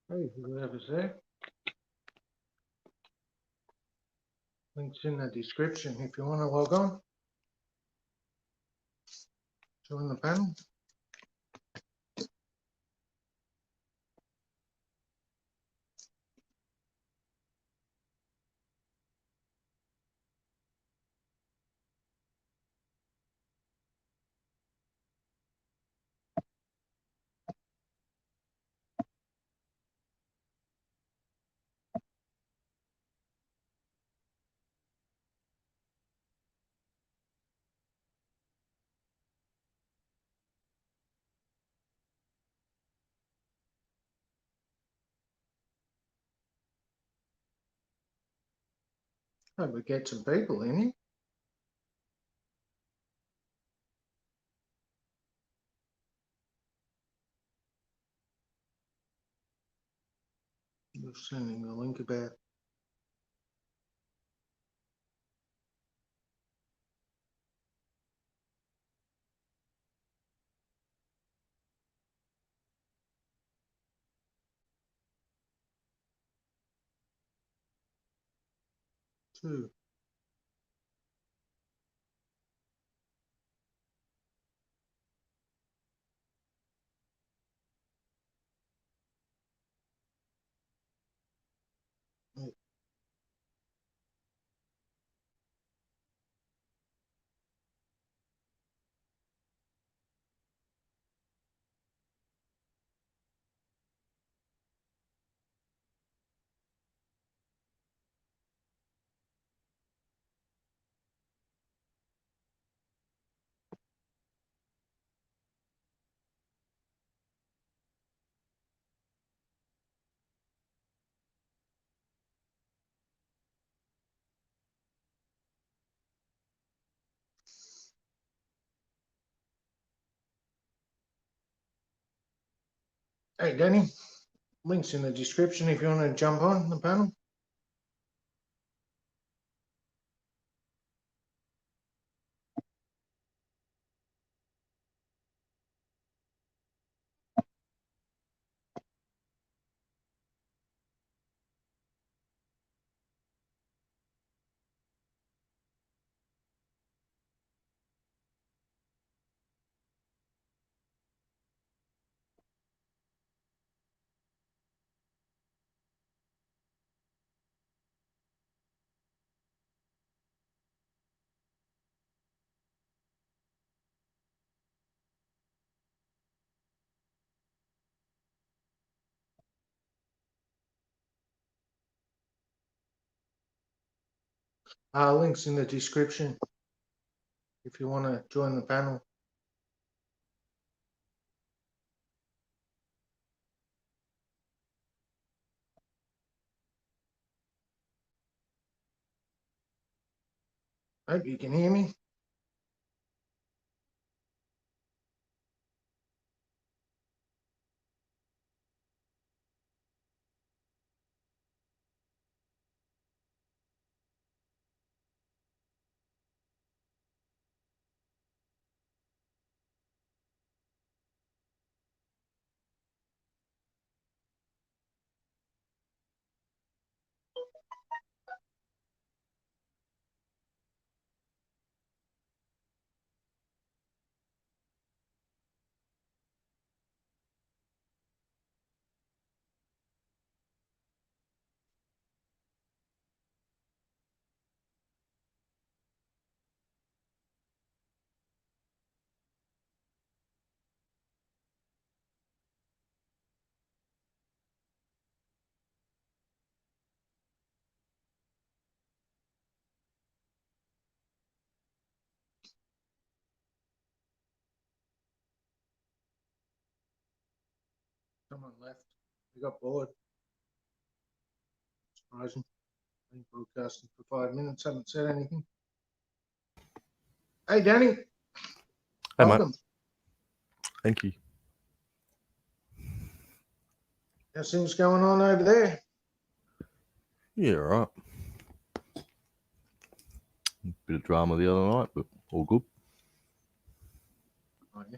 Hey, whoever's there. Links in the description if you want to log on. Join the panel. Hope we get some people in here. We're sending the link about. Two. Hey, Danny. Links in the description if you want to jump on the panel. Links in the description if you want to join the panel. Hope you can hear me. Someone left. We got bored. Surprising. Been broadcasting for 5 minutes. Haven't said anything. Hey, Danny. Hey, Welcome. mate. Thank you. How's things going on over there? Yeah, right. Bit of drama the other night, but all good. Oh, yeah.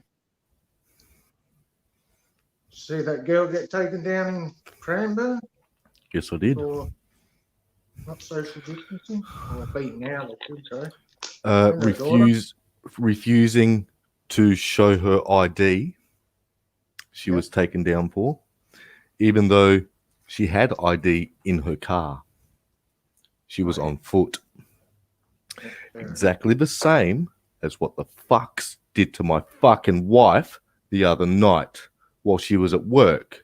See that girl get taken down in Cranbourne Yes, I did. for not social distancing or beating out, I should say. And her daughter. Refusing to show her ID. She Yep. was taken down for, even though she had ID in her car. She was on foot. Yeah, fair enough. Exactly the same as what the fucks did to my fucking wife the other night while she was at work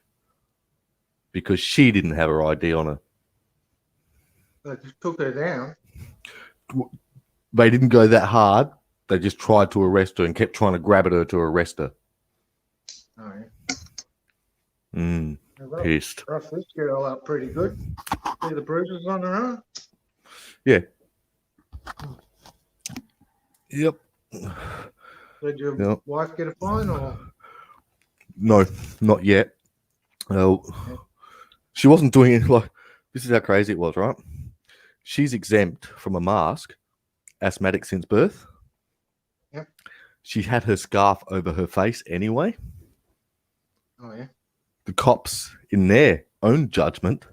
because she didn't have her ID on her. They just took her down. They didn't go that hard. They just tried to arrest her and kept trying to grab at her to arrest her. Oh, yeah. They Pissed. roughed this girl up pretty good. See the bruises on her arm? Yeah. Yep. Did your Yep. wife get a fine or? No, not yet. She wasn't doing it like this is how crazy it was, right? She's exempt from a mask, asthmatic since birth. Yep. She had her scarf over her face anyway. Oh, yeah. The cops, in their own judgment,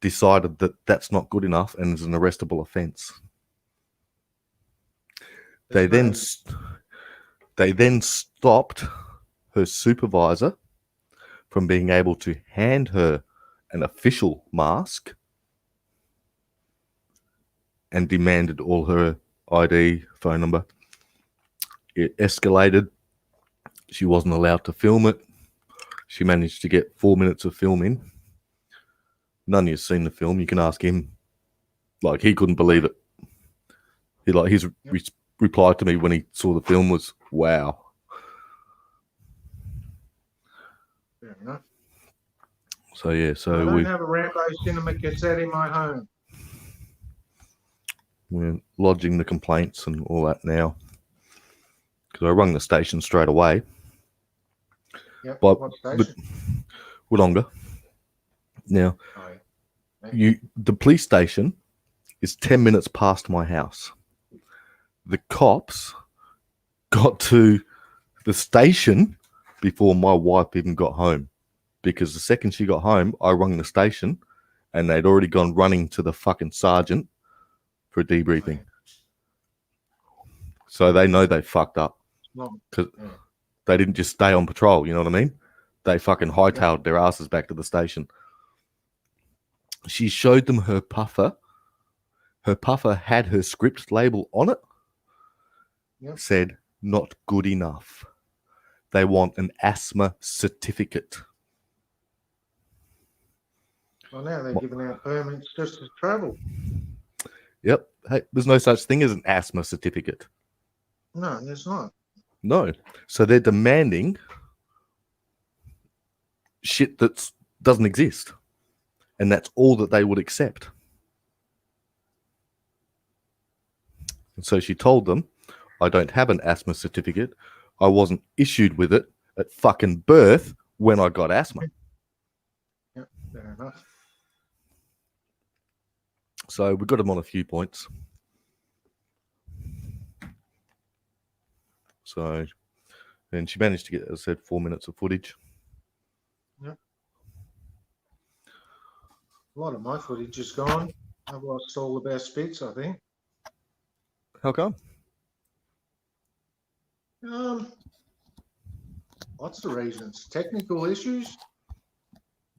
decided that that's not good enough and is an arrestable offence. They then stopped her supervisor from being able to hand her an official mask and demanded all her ID, phone number. It escalated. She wasn't allowed to film it. She managed to get 4 minutes of film in. None of you've seen the film. You can ask him. Like, he couldn't believe it. His reply to me when he saw the film was, wow. Fair enough. So, yeah. I So don't have a Rambo cinema cassette in my home. we're lodging the complaints and all that now. Because I rung the station straight away. Yep. But What station? Wodonga. Now, Oh, yeah. the police station is 10 minutes past my house. The cops got to the station before my wife even got home. Because the second she got home, I rung the station and they'd already gone running to the fucking sergeant for a debriefing. So they know they fucked up. Because they didn't just stay on patrol, you know what I mean? They fucking hightailed their asses back to the station. She showed them her puffer. Her puffer had her script label on it. Yep. Said, not good enough. They want an asthma certificate. Well, now they're giving out permits just to travel. Yep. Hey, there's no such thing as an asthma certificate. No, there's not. No. So they're demanding shit that doesn't exist. And that's all that they would accept. And so she told them, I don't have an asthma certificate. I wasn't issued with it at fucking birth when I got asthma. Yep, fair enough. So we got him on a few points. So, and she managed to get, as I said, 4 minutes of footage. Yep. A lot of my footage is gone. I've lost all the best bits, I think. How come? Lots of reasons. Technical issues.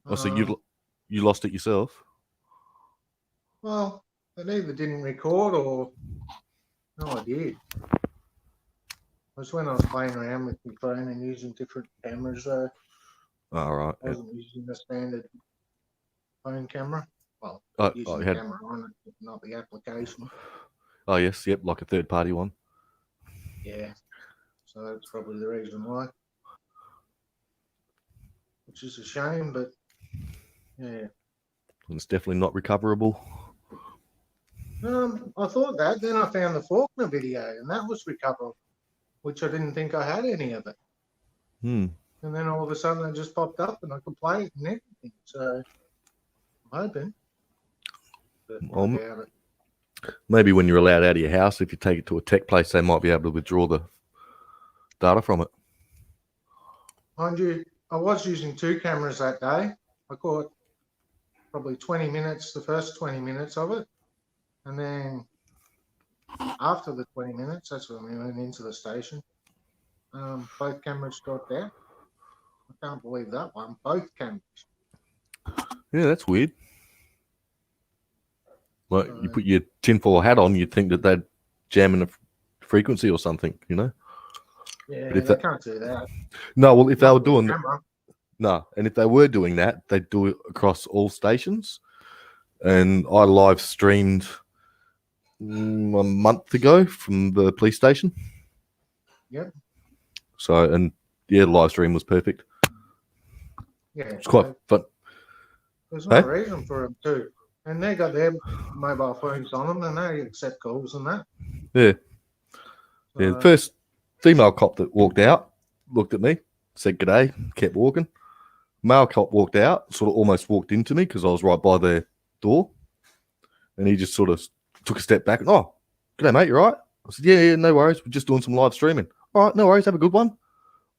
Oh, so you lost it yourself? Well, it either didn't record or no, I did. It was when I was playing around with my phone and using different cameras. All right. I wasn't using the standard phone camera. Well, Oh, using you the had, camera on it, but not the application. oh, yes. Yep. Like a third party one. Yeah. So that's probably the reason why. Which is a shame, but yeah. And it's definitely not recoverable. I thought that. Then I found the Faulkner video, and that was recoverable, which I didn't think I had any of it. Hmm. And then all of a sudden it just popped up and I could play it and everything. So I'm hoping. But I doubt it. Maybe when you're allowed out of your house, if you take it to a tech place, they might be able to withdraw the data from it. Mind you, I was using two cameras that day. I caught probably 20 minutes, the first 20 minutes of it. And then after the 20 minutes, that's when we went into the station. Both cameras dropped out. I can't believe that one. Both cameras. Yeah, that's weird. Like you put your tinfoil hat on, you'd think that they'd jam in a frequency or something, you know? Yeah, But if they that- can't do that. No, well, if they Not were with a doing camera. no, and if they were doing that, they'd do it across all stations. And I live streamed a month ago from the police station. Yep. So, and yeah, the live stream was perfect. Yeah, It's quite fun. there's no Hey? reason for them to. And they got their mobile phones on them and they accept calls and that. Yeah. Yeah, the first female cop that walked out looked at me, said g'day, kept walking. Male cop walked out, sort of almost walked into me because I was right by their door. And he just sort of took a step back and, oh, g'day, mate, you right? I said, yeah, no worries. We're just doing some live streaming. All right, no worries. Have a good one.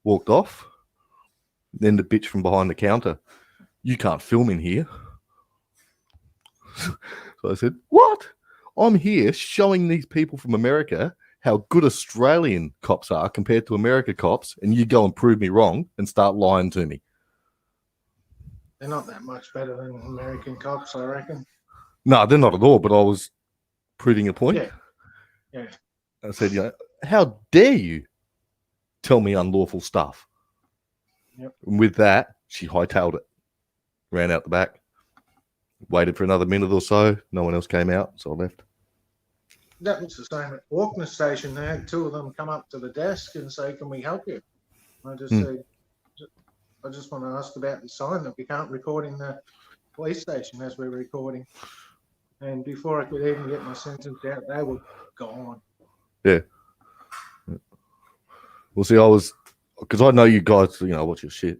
Walked off. Then the bitch from behind the counter, you can't film in here. So I said, what? I'm here showing these people from America how good Australian cops are compared to America cops, and you go and prove me wrong and start lying to me. They're not that much better than American cops, I reckon. No, they're not at all, but I was proving a point. Yeah. Yeah. I said, you know, how dare you tell me unlawful stuff? Yep. And with that, she hightailed it, ran out the back, waited for another minute or so. No one else came out, so I left. That was the same at Faulkner Station. They had two of them come up to the desk and say, can we help you? I just said, I just want to ask about the sign that we can't record in the police station as we're recording. And before I could even get my sentence out, they were gone. Yeah. Well, see, I was, because I know you guys, you know, watch your shit.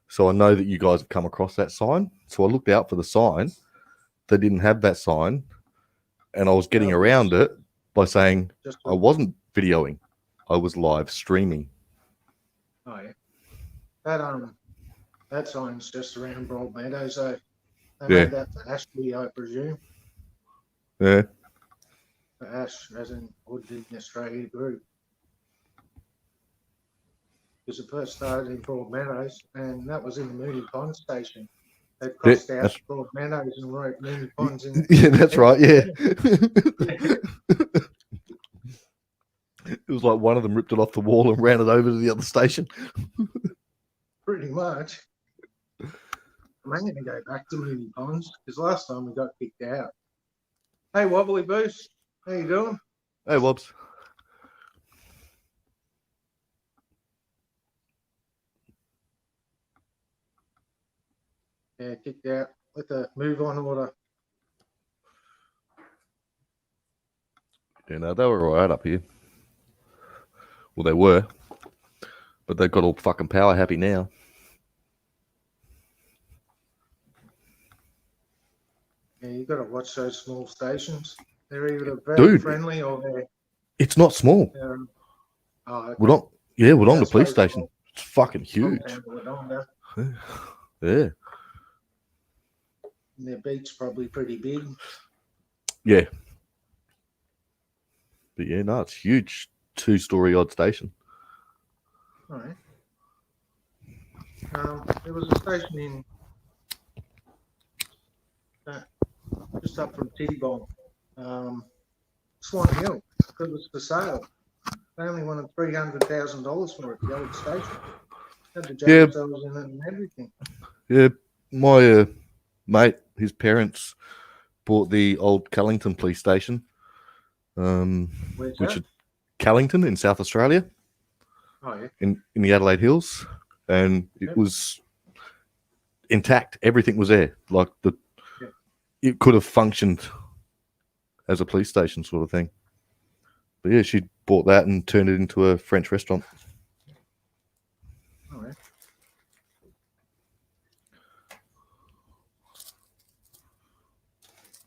So I know that you guys have come across that sign. So I looked out for the sign. They didn't have that sign. And I was getting around it by saying Just I wasn't videoing. I was live streaming. Oh yeah. That sign's just around Broadmeadows, so they Yeah. made that for Ashby, I presume. Yeah. For Ash, as in Woodland Australia Group. Because it first started in Broadmeadows, and that was in the Mooney Pond station. They crossed out that's- Broadmeadows and wrote Mooney Ponds in. Yeah, that's right. Yeah. It was like one of them ripped it off the wall and ran it over to the other station. Pretty much. I'm going to go back to Mooney Ponds because last time we got kicked out. Hey, Wobbly Boost, how you doing? Hey, Wobbs. Yeah, kicked out with a move on order. Yeah, no, they were all right up here. Well, they were. But they've got all fucking power happy now. Yeah, you got to watch those small stations. They're either very Dude. friendly or they're. It's not small. Oh, okay. We're not. Yeah, we're on the That's police very station. It's fucking huge. Wodonga. Yeah. And their beach's probably pretty big. Yeah. But yeah, no, it's huge. 2-story odd station. All right. There was a station in just up from Tittybong, Swan Hill. It was for sale. They only wanted $300,000 for it. The old station had the jail cells in it and everything. Yeah, my mate, his parents bought the old Callington police station, Where's which that? is Callington in South Australia, Oh yeah. in the Adelaide Hills, and it was intact. Everything was there. Like it could have functioned as a police station sort of thing. But yeah, she bought that and turned it into a French restaurant. All right.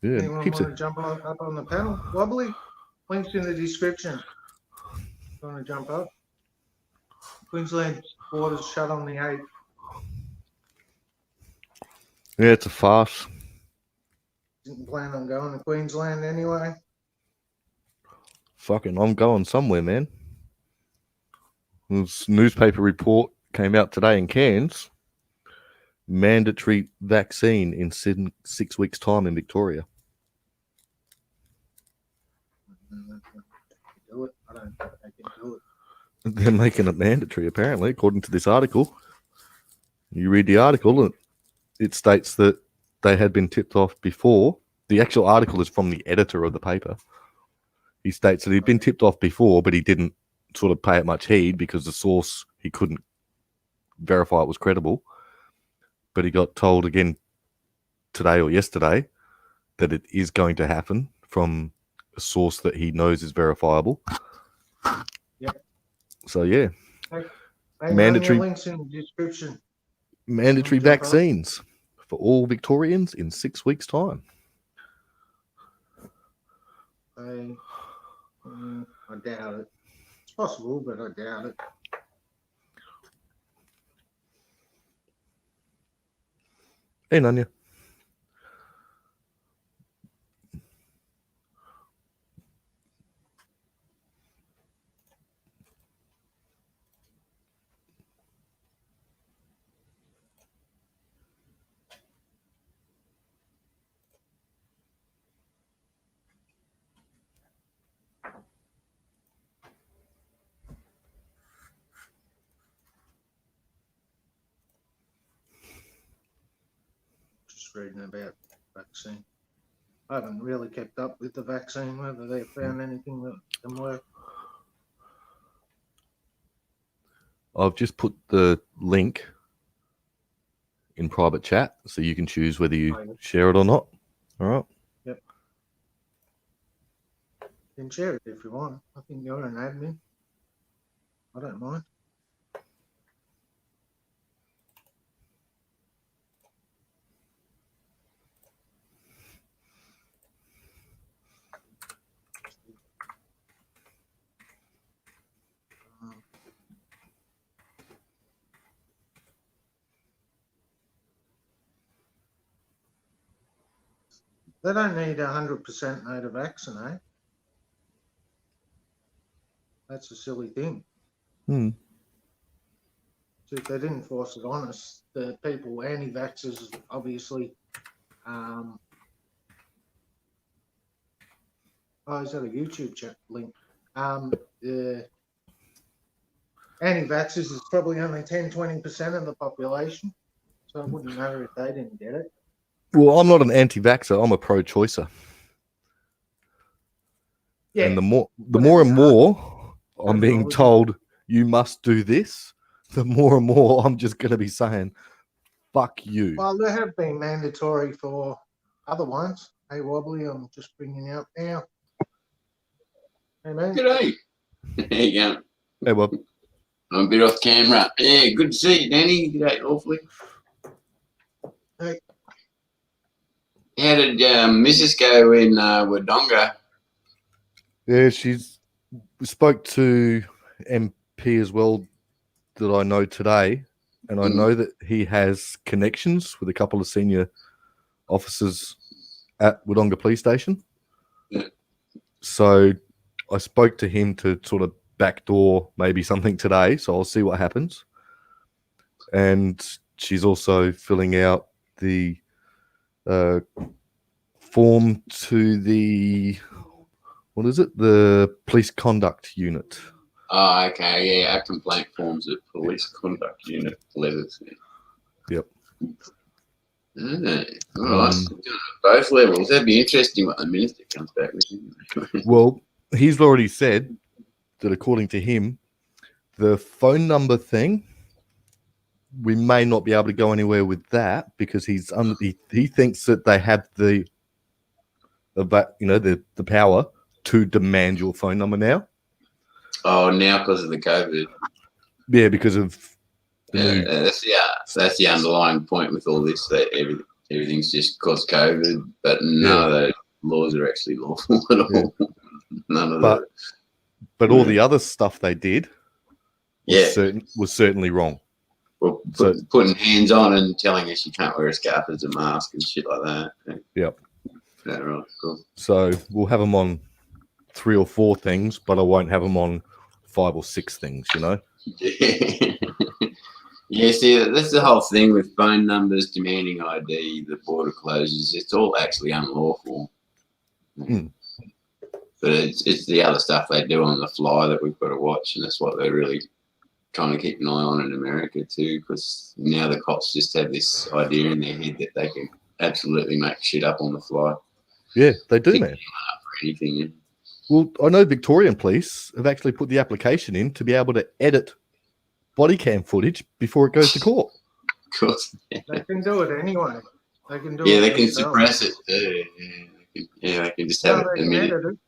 Yeah, Anyone keeps want to it. jump up on the panel? Wobbly? Links in the description. Want to jump up? Queensland borders shut on the 8th. Yeah, it's a farce. Didn't plan on going to Queensland anyway. Fucking, I'm going somewhere, man. This newspaper report came out today in Cairns. Mandatory vaccine in 6 weeks' time in Victoria. Do it. I don't think they can do it. They're making it mandatory, apparently, according to this article. You read the article, and it states that they had been tipped off before. The actual article is from the editor of the paper. He states that he'd been tipped off before, but he didn't sort of pay it much heed because the source, he couldn't verify it was credible. But he got told again today or yesterday that it is going to happen from a source that he knows is verifiable. Yep. So, yeah. Hey, Mandatory- links in the description. Mandatory Jump on. vaccines for all Victorians in 6 weeks' time. I doubt it. It's possible, but I doubt it. Hey, Nanya. Just reading about vaccine. I haven't really kept up with the vaccine, whether they found anything that can work. I've just put the link in private chat so you can choose whether you Oh, yeah. share it or not. All right. You can share it if you want. I think you're an admin. I don't mind. They don't need 100% know to vaccinate. That's a silly thing. Hmm. So if they didn't force it on us, the people anti-vaxxers obviously. Oh, is that a YouTube chat link? The anti-vaxxers is probably only 10-20% of the population, so it wouldn't matter if they didn't get it. Well, I'm not an anti-vaxxer. I'm a pro-choicer. Yeah, And the more Whatever and you are. more I'm Whatever being you are. told you must do this, the more and more I'm just going to be saying, fuck you. well, they have been mandatory for other ones. Hey, Wobbly, I'm just bringing you up now. Hey, man. G'day. How you going? Hey, Bob. I'm a bit off camera. Yeah, good to see you, Danny. G'day, awfully. Hey. How did Mrs. go in Wodonga? Yeah, we spoke to MP as well that I know today, and I know that he has connections with a couple of senior officers at Wodonga Police Station. Yeah. So I spoke to him to sort of backdoor maybe something today, so I'll see what happens. And she's also filling out the form to the, what is it? The police conduct unit. Oh, okay. Yeah, our complaint forms of police conduct unit letters. Yep. Ah, right. Both levels. That'd be interesting what the minister comes back with. Well, he's already said that according to him, the phone number thing, we may not be able to go anywhere with that because he thinks that they have the power to demand your phone number now. Oh, now because of the COVID. Yeah, because of that's the underlying point with all this, that everything's just caused COVID, but none of those laws are actually lawful at all. Yeah. None of that. But all the other stuff they did was certainly wrong. Well, putting hands on and telling us you can't wear a scarf as a mask and shit like that. Yep. Yeah, right. Cool. So we'll have them on 3 or 4 things, but I won't have them on 5 or 6 things, you know? Yeah, see, that's the whole thing with phone numbers, demanding ID, the border closures. It's all actually unlawful. Mm. But it's the other stuff they do on the fly that we've got to watch, and that's what they're really trying to keep an eye on in America too, because now the cops just have this idea in their head that they can absolutely make shit up on the fly. Yeah, they do, Pick man. them up for anything. Yeah. Well, I know Victorian police have actually put the application in to be able to edit body cam footage before it goes to court. Of course. They can do it anyway. They can do Yeah, it they can themselves. suppress it too. Yeah, they can just have No, it they can immediately. edit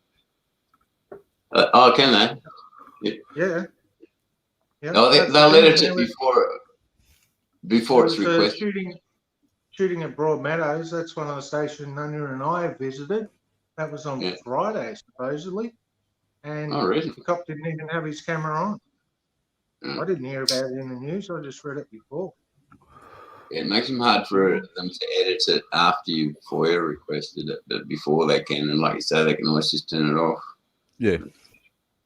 it. Oh, can they? Yeah. Yep, Oh, that's they'll the thing. edit There it was- before it's there was, requested. shooting at Broadmeadows. That's one of the stations Nanya and I visited. That was on Yeah. Friday, supposedly. And Oh, really? the cop didn't even have his camera on. Mm. I didn't hear about it in the news. I just read it before. It makes them hard for them to edit it after you've FOIA requested it, but before they can. And like you say, they can always just turn it off Yeah.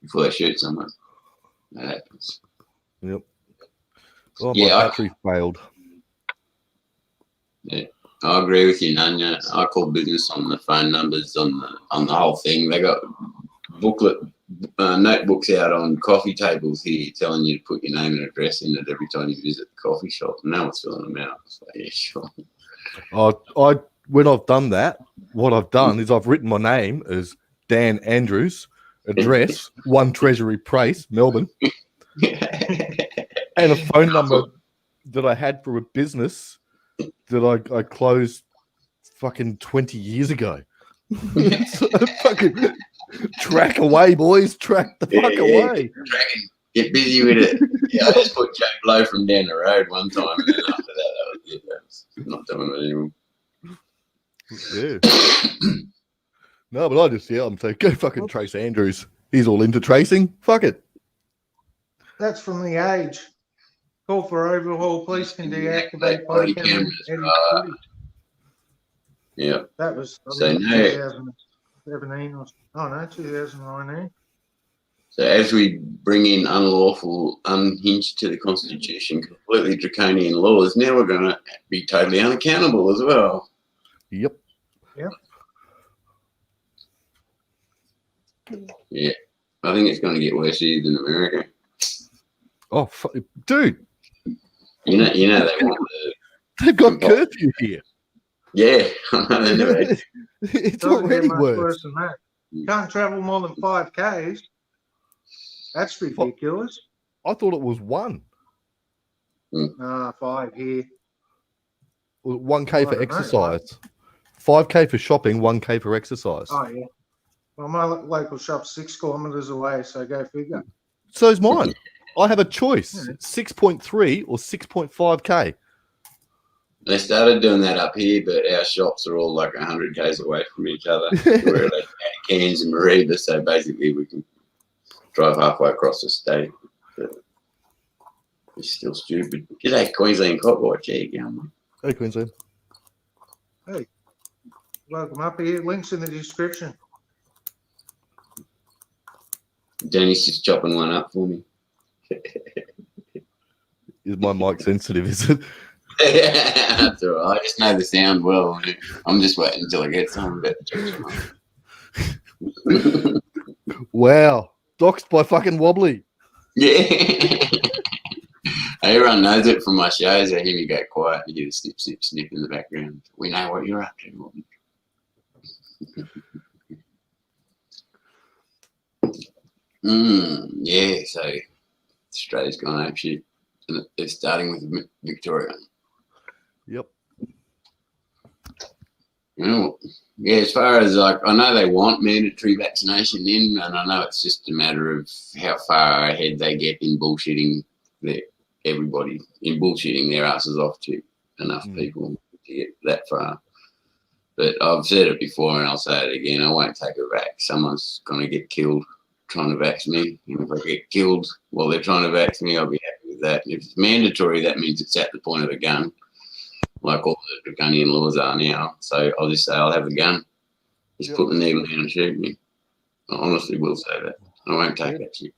before they shoot someone. That happens. Yep. Oh, Yeah, my I- battery failed. I agree with you, Nanya. I call business on the phone numbers, on the whole thing. They got notebooks out on coffee tables here telling you to put your name and address in it every time you visit the coffee shop. And no one's filling them out. It's like, yeah, sure. When I've done that, what I've done is I've written my name as Dan Andrews, address 1 Treasury Place, Melbourne, and a phone number that I had for a business that I closed fucking 20 years ago. So fucking track away, boys. Track the fuck away. Get busy with it. Yeah, I just put Joe Blow from down the road one time, and then after that was it. I was not doing it anymore. Yeah. No, but I'm saying go fucking Trace Andrews. He's all into tracing. Fuck it. That's from the age. Call for overhaul. Police can deactivate Body body cameras. cameras, Edit right. footage. Yeah. That was So no. 2017 or 2019. So as we bring in unlawful, unhinged to the Constitution, completely draconian laws, now we're going to be totally unaccountable as well. Yep. Yeah. I think it's going to get worse here than America. Oh, dude, You know they want the... they've got curfew here. Yeah. I know. It's Doesn't get already much worse. than that. Can't travel more than 5 Ks. That's ridiculous. I thought it was 1. 5 here. 1K I for don't know. exercise. 5K for shopping, 1K for exercise. Oh, yeah. Well, my local shop's 6 kilometres away, so go figure. So's mine. I have a choice: Yeah. 6.3 or 6.5K. They started doing that up here, but our shops are all like 100 k's away from each other. We're at Cairns and Mareeba, so basically we can drive halfway across the state. But it's still stupid. G'day, Queensland Copwatch. There you go, mate. Hey, Queensland. Welcome up here. Links in the description. Danny's just chopping one up for me. Is my mic sensitive? Is it? That's all right. I just know the sound well. I'm just waiting until I get some of it. Wow, doxed by fucking Wobbly. Yeah. Everyone knows it from my shows. I hear me go quiet. You hear the snip, snip, snip in the background. We know what you're up to. Yeah, so Australia's gone ape shit. And it's starting with Victoria. Yep. You know, yeah, as far as like, I know they want mandatory vaccination in, and I know it's just a matter of how far ahead they get in bullshitting everybody, in bullshitting their asses off to enough people to get that far. But I've said it before and I'll say it again, I won't take a vax. Someone's going to get killed trying to vax me. And if I get killed while they're trying to vax me, I'll be happy with that. And if it's mandatory, that means it's at the point of a gun, like all the draconian laws are now. So I'll just say I'll have a gun. Just Yep. put the needle in and shoot me. I honestly will say that. I won't take that shit.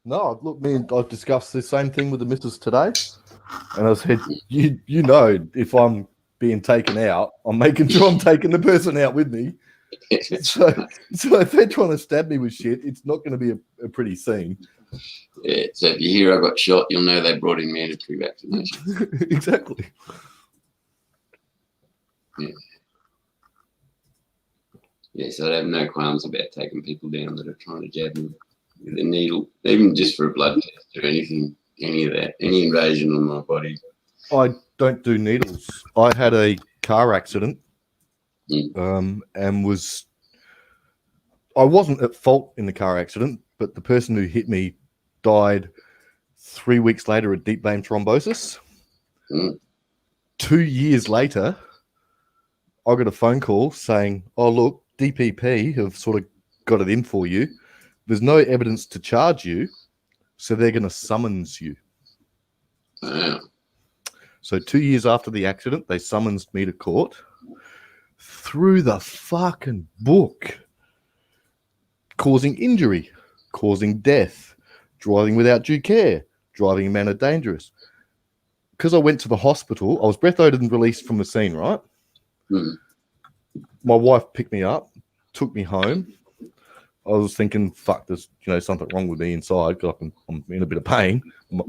No, look, me and I've discussed the same thing with the missus today, and I said, you know, if I'm being taken out, I'm making sure I'm taking the person out with me. So if they're trying to stab me with shit, it's not going to be a pretty scene. Yeah, so if you hear I got shot, you'll know they brought in mandatory vaccination. Exactly. Yeah, so I have no qualms about taking people down that are trying to jab me with a needle, even just for a blood test or anything, any of that, any invasion on my body. I don't do needles. I had a car accident, Mm. and I wasn't at fault in the car accident, but the person who hit me died 3 weeks later of deep vein thrombosis. Mm. 2 years later, I got a phone call saying, "Oh, look, DPP have sort of got it in for you. There's no evidence to charge you, so they're going to summons you." Wow. So 2 years after the accident, they summonsed me to court. Through the fucking book. Causing injury, causing death, driving without due care, driving in manner dangerous. Because I went to the hospital, I was breathed and released from the scene, right? Mm. My wife picked me up, took me home. I was thinking, fuck, there's something wrong with me inside. I'm in a bit of pain.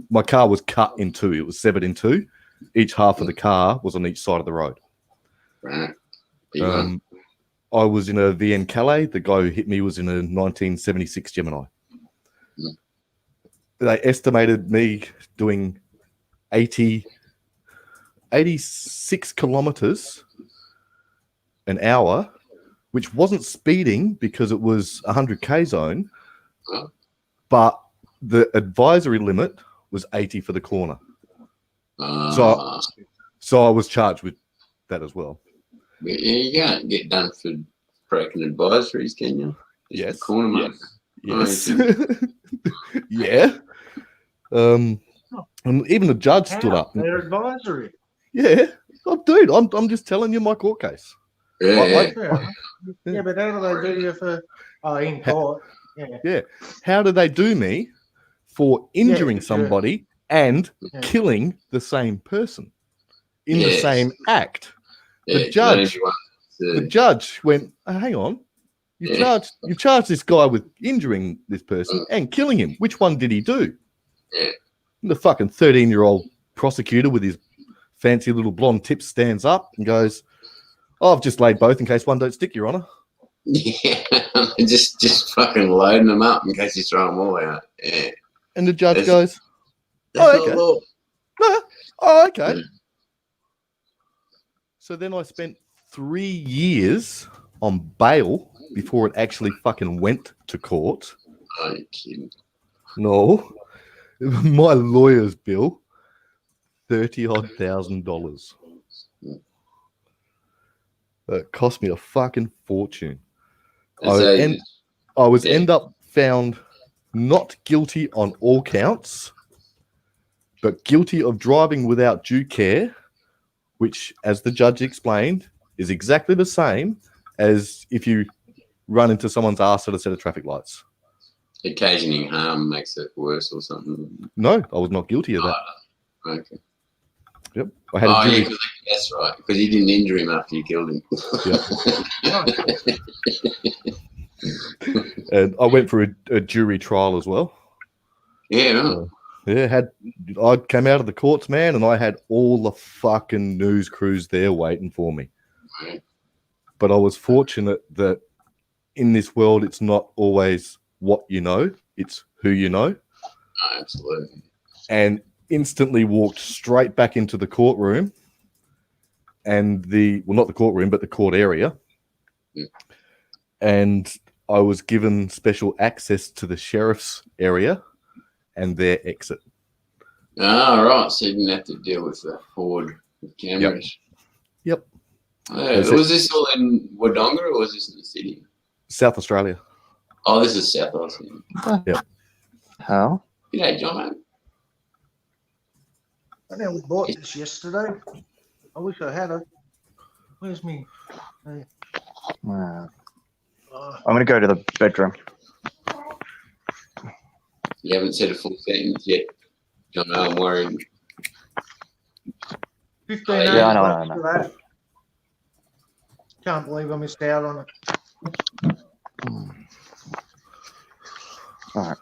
My car was cut in two. It was severed in two. Each half of the car was on each side of the road. Right. Big one. I was in a VN Calais. The guy who hit me was in a 1976 Gemini. Mm. They estimated me doing 86 kilometers an hour, which wasn't speeding because it was 100k zone, Oh. but the advisory limit was 80 for the corner. So I was charged with that as well. But yeah, you can't get done for breaking advisories, can you? Just Yes. the corner mark. Yes. Oh, Yeah. And even the judge stood How? up. Their advisory. Yeah. Oh, dude, I'm just telling you my court case. Yeah, yeah. Yeah, but how do they do you for in court? Yeah. How do they do me for injuring somebody and Yeah. killing the same person in the Yes. same act? Yeah, The judge went, hang on. You charged this guy with injuring this person and killing him. Which one did he do? Yeah. And the fucking 13-year-old prosecutor with his fancy little blonde tips stands up and goes, "Oh, I've just laid both in case one don't stick, Your Honor." Yeah, just fucking loading them up in case you throw them all out. Yeah. And the judge goes, That's okay. not law. "Oh, okay." Yeah. So then I spent 3 years on bail before it actually fucking went to court. Are you kidding? No. My lawyer's bill, $30,000. It cost me a fucking fortune. I was end up found not guilty on all counts, but guilty of driving without due care, which, as the judge explained, is exactly the same as if you run into someone's ass at a set of traffic lights. Occasioning harm makes it worse or something. No, I was not guilty of that. Okay. Yep. I had a jury. Yeah, that's right. Because you didn't injure him after you killed him. And I went for a jury trial as well. Yeah. Right. I came out of the courts, man, and I had all the fucking news crews there waiting for me. Right. But I was fortunate that in this world, it's not always what you know, it's who you know. Oh, absolutely. And instantly walked straight back into the courtroom and not the courtroom, but the court area. Yeah. And I was given special access to the sheriff's area and their exit. Oh, right. So you didn't have to deal with the horde of cameras. Yep. Was this all in Wodonga or was this in the city? South Australia. Oh, this is South Australia. Yep. How? G'day, John, mate. I know we bought this yesterday. I wish I had it. Where's me? Wow. Oh, I'm going to go to the bedroom. You haven't said a full sentence yet. John, I'm worried. 15 Yeah, I know, bucks I know. for that. Can't believe I missed out on it. All right.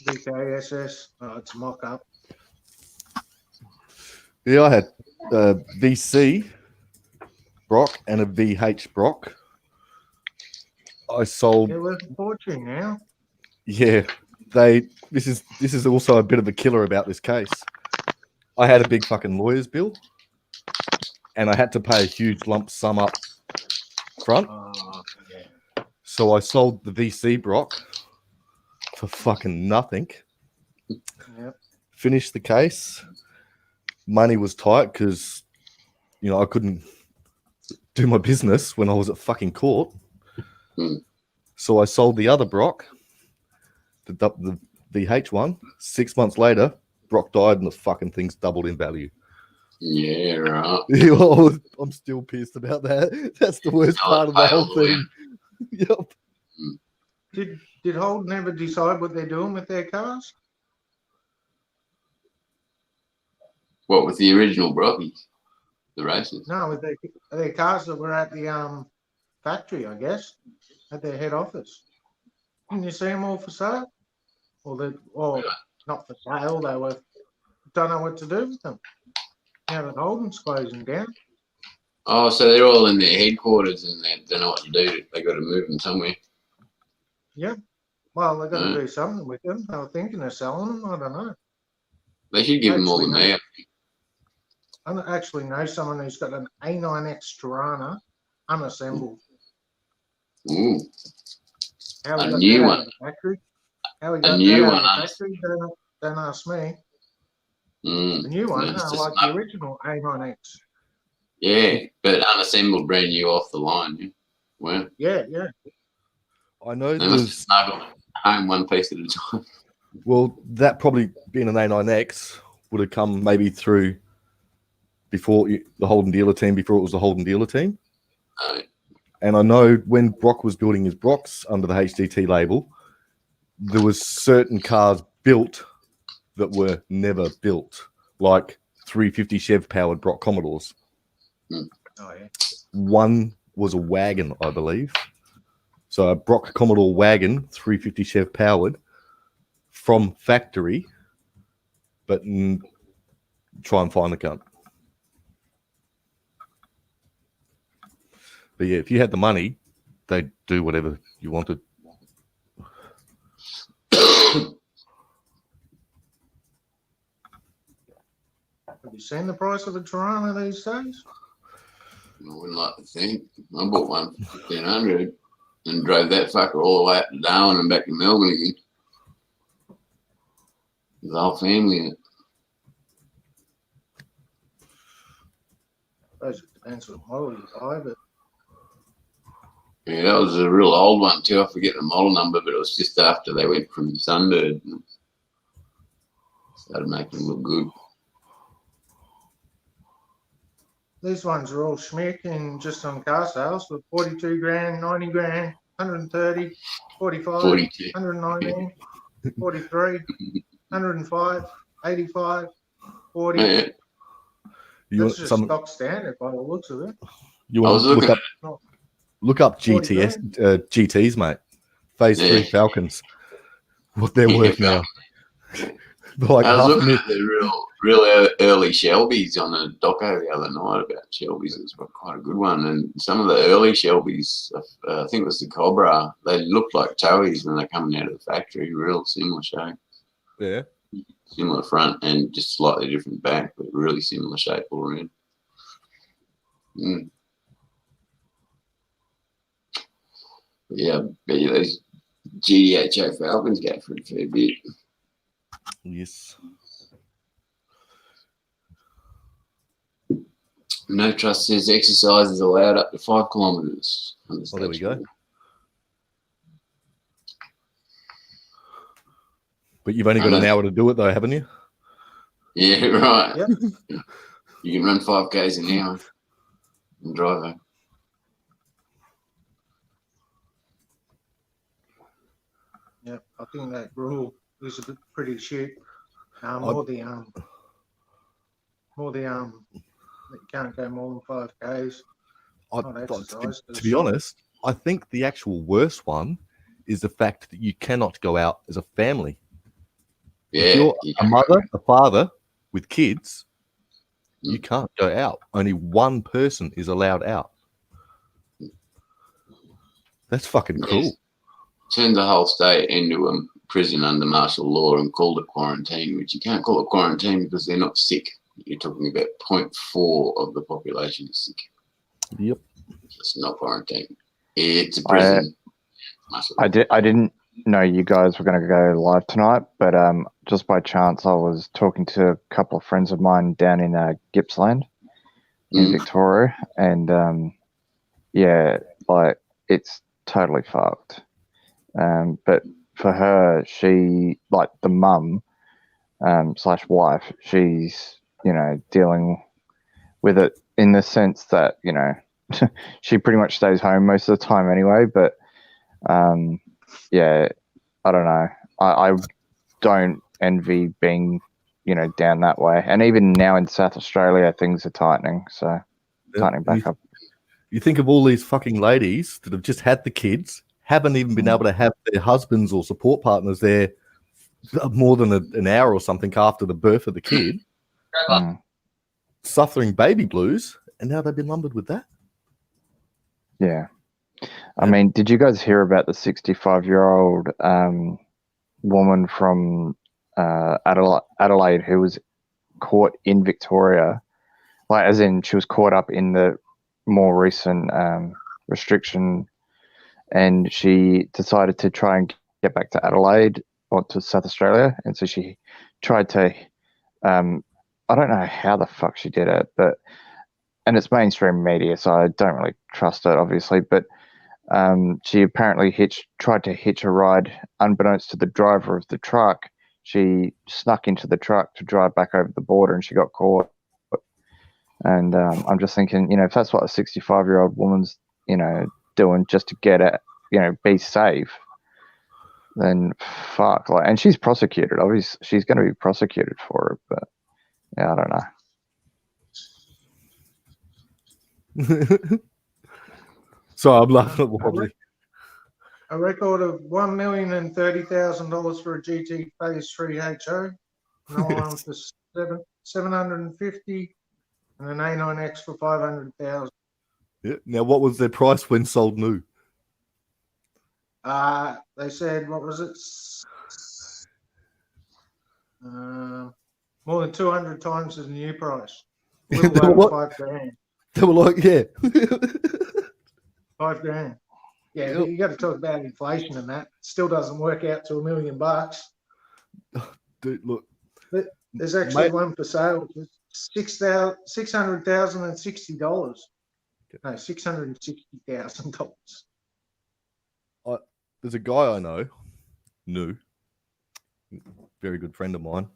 VKSS. Oh, it's a mock up. Yeah, I had VC Brock and a VH Brock. I sold. Yeah, worth a fortune now. Yeah, this is also a bit of a killer about this case. I had a big fucking lawyer's bill, and I had to pay a huge lump sum up front. Oh, yeah. So I sold the VC Brock for fucking nothing. Yep. Finished the case. Money was tight because, I couldn't do my business when I was at fucking court. Hmm. So I sold the other Brock, the VH one. 6 months later, Brock died and the fucking thing's doubled in value. Yeah, right. I'm still pissed about that. That's the worst Oh, part of the whole failed, thing. Yep. Did Holden ever decide what they're doing with their cars? What with the original Brockies? The races? No, with their cars that were at the factory, I guess, at their head office. Didn't you see them all for sale? Or not for sale, they were, don't know what to do with them. Now that Holden's closing down. Oh, so they're all in their headquarters and they don't know what to do. They got to move them somewhere. Well, they're going to do something with them. They were thinking of selling them. I don't know. They should give them all the Actually, mail. I actually know someone who's got an A9X Tirana unassembled. Ooh, How A he got new that one. out of the factory? How he A got new that out one, of the factory? Don't ask me. mm. The new one, That's no, just like the original A9X. Yeah, but unassembled, brand new off the line. Yeah. Well, Yeah. I know they must have there's. snuggled home one piece at a time. Well, that probably being an A9X would have come maybe through before the Holden dealer team, before it was the Holden dealer team. And I know when Brock was building his Brocks under the HDT label, there was certain cars built that were never built, like 350 Chev powered Brock Commodores. Oh, yeah. One was a wagon, I believe. So a Brock Commodore wagon, 350 Chev powered, from factory, but try and find the gun. But yeah, if you had the money, they'd do whatever you wanted. Have you seen the price of a Tirana these days? I wouldn't like to think. I bought one for 1,500 and drove that fucker all the way up to Darwin and back to Melbourne again. The whole family in it. I suppose it depends what model you buy, but Yeah, that was a real old one too. I forget the model number, but it was just after they went from Sunbird and started making them look good. these ones are all schmick and just on car sales for 42 grand, 90 grand, 130, 45, 42. 119, 43, 105, 85, 40. Yeah. You want That's just some? stock standard by the looks of it. You I want was to look looking up? Look up 40 GTs, mate. Phase 3 Yeah. Falcons. What they're Yeah, worth now. Like I was half a looking mil- at the real early Shelbys on the doco the other night about Shelbys. It was quite a good one. And some of the early Shelbys, I think it was the Cobra, they looked like Towies when they're coming out of the factory. Real similar shape, Yeah. similar front, and just slightly different back, but really similar shape all around. Mm. Yeah, but yeah, those GDHO Falcons go for a fair bit. Yes. No Trust says exercise is allowed up to 5 kilometres. Well, there we go. But you've only got an hour to do it, though, haven't you? Yeah, right. Yep. You can run 5Ks an hour and drive home. Yeah, I think that rule is a bit pretty shit. More the that you can't go more than 5 Ks. Not exercise. To be honest, I think the actual worst one is the fact that you cannot go out as a family. Yeah, If you're you a can't. mother, a father with kids, you can't go out. Only one person is allowed out. That's fucking Yes. cruel. Turned the whole state into a prison under martial law and called it quarantine, which you can't call it quarantine because they're not sick. You're talking about 0.4 of the population is sick. Yep. It's not quarantine. It's a prison. I didn't know you guys were going to go live tonight, but just by chance, I was talking to a couple of friends of mine down in Gippsland in Victoria, and yeah, like it's totally fucked. But for her, she, like the mum / wife, she's, dealing with it in the sense that, she pretty much stays home most of the time anyway. But yeah, I don't know. I don't envy being, down that way. And even now in South Australia, things are tightening. So tightening back up. You think of all these fucking ladies that have just had the kids, haven't even been able to have their husbands or support partners there more than an hour or something after the birth of the kid, suffering baby blues, and now they've been lumbered with that. Yeah. I mean, did you guys hear about the 65-year-old woman from Adelaide who was caught in Victoria? Like, as in, she was caught up in the more recent restriction, and she decided to try and get back to Adelaide or to South Australia. And so she tried to, I don't know how the fuck she did it, and it's mainstream media, so I don't really trust it, obviously, but she apparently tried to hitch a ride unbeknownst to the driver of the truck. She snuck into the truck to drive back over the border, and she got caught. And I'm just thinking, if that's what a 65-year-old woman's, doing just to get it, be safe, then fuck. Like, and she's prosecuted. Obviously, she's going to be prosecuted for it. But yeah, I don't know. So I'm laughing at Wobbly. A record of $1,030,000 for a GT Phase 3 HO. Another one for 750, and an A9X for 500,000. Yeah. Now, what was their price when sold new? They said, what was it? More than 200 times the new price. A little over $5,000. They were like, yeah. $5,000. Yeah, but you got to talk about inflation and that. Still doesn't work out to $1 million. Dude, look. There's actually one for sale. $660,000. No, $660,000. There's a guy I know, very good friend of mine,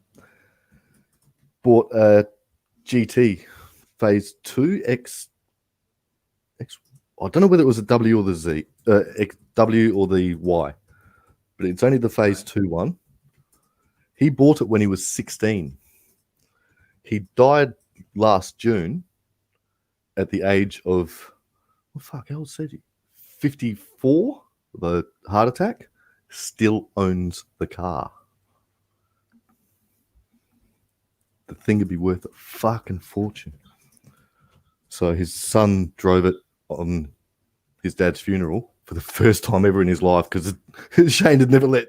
bought a GT Phase 2 X. I don't know whether it was a W or the Z, W or the Y, but it's only the Phase 2 one. He bought it when he was 16. He died last June at the age of, how old said he? 54, the heart attack. Still owns the car. The thing would be worth a fucking fortune. So his son drove it on his dad's funeral for the first time ever in his life, because Shane had never let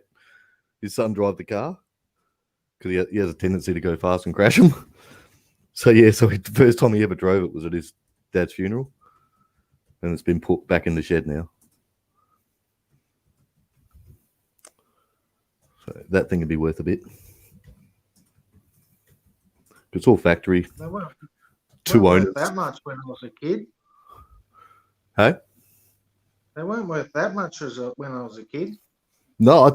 his son drive the car because he has a tendency to go fast and crash him. So the first time he ever drove it was at his dad's funeral, and it's been put back in the shed now. So that thing would be worth a bit. It's all factory. Two owners. That much when I was a kid. Hey? They weren't worth that much when I was a kid. No, I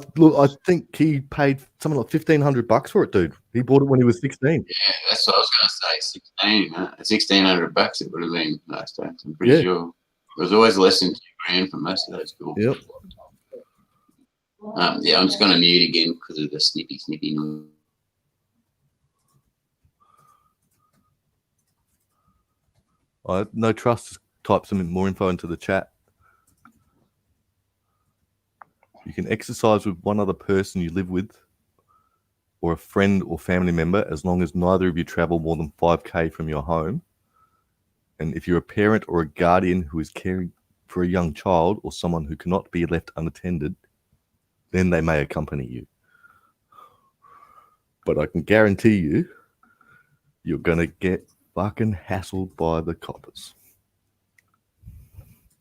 think he paid something like $1,500 for it, dude. He bought it when he was 16. Yeah, that's what I was going to say. 1,600 it would have been last time. I'm pretty sure. It was always less than $2,000 for most of those schools. Yep. Yeah, I'm just going to mute again because of the snippy noise. No trust. Type some more info into the chat. You can exercise with one other person you live with, or a friend or family member, as long as neither of you travel more than 5k from your home. And if you're a parent or a guardian who is caring for a young child or someone who cannot be left unattended, then they may accompany you. But I can guarantee you, you're going to get fucking hassled by the coppers.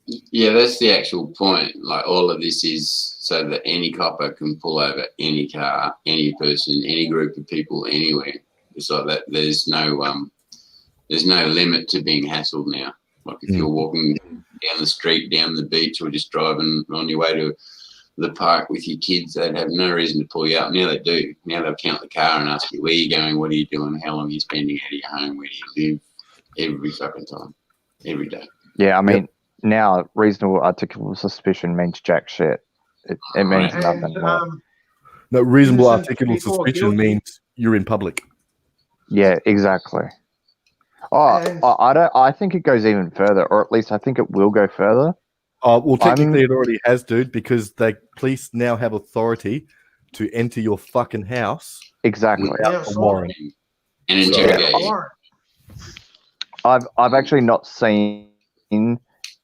Yeah, that's the actual point. Like, all of this is so that any copper can pull over any car, any person, any group of people, anywhere. It's like that. There's no limit to being hassled now. Like, if you're walking down the street, down the beach, or just driving on your way to the park with your kids, they'd have no reason to pull you up. Now they do. Now they'll count the car and ask you where you're going, what are you doing, how long are you spending out of your home, where do you live, every fucking time, every day. Yeah, I mean, now reasonable articulable suspicion means jack shit. It means Right. nothing. No, reasonable Innocent articulable before suspicion guilty. means you're in public. Yeah, exactly. Oh, And- I think it goes even further, or at least I think it will go further. Well, technically it already has, dude, because the police now have authority to enter your fucking house. Exactly. Yeah, a warrant. And interrogate you. warrant. I've actually not seen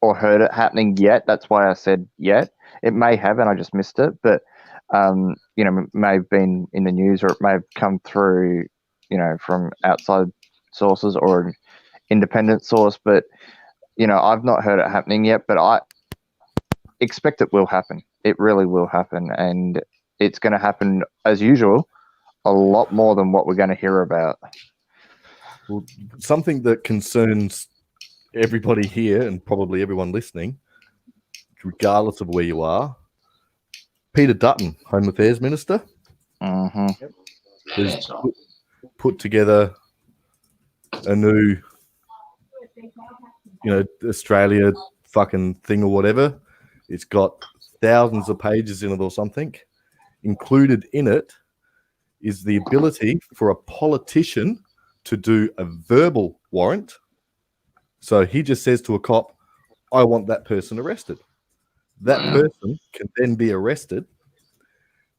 or heard it happening yet. That's why I said yet. It may have, and I just missed it. But you know, it may have been in the news, or it may have come through, you know, from outside sources or an independent source. But you know, I've not heard it happening yet. But I expect it will happen. It really will happen, and it's going to happen as usual. A lot more than what we're going to hear about. Well, something that concerns everybody here and probably everyone listening, regardless of where you are, Peter Dutton, Home Affairs Minister, Mm-hmm. has That's right. put together a new, you know, Australia fucking thing or whatever. It's got thousands of pages in it or something. Included in it is the ability for a politician to do a verbal warrant. So he just says to a cop, I want that person arrested. That Wow. person can then be arrested.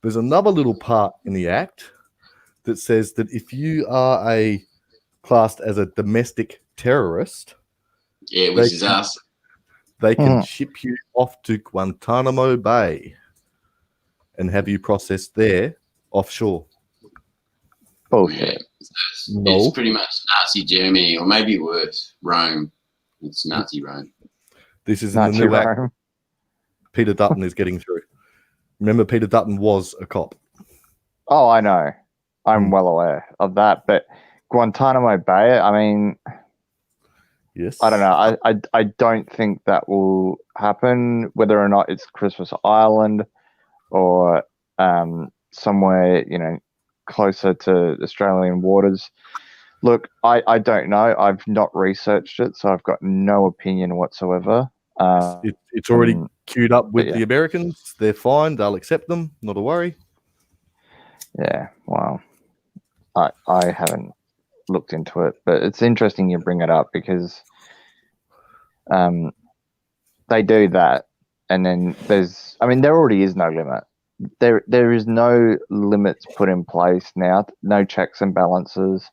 There's another little part in the act that says that if you are classed as a domestic terrorist, Yeah, which is us. they can ship you off to Guantanamo Bay and have you processed there offshore. Bullshit. No. It's pretty much Nazi Germany, or maybe worse, Rome. It's Nazi Rome. This is in Not the too new act bad. Peter Dutton is getting through. Remember, Peter Dutton was a cop. Oh, I know. I'm well aware of that. But Guantanamo Bay, I mean, Yes. I don't know. I don't think that will happen, whether or not it's Christmas Island or somewhere, you know, closer to Australian waters. Look, I don't know. I've not researched it, so I've got no opinion whatsoever. It's already queued up with yeah. the Americans. They're fine. They'll accept them. Not a worry. Yeah, well, I haven't looked into it, but it's interesting you bring it up because they do that, and then there already is no limit. There is no limits put in place now, no checks and balances.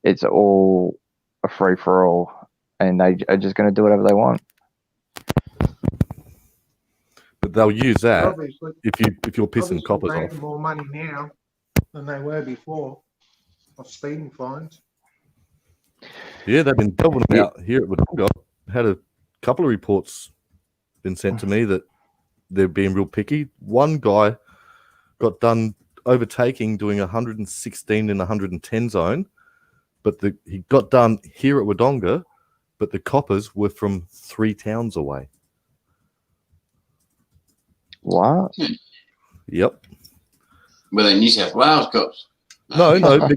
It's all a free for all, and they are just going to do whatever they want. But they'll use that Obviously, if you're pissing obviously coppers making off. more money now than they were before of speeding fines. Yeah, they've been delving them out here at Wodonga. Had a couple of reports been sent to me that they're being real picky. One guy got done overtaking doing 116 in 110 zone, but he got done here at Wodonga, but the coppers were from 3 towns away. What? Yep. Well, they're New South Wales cops. No,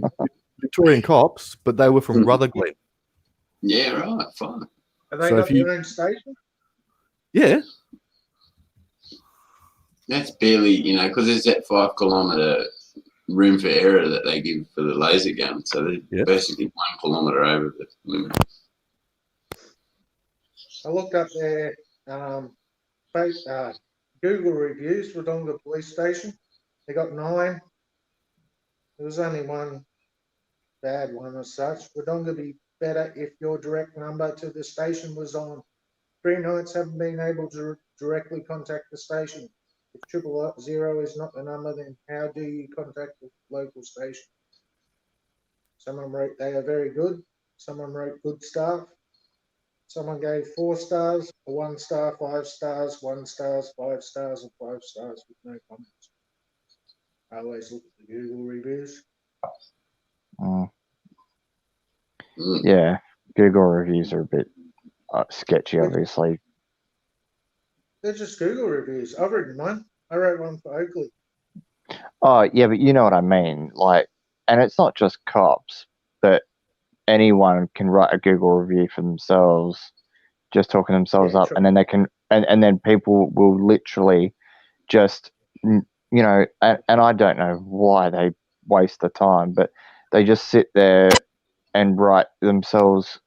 Victorian cops, but they were from Rutherglen. Yeah, right, fine. Have they So got if you- their own station? Yeah. That's barely, because there's that 5 kilometre room for error that they give for the laser gun. So they're Yeah. basically 1 kilometre over the limit. I looked up their Google reviews, Wodonga Police Station. They got 9. There was only one bad one as such. Wodonga be better if your direct number to the station was on. 3 nights haven't been able to directly contact the station. If 000 is not the number, then how do you contact the local station? Someone wrote they are very good. Someone wrote good staff. Someone gave 4 stars, a 1 star, 5 stars, 1 stars, 5 stars, and 5 stars with no comments. I always look at the Google reviews. Mm. Mm. Yeah, Google reviews are a bit sketchy, obviously. They're just Google reviews. I've written one. I wrote one for Oakley. Oh, yeah, but you know what I mean. Like, and it's not just cops, but anyone can write a Google review for themselves, just talking themselves Yeah, up, true. and then they can, and then people will literally just, and I don't know why they waste the time, but they just sit there and write themselves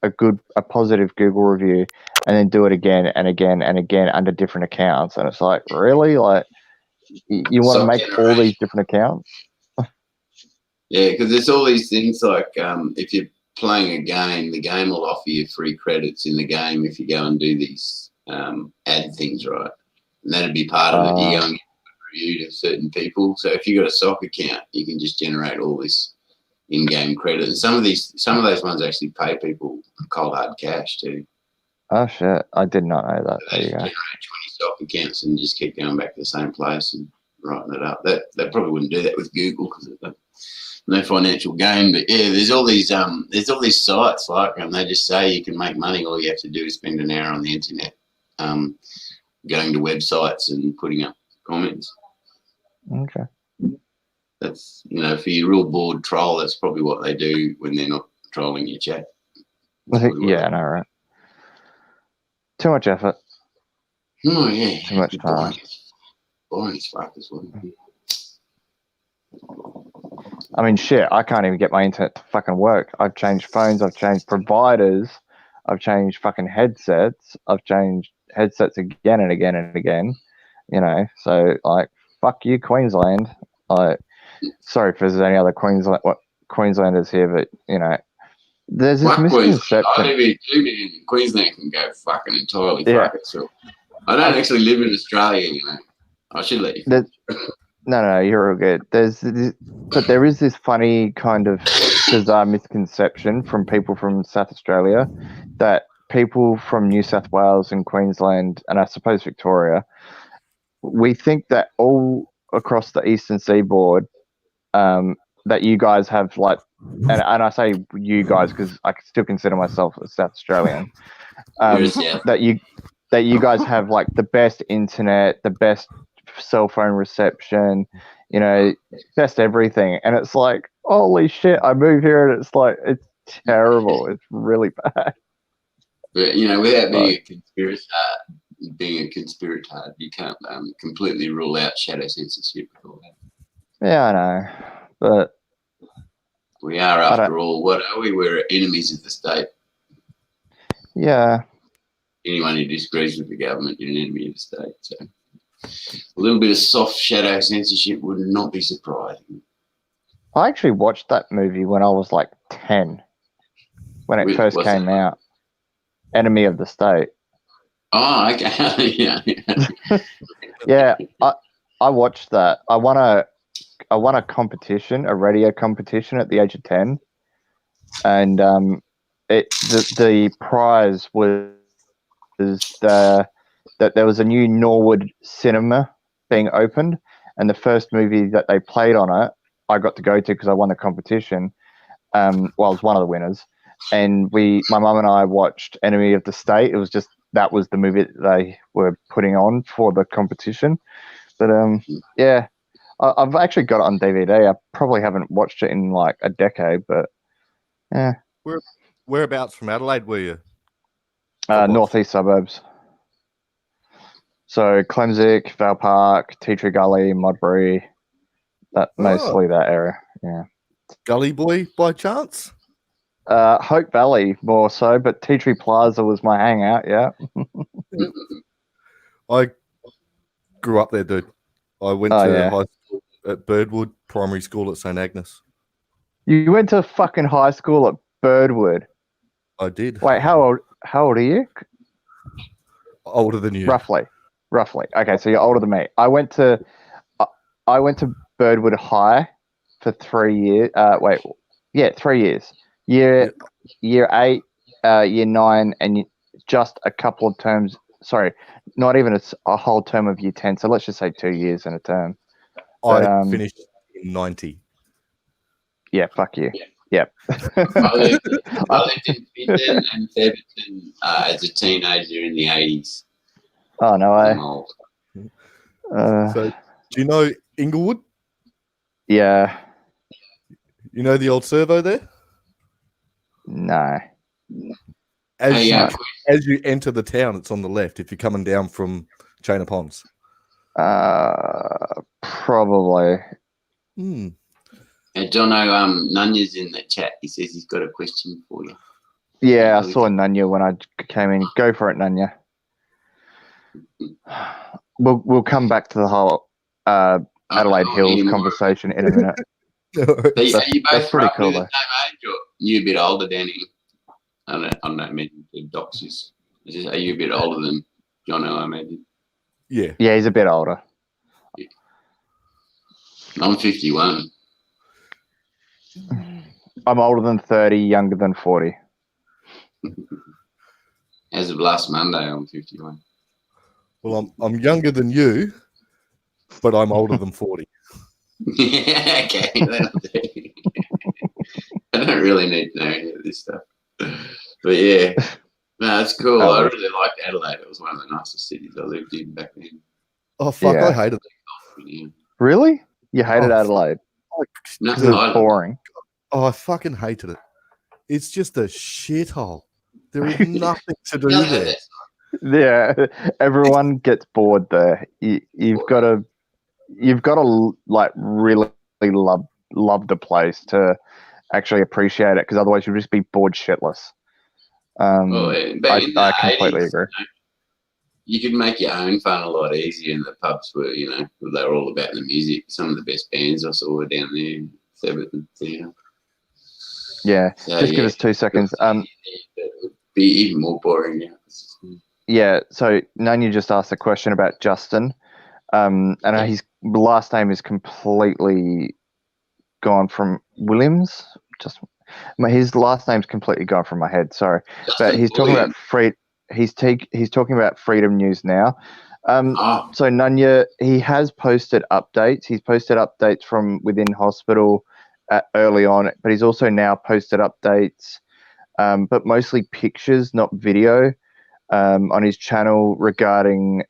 a positive Google review, and then do it again and again and again under different accounts, and it's like, really, like, you want to make all these different accounts? Yeah, because there's all these things like if you're playing a game, the game will offer you free credits in the game if you go and do these ad things, right? And that'd be part of it. You go and get a review to certain people. So if you've got a stock account, you can just generate all this in-game credit. And some of those ones actually pay people cold hard cash too. Oh shit, I did not know that. So There they you go. generate 20 stock accounts and just keep going back to the same place and writing it up. They probably wouldn't do that with Google because no financial gain. But yeah, there's all these sites like they just say you can make money. All you have to do is spend an hour on the internet, going to websites and putting up comments. Okay. That's for your real bored troll. That's probably what they do when they're not trolling your chat. Yeah, I know, right? Too much effort. Oh yeah. Too much time. Boring as fuck as well. I mean, shit, I can't even get my internet to fucking work. I've changed phones, I've changed providers, I've changed fucking headsets, I've changed headsets again and again and again, so, like, fuck you, Queensland. Like, sorry if there's any other Queenslanders here, but, there's this misconception. I live in Queensland can go fucking entirely fuck itself. I don't actually live in Australia, I should let you. No, you're all good. But there is this funny kind of bizarre misconception from people from South Australia that people from New South Wales and Queensland, and I suppose Victoria, we think that all across the eastern seaboard, that you guys have like, and I say you guys because I still consider myself a South Australian, that you guys have like the best internet, the best cell phone reception, best everything, and it's like, holy shit, I move here and it's like, it's terrible. It's really bad. But without being a conspirator, you can't completely rule out shadow censorship and all that. Yeah, I know, but we are, after all, what are we? We're enemies of the state. Yeah. Anyone who disagrees with the government is an enemy of the state. So a little bit of soft shadow censorship would not be surprising. I actually watched that movie when I was like 10, when it first came out. Enemy of the State. Oh, okay. Yeah. Yeah, I watched that. I won a competition, a radio competition at the age of 10, and the prize was that there was a new Norwood cinema being opened, and the first movie that they played on it, I got to go to because I won the competition. I was one of the winners, and my mum and I watched Enemy of the State. It was just, that was the movie that they were putting on for the competition. But yeah, I've actually got it on DVD. I probably haven't watched it in like a decade, but yeah. Whereabouts from Adelaide were you? Northeast suburbs. So Clemsic, Val Park, Tea Tree Gully, Modbury, mostly that area. Yeah. Gully boy by chance? Hope Valley more so, but Tea Tree Plaza was my hangout. Yeah. I grew up there, dude. I went Oh, to yeah. high school at Birdwood Primary School at St. Agnes. You went to fucking high school at Birdwood. I did. Wait, how old are you? Older than you. Roughly. Okay, so you're older than me. I went to Birdwood High for 3 years. 3 years. Year 8, year 9, and just a couple of terms. Sorry, not even a whole term of year 10. So let's just say 2 years in a term. But, I finished in 90. Yeah, fuck you. Yep. I lived in Finton and Theberton as a teenager in the 80s. Oh no way. I'm old. So, do you know Inglewood? Yeah. You know the old servo there? No. As, Hey, you, as you enter the town, it's on the left if you're coming down from Chain of Ponds. Probably. Hmm. Hey, Jono, Nunya's in the chat. He says he's got a question for you. Yeah, I saw Nunya when I came in. Go for it, Nunya. We'll come back to the whole Adelaide Hills conversation in a minute. Are you That's both pretty roughly cool, the though. same age, or you a bit older, Danny? I don't mean the doxes. Are you a bit older than Jono, I imagine? Yeah. Yeah, he's a bit older. I'm 51. I'm older than 30, younger than 40. As of last Monday, I'm 51. Well, I'm younger than you, but I'm older than 40. Yeah, okay. That'll do. I don't really need to know any of this stuff. But yeah, no, it's cool. I really liked Adelaide. It was one of the nicest cities I lived in back then. Oh, fuck, Yeah. I hated it. Yeah. Really? You hated Oh, Adelaide? No, Because it was I- boring. Oh, I fucking hated it. It's just a shithole. There is nothing to do no, there. Yeah, everyone gets bored there. You've got to like really love the place to actually appreciate it, because otherwise you'll just be bored shitless. Well, back in the I completely 80s, agree. you could make your own fun a lot easier, and the pubs were, they were all about the music. Some of the best bands I saw were down there. Theberton Theatre. Yeah, So, just give us 2 seconds. It would be even more boring now. Yeah, so Nunya just asked a question about Justin. And his last name is completely gone from Williams. His last name's completely gone from my head. Sorry, but he's talking about He's talking about Freedom News now. So Nunya, he has posted updates. He's posted updates from within hospital early on, but he's also now posted updates, but mostly pictures, not video. On his channel regarding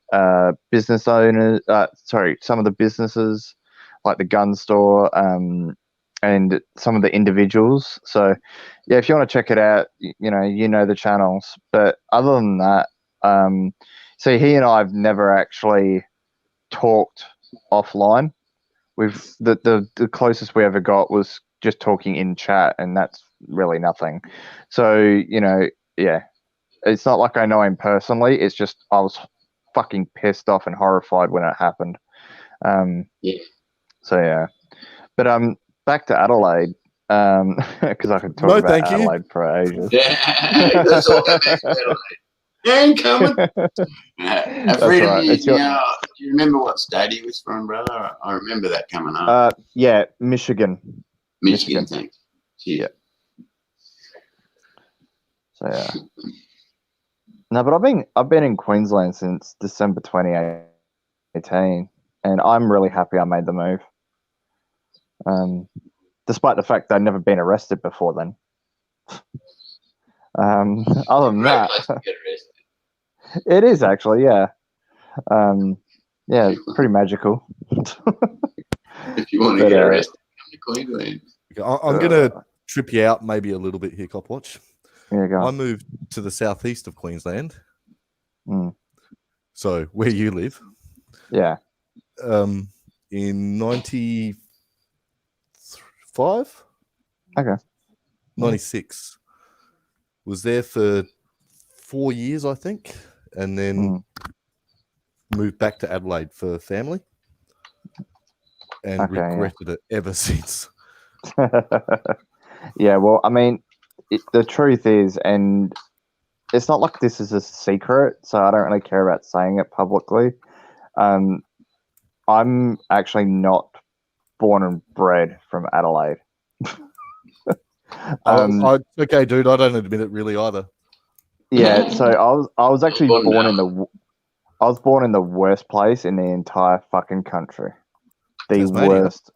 business owners, some of the businesses like the gun store, and some of the individuals. So yeah, if you want to check it out, you know the channels. But other than that, so he and I have never actually talked offline. We've the closest we ever got was just talking in chat, and that's really nothing. So yeah. It's not like I know him personally. It's just I was fucking pissed off and horrified when it happened. Yeah. So yeah, but back to Adelaide, because I could talk about thank you. Adelaide for ages. Yeah, that's all that makes Adelaide. Ain't coming. That's Freedom right. News It's your- now. Do you remember what state he was from, brother? I remember that coming up. Yeah, Michigan. Michigan, Michigan. thanks. Cheers. So yeah. No, but I've been in Queensland since December 2018, and I'm really happy I made the move. Despite the fact that I'd never been arrested before then. Other than Great that, place to get arrested. it is actually, yeah. Yeah, it's pretty magical. If you want to But, get arrested, come to Queensland. I'm going to trip you out maybe a little bit here, Copwatch. Here you go. I moved to the southeast of Queensland. Mm. So where you live, Yeah. in 95, Okay. 96, was there for 4 years, I think, and then moved back to Adelaide for family, and Okay, yeah. regretted it ever since. Yeah, well, I mean, the truth is, and it's not like this is a secret, so I don't really care about saying it publicly. I'm actually not born and bred from Adelaide. Okay, dude, I don't admit it really either. Yeah, so I was actually Born born in now. I was born in the worst place in the entire fucking country. The Tasmania? worst.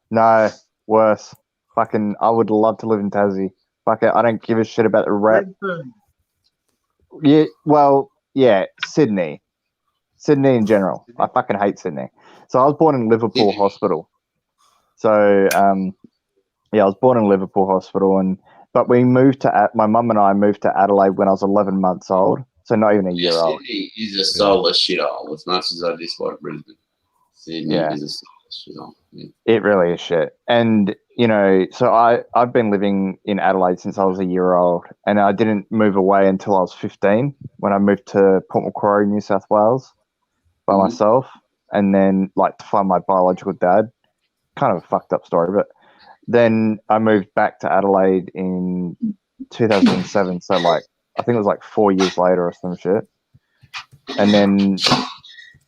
No, worse. Fucking, I would love to live in Tassie. Fuck it, I don't give a shit about the rep. Brisbane. Yeah, well, yeah, Sydney. Sydney in general. I fucking hate Sydney. So I was born in Liverpool Hospital. So, yeah, I was born in Liverpool Hospital, but we moved to, my mum and I moved to Adelaide when I was 11 months old. So not even a year old. Sydney is a soulless shithole as much as I dislike Brisbane. Sydney Yeah. is a soulless shithole. Yeah. It really is shit. And, you know, so I've been living in Adelaide since I was a year old, and I didn't move away until I was 15 when I moved to Port Macquarie, New South Wales by myself, and then like to find my biological dad. Kind of a fucked up story, but then I moved back to Adelaide in 2007. So like, I think it was like 4 years later or some shit. And then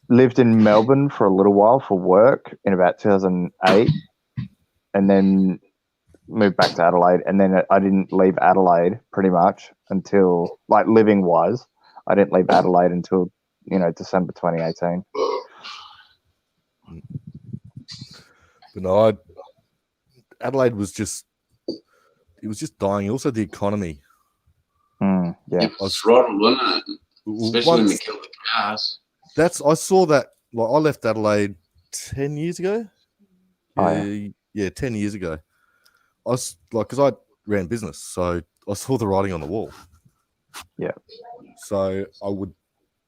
lived in Melbourne for a little while for work in about 2008, and then moved back to Adelaide. And then I didn't leave Adelaide pretty much until, like, living wise, I didn't leave Adelaide until, you know, December 2018. But no, Adelaide was just, it was just dying. Also, the economy. Yeah. It was throttled, wasn't it? Especially when they Once, killed the cars. I saw that. Like, I left Adelaide 10 years ago. Yeah, 10 years ago. I was like, because I ran business, so I saw the writing on the wall. Yeah. So I would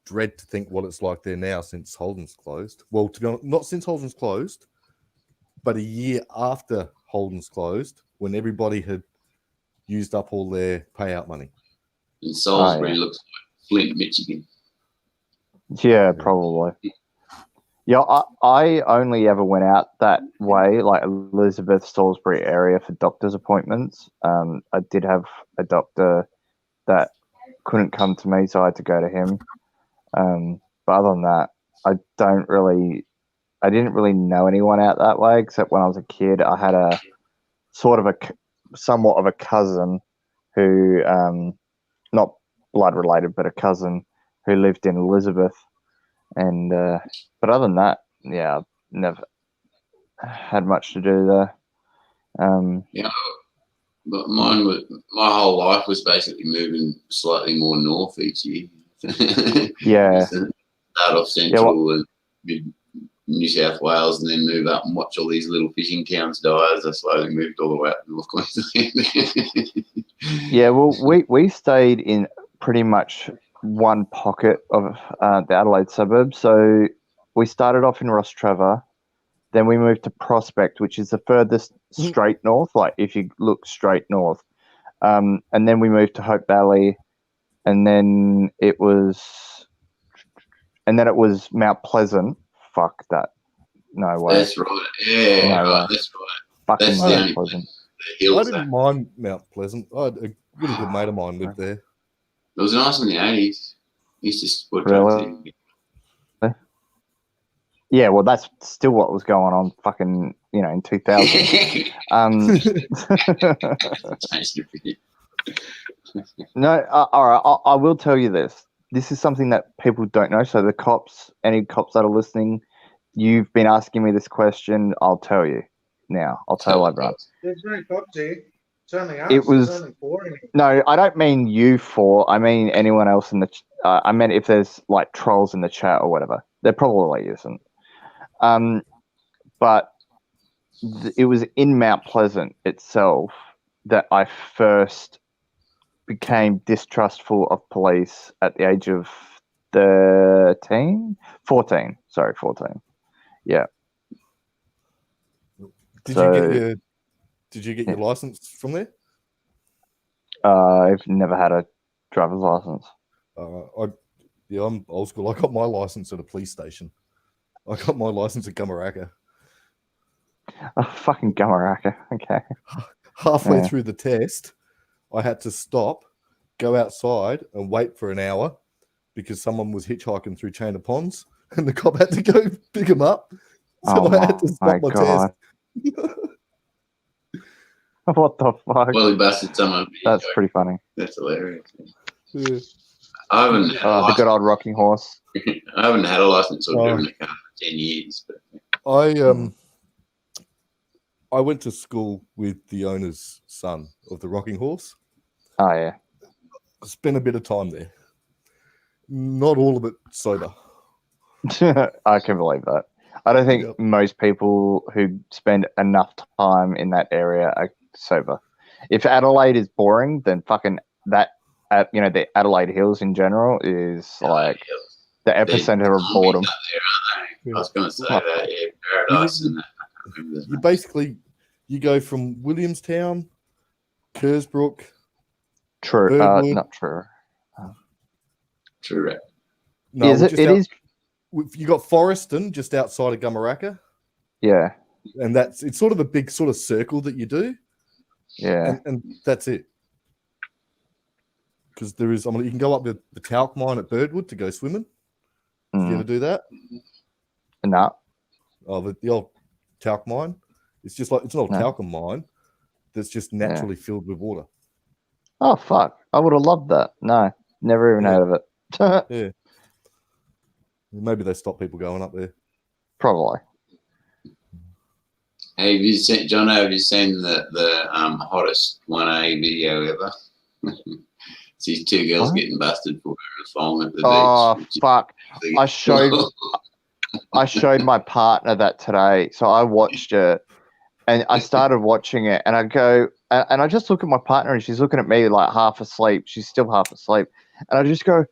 dread to think what it's like there now since Holden's closed. Well, to be honest, not since Holden's closed, but a year after Holden's closed, when everybody had used up all their payout money. And Salisbury looks like Flint, Michigan. Yeah, probably. Yeah, I only ever went out that way, like Elizabeth, Salisbury area, for doctor's appointments. I did have a doctor that couldn't come to me, so I had to go to him. But other than that, I didn't really know anyone out that way, except when I was a kid. I had a somewhat of a cousin who, not blood related, but a cousin who lived in Elizabeth. And but other than that, yeah, I've never had much to do there. Yeah, but my whole life was basically moving slightly more north each year. Yeah. Start off central and New South Wales, and then move up and watch all these little fishing towns die as I slowly moved all the way up to North Queensland. Yeah, well, we stayed in pretty much one pocket of the Adelaide suburbs. So we started off in Rostrevor, then we moved to Prospect, which is the furthest straight north, like if you look straight north. And then we moved to Hope Valley, and then it was Mount Pleasant. Fuck that. No way. That's right. Yeah, No right. way. That's right. Fucking That's Mount Pleasant. The hills I didn't mind Mount Pleasant. I had a really good mate of mine lived there. It was nice in the 80s. Used to support Really? Yeah, well, that's still what was going on fucking, you know, in 2000. No, all right, I will tell you this. This is something that people don't know. So the cops, any cops that are listening, you've been asking me this question. I'll tell you now. I'll tell everyone. There's no cops here. It's only us. It was- There's only 4 in here. No, I don't mean you four. I mean anyone else in the. I meant if there's like trolls in the chat or whatever. There probably isn't. But it was in Mount Pleasant itself that I first became distrustful of police at the age of 14. Sorry, 14. Yeah. Did So- you get your license from there? I've never had a driver's license. I'm old school. I got my license at a police station. I got my license at Gumaraka. Oh, fucking Gumaraka. Okay. Halfway Yeah. through the test, I had to stop, go outside, and wait for an hour because someone was hitchhiking through Chain of Ponds, and the cop had to go pick him up. So Oh I had to my stop my God. test. What the fuck? Well, he busted someone. That's pretty funny. That's hilarious. Yeah. I haven't had a Oh, the license. good old rocking horse. I haven't had a license or Oh. driven a car for 10 years. But I went to school with the owner's son of the Rocking Horse. Oh, yeah. I spent a bit of time there. Not all of it sober. I can believe that. I don't think Yep. most people who spend enough time in that area are sober. If Adelaide is boring, then fucking the Adelaide Hills in general is like the epicenter of boredom. I was going to say that, yeah, Paradise and that. I remember that. You basically you go from Williamstown, Kersbrook. True. Birdwood. Not true. True, right? No, Is it? just It out- is. You got Forreston just outside of Gumaraka, Yeah. and it's sort of a big sort of circle that you do, Yeah. and that's it. Because there is, you can go up the talc mine at Birdwood to go swimming. Did you ever do that? No. Oh, the old talc mine. It's just like it's an old No. talcum mine that's just naturally filled with water. Oh fuck! I would have loved that. No, never even Yeah. heard of it. Yeah. Maybe they stop people going up there. Probably. Hey, John, have you seen the hottest 1A video ever? It's these two girls What? getting busted for wearing a thong at the Oh beach. fuck! I showed my partner that today, so I watched it, and I started watching it, and I go, and I just look at my partner, and she's looking at me like half asleep. She's still half asleep, and I just go,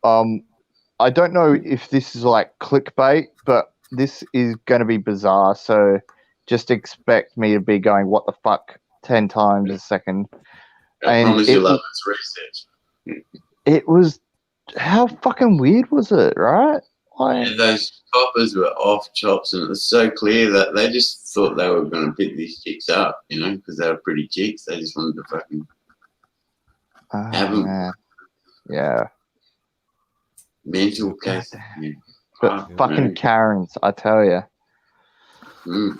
I don't know if this is like clickbait, but this is going to be bizarre. So just expect me to be going, what the fuck, 10 times a second. I and promise it you love was- its research. It was, how fucking weird was it, right? Like, And those coppers were off chops, and it was so clear that they just thought they were going to pick these chicks up, because they were pretty chicks. They just wanted to fucking oh, have 'em. man. Yeah. mental case. Yeah. But Oh, fucking no. Karens, I tell you. Mm,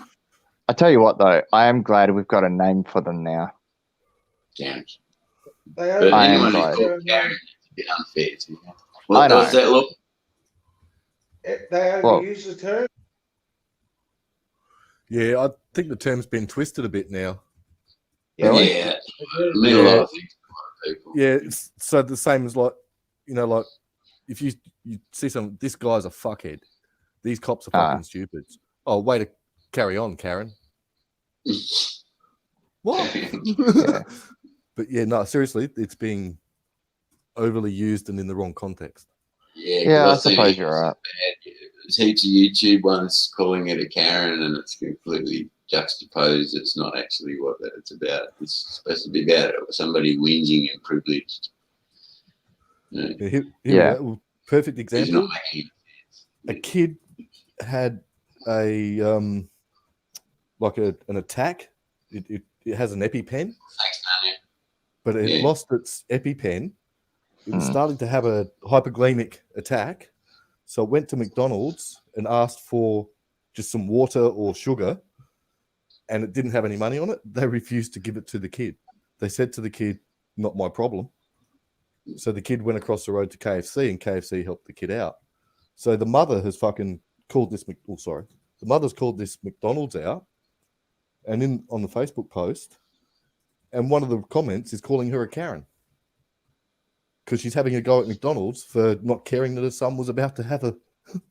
I tell you what, though, I am glad we've got a name for them now. Karens. They But I am anyone glad. who's called Karen, it's a bit unfair to them. What I know. does that look? They Well- overuse the term. Yeah, I think the term's been twisted a bit now. Really? Yeah, They do. mean a lot Yeah. of things to a lot of people. Yeah, it's so the same as like if you see some, this guy's a fuckhead. These cops are fucking stupid. Oh, way to carry on, Karen. What? Yeah. But yeah, no, seriously, it's being overly used and in the wrong context. Yeah, I 'cause seen suppose heaps you're right. of There's heaps of YouTube ones calling it a Karen, and it's completely juxtaposed. It's not actually what it's about. It's supposed to be about somebody whinging and privileged. Yeah, here Yeah. we go. Perfect He's example. not making A kid had a like an attack. It has an EpiPen, thanks, Tanya. but it Yeah. lost its EpiPen. It was Hmm. starting to have a hypoglycemic attack, so it went to McDonald's and asked for just some water or sugar, and it didn't have any money on it. They refused to give it to the kid. They said to the kid, "Not my problem." So the kid went across the road to KFC, and KFC helped the kid out. So the mother has fucking called this. The mother's called this McDonald's out, and on the Facebook post, and one of the comments is calling her a Karen because she's having a go at McDonald's for not caring that her son was about to have an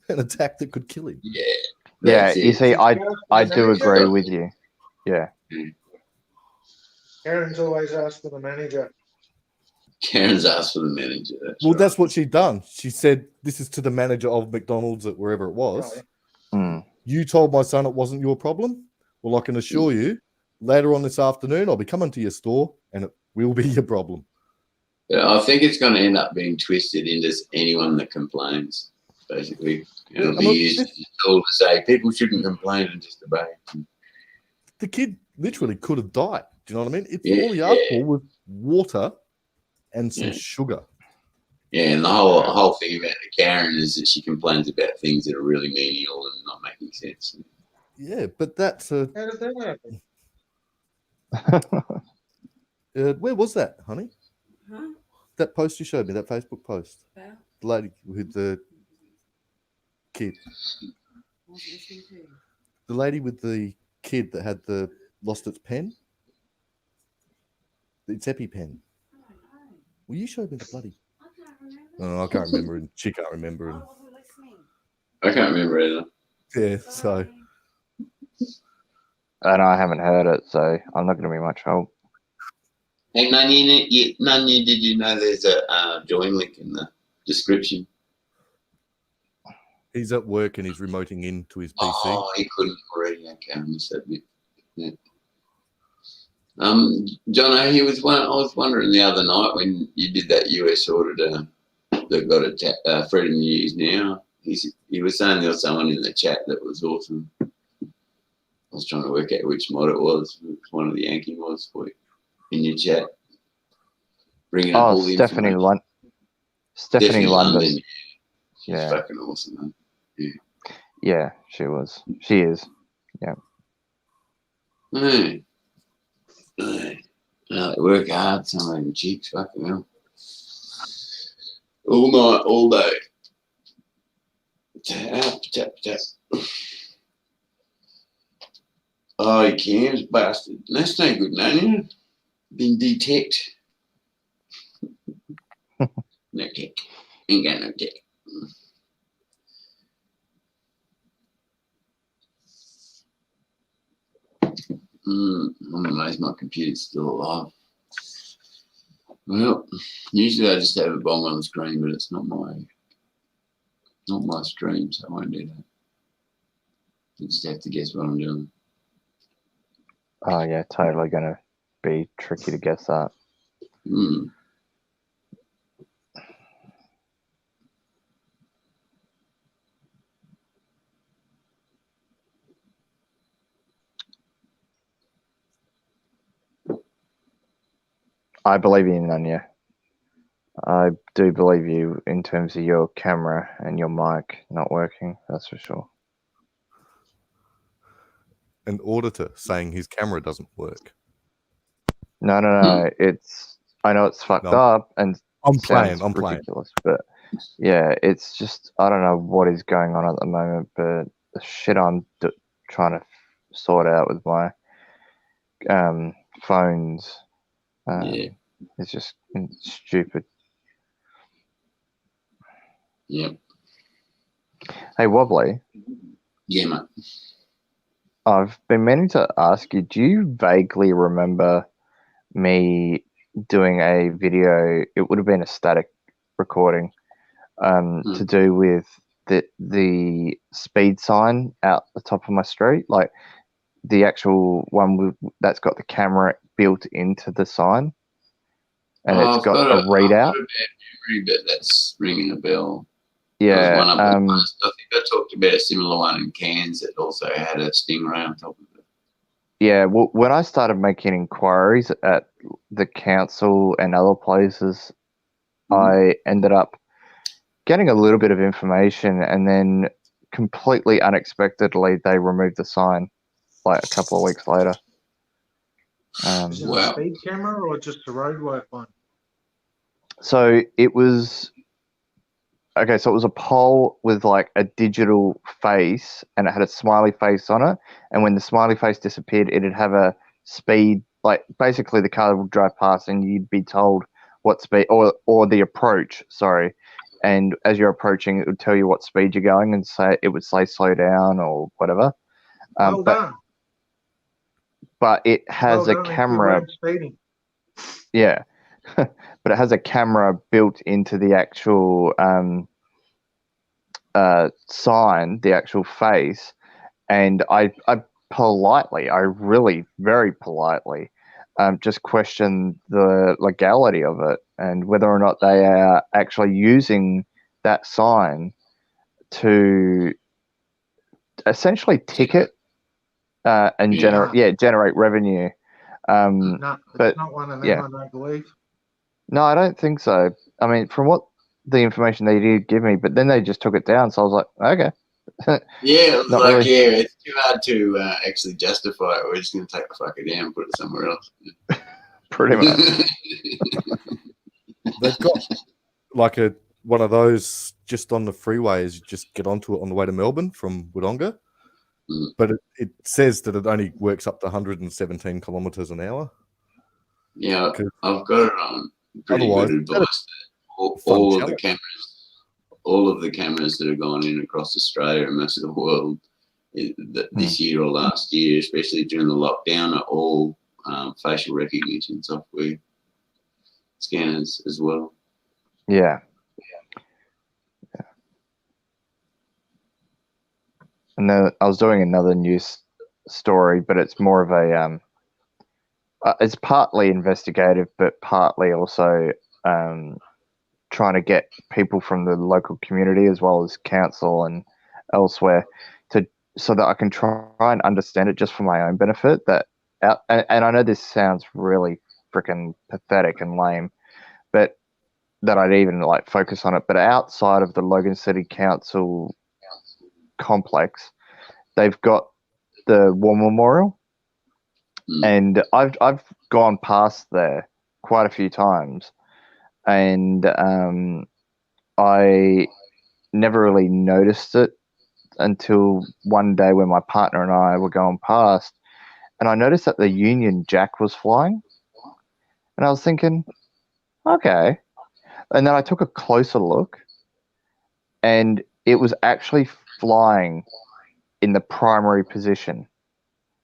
attack that could kill him. Yeah. Yeah, That's you it. see, I do agree with you. Yeah. Karen's always asked for the manager. Karen's asked for the manager. Well, right. that's what she'd done. She said, "This is to the manager of McDonald's at wherever it was. Right. Hmm. You told my son it wasn't your problem. Well, I can assure you, later on this afternoon, I'll be coming to your store, and it will be your problem." Yeah, I think it's going to end up being twisted into anyone that complains. Basically, it'll be used as a tool to say people shouldn't complain and just obey. The kid literally could have died. Do you know what I mean? It's Yeah, all he asked for was water and some Yeah. sugar. Yeah, and the whole thing about the Karen is that she complains about things that are really menial and not making sense. Yeah, but that's a. How did that happen? Where was that, honey? Huh? That post you showed me, that Facebook post. Well, The lady with the kid. wasn't listening to you. The lady with the kid that had lost its pen. Its EpiPen. I don't know. Well, you showed me the bloody. I can't remember. Oh, I can't remember, and she can't remember. I And wasn't listening. I can't remember either. yeah, so Sorry. And I haven't heard it, so I'm not going to be much help. Hey, Nanya, did you know there's a join link in the description? he's at work and he's remoting into his PC. Oh, he couldn't already. Okay, I missed that bit. Yeah. John, I was wondering the other night when you did that US auditor that got a Freedom News Now. He was saying there was someone in the chat that was awesome. I was trying to work out which mod it was. Which one of the Yankee mods for you in your chat. Bringing up all Oh, the Stephanie information. Stephanie London. She's Yeah. fucking awesome, man. Yeah, she was. She is. Hey. They work hard, some of them chicks, fucking hell. All night, all day. Tap, tap, tap. Oh, he cams, bastard. That's no good, man. Been detected. No tech. Ain't got no tech. I'm amazed my computer's still alive. Well, usually I just have a bong on the screen, but it's not my stream, so I won't do that. You just have to guess what I'm doing. Oh, yeah, totally going to be tricky to guess that. Hmm. I believe you, Nanya. I do believe you in terms of your camera and your mic not working, that's for sure. An auditor saying his camera doesn't work. No. I know it's fucked No. up and I'm sounds playing. ridiculous, but yeah, it's just, I don't know what is going on at the moment, but the shit I'm trying to sort out with my phones Yeah. is just stupid. Yep. Hey, Wobbly, Yeah, mate. I've been meaning to ask you, do you vaguely remember me doing a video? It would have been a static recording to do with the speed sign out the top of my street, like the actual one that's got the camera built into the sign, and it's I've got a I've readout. got a bad memory, but that's ringing a bell. Yeah, One of them. I think I talked about a similar one in Cairns that also had a stingray on top of it. yeah. Well, when I started making inquiries at the council and other places, I ended up getting a little bit of information, and then completely unexpectedly, they removed the sign like a couple of weeks later. Is it a Wow. speed camera or just a roadwork one? So it was okay. So it was a pole with like a digital face, and it had a smiley face on it. And when the smiley face disappeared, it'd have a speed. Like basically, the car would drive past, and you'd be told what speed or the approach. Sorry. And as you're approaching, it would tell you what speed you're going, and it would say slow down or whatever. Well done. But it has Well a done if you camera. weren't speeding. Yeah, but it has a camera built into the actual sign, the actual face, and I politely, I really very politely, just questioned the legality of it and whether or not they are actually using that sign to essentially ticket and generate revenue. No, but it's not one of them, yeah. I don't believe. No, I don't think so. I mean, from what the information they did give me, but then they just took it down. So I was like, okay. Yeah, it was Not like, really. yeah, it's too hard to actually justify it. We're just going to take the fucker down and put it somewhere else. Pretty much. They've got like one of those just on the freeways. You just get onto it on the way to Melbourne from Wodonga. Mm. But it says that it only works up to 117 kilometers an hour. Yeah, I've got it on pretty Otherwise, good advice. All of the cameras, all of the cameras that have gone in across Australia and most of the world this year or last year, especially during the lockdown, are all facial recognition software scanners as well. Yeah. And then I was doing another news story, but it's more of a it's partly investigative, but partly also trying to get people from the local community as well as council and elsewhere so that I can try and understand it just for my own benefit. And I know this sounds really freaking pathetic and lame, but that I'd even like focus on it. But outside of the Logan City Council complex, they've got the War Memorial, and I've gone past there quite a few times, and I never really noticed it until one day when my partner and I were going past, and I noticed that the Union Jack was flying, and I was thinking, okay, and then I took a closer look, and it was actually flying in the primary position.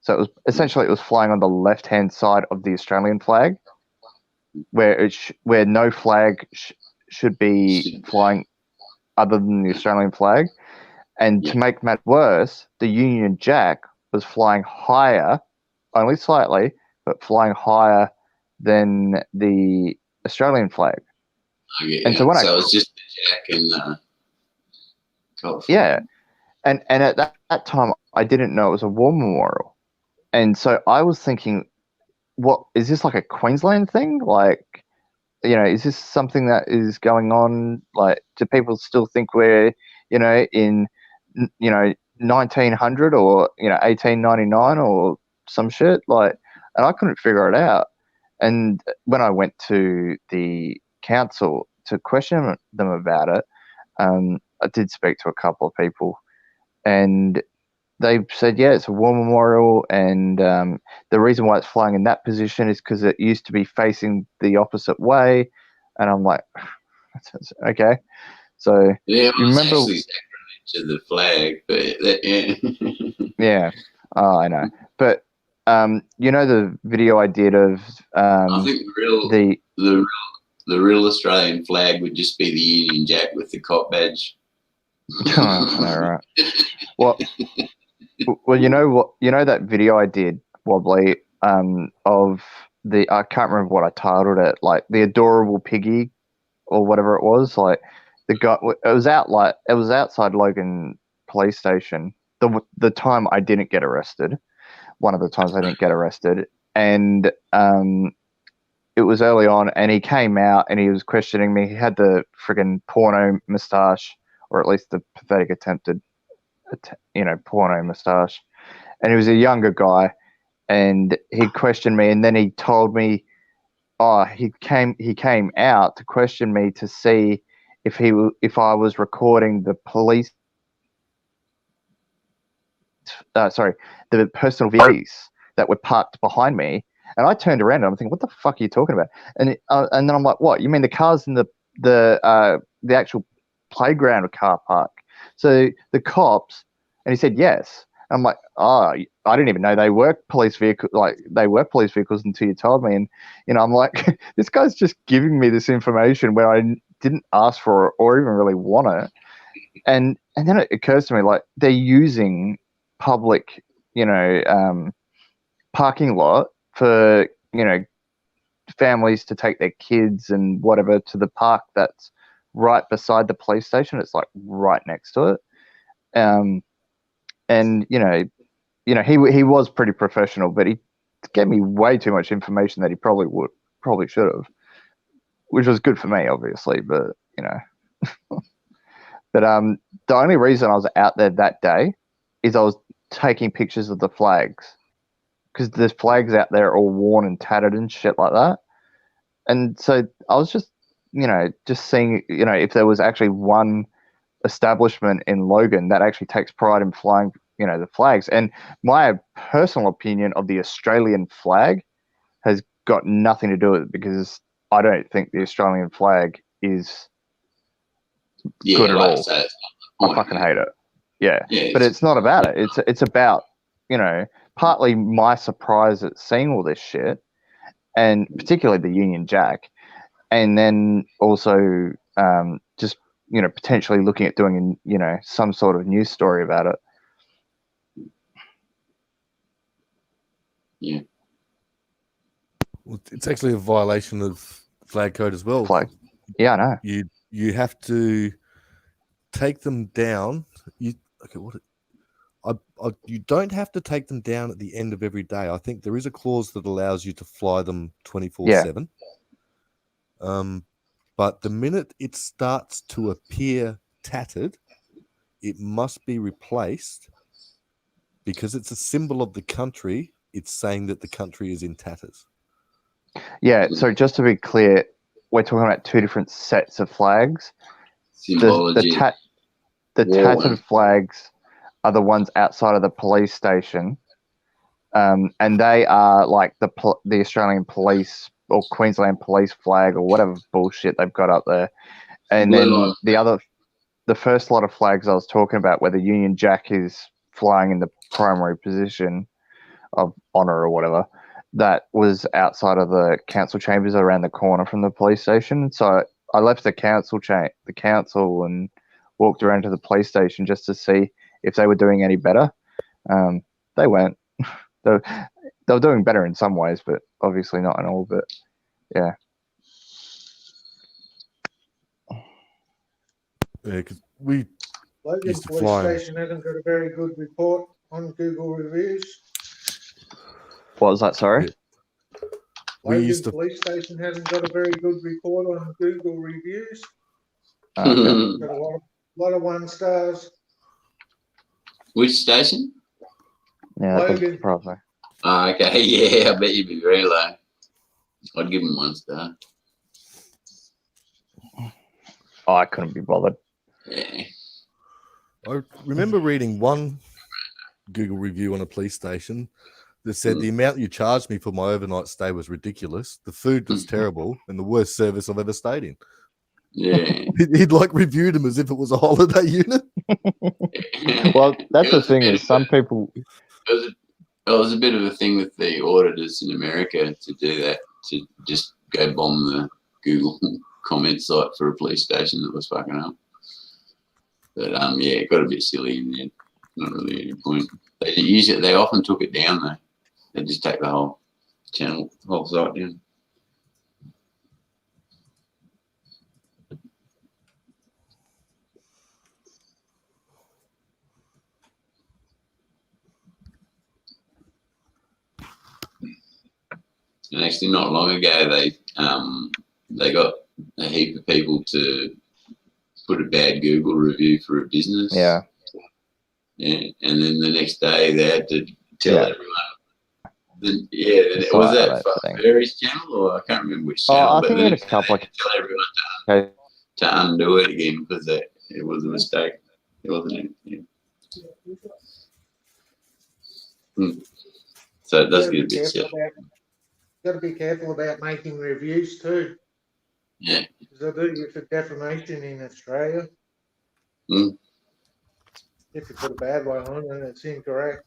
So it was flying on the left-hand side of the Australian flag, where where no flag should be flying other than the Australian flag. And to make matters worse, the Union Jack was flying higher, only slightly, but flying higher than the Australian flag. And so it's just the Jack and the yeah, and at that time I didn't know it was a war memorial, and so I was thinking, what is this, like a Queensland thing? Like, is this something that is going on? Like, do people still think we're in 1900 or 1899 or some shit? Like, and I couldn't figure it out. And when I went to the council to question them about it, I did speak to a couple of people, and they said, yeah, it's a war memorial, and the reason why it's flying in that position is because it used to be facing the opposite way. And I'm like, okay. So yeah, you remember to the flag, but yeah, oh, I know. But the video I did of I think the real Australian flag would just be the Union Jack with the cop badge. I know, right? Well, that video I did, Wobbly, of I can't remember what I titled it, like the adorable piggy or whatever it was. Like the guy, it was outside Logan Police Station. The time I didn't get arrested, one of the times I didn't get arrested, and it was early on, and he came out and he was questioning me. He had the friggin' porno moustache, or at least the pathetic attempted porno moustache, and he was a younger guy, and he questioned me, and then he told me, he came out to question me to see if I was recording the police, the personal vehicles that were parked behind me. And I turned around and I'm thinking, what the fuck are you talking about? And then I'm like, what? You mean the cars in the actual playground car park? So the cops, and he said yes. I'm like, oh, I didn't even know they work police vehicles. Like they work police vehicles until you told me. And I'm like, this guy's just giving me this information where I didn't ask for it or even really want it. And then it occurs to me, like, they're using public, parking lot for families to take their kids and whatever to the park that's right beside the police station. It's like right next to it. And he was pretty professional, but he gave me way too much information that he probably should have, which was good for me, obviously. But but the only reason I was out there that day is I was taking pictures of the flags, because there's flags out there all worn and tattered and shit like that. And so I was just seeing if there was actually one establishment in Logan that actually takes pride in flying the flags. And my personal opinion of the Australian flag has got nothing to do with it, because I don't think the Australian flag is good at all. I fucking hate it. Yeah. But it's not about it. It's about, partly my surprise at seeing all this shit, and particularly the Union Jack, and then also just potentially looking at doing some sort of news story about it. Yeah. Well, it's actually a violation of flag code as well. Flag. Yeah, I know. You have to take them down. You don't have to take them down at the end of every day. I think there is a clause that allows you to fly them 24/7. But the minute it starts to appear tattered, it must be replaced, because it's a symbol of the country. It's saying that the country is in tatters. Yeah, so just to be clear, we're talking about two different sets of flags. Symbology. The tattered flags are the ones outside of the police station, and they are like the Australian police or Queensland police flag or whatever bullshit they've got up there. And then the first lot of flags I was talking about, where the Union Jack is flying in the primary position of honour or whatever, that was outside of the council chambers around the corner from the police station. So I left the council and walked around to the police station just to see if they were doing any better. They weren't. They were doing better in some ways, but obviously not in all. But yeah. Yeah, because we Logan used to Police fly. Station hasn't got a very good report on Google reviews. What was that? Sorry. Yeah. We Logan used to- Police Station hasn't got a very good report on Google reviews. Okay. Got a lot of 1 stars. Which station? Yeah, that doesn't Logan. surprise me. Oh, okay, yeah, I bet you'd be very low. I'd give them 1 star. Oh, I couldn't be bothered. Yeah. I remember reading one Google review on a police station that said the amount you charged me for my overnight stay was ridiculous. The food was terrible and the worst service I've ever stayed in. Yeah. He'd like reviewed them as if it was a holiday unit. Well, that's the thing is some people. It was a bit of a thing with the auditors in America to do that, to just go bomb the Google comment site for a police station that was fucking up. But yeah, it got a bit silly in the end. Not really any point. They often took it down though. They just take the whole channel, whole site down. And actually, not long ago, they got a heap of people to put a bad Google review for a business. Yeah. Yeah, and then the next day they had to tell everyone. Sorry Was about that that thing. Fairy's channel, or I can't remember which Oh, channel. I but think we the had a next day couple they had to tell everyone Okay. to undo it again because it was a mistake. It wasn't. Yeah. So it does get a bit silly. Got to be careful about making reviews too, Yeah. because they do you for defamation in Australia. If you put a bad one on, then it's incorrect.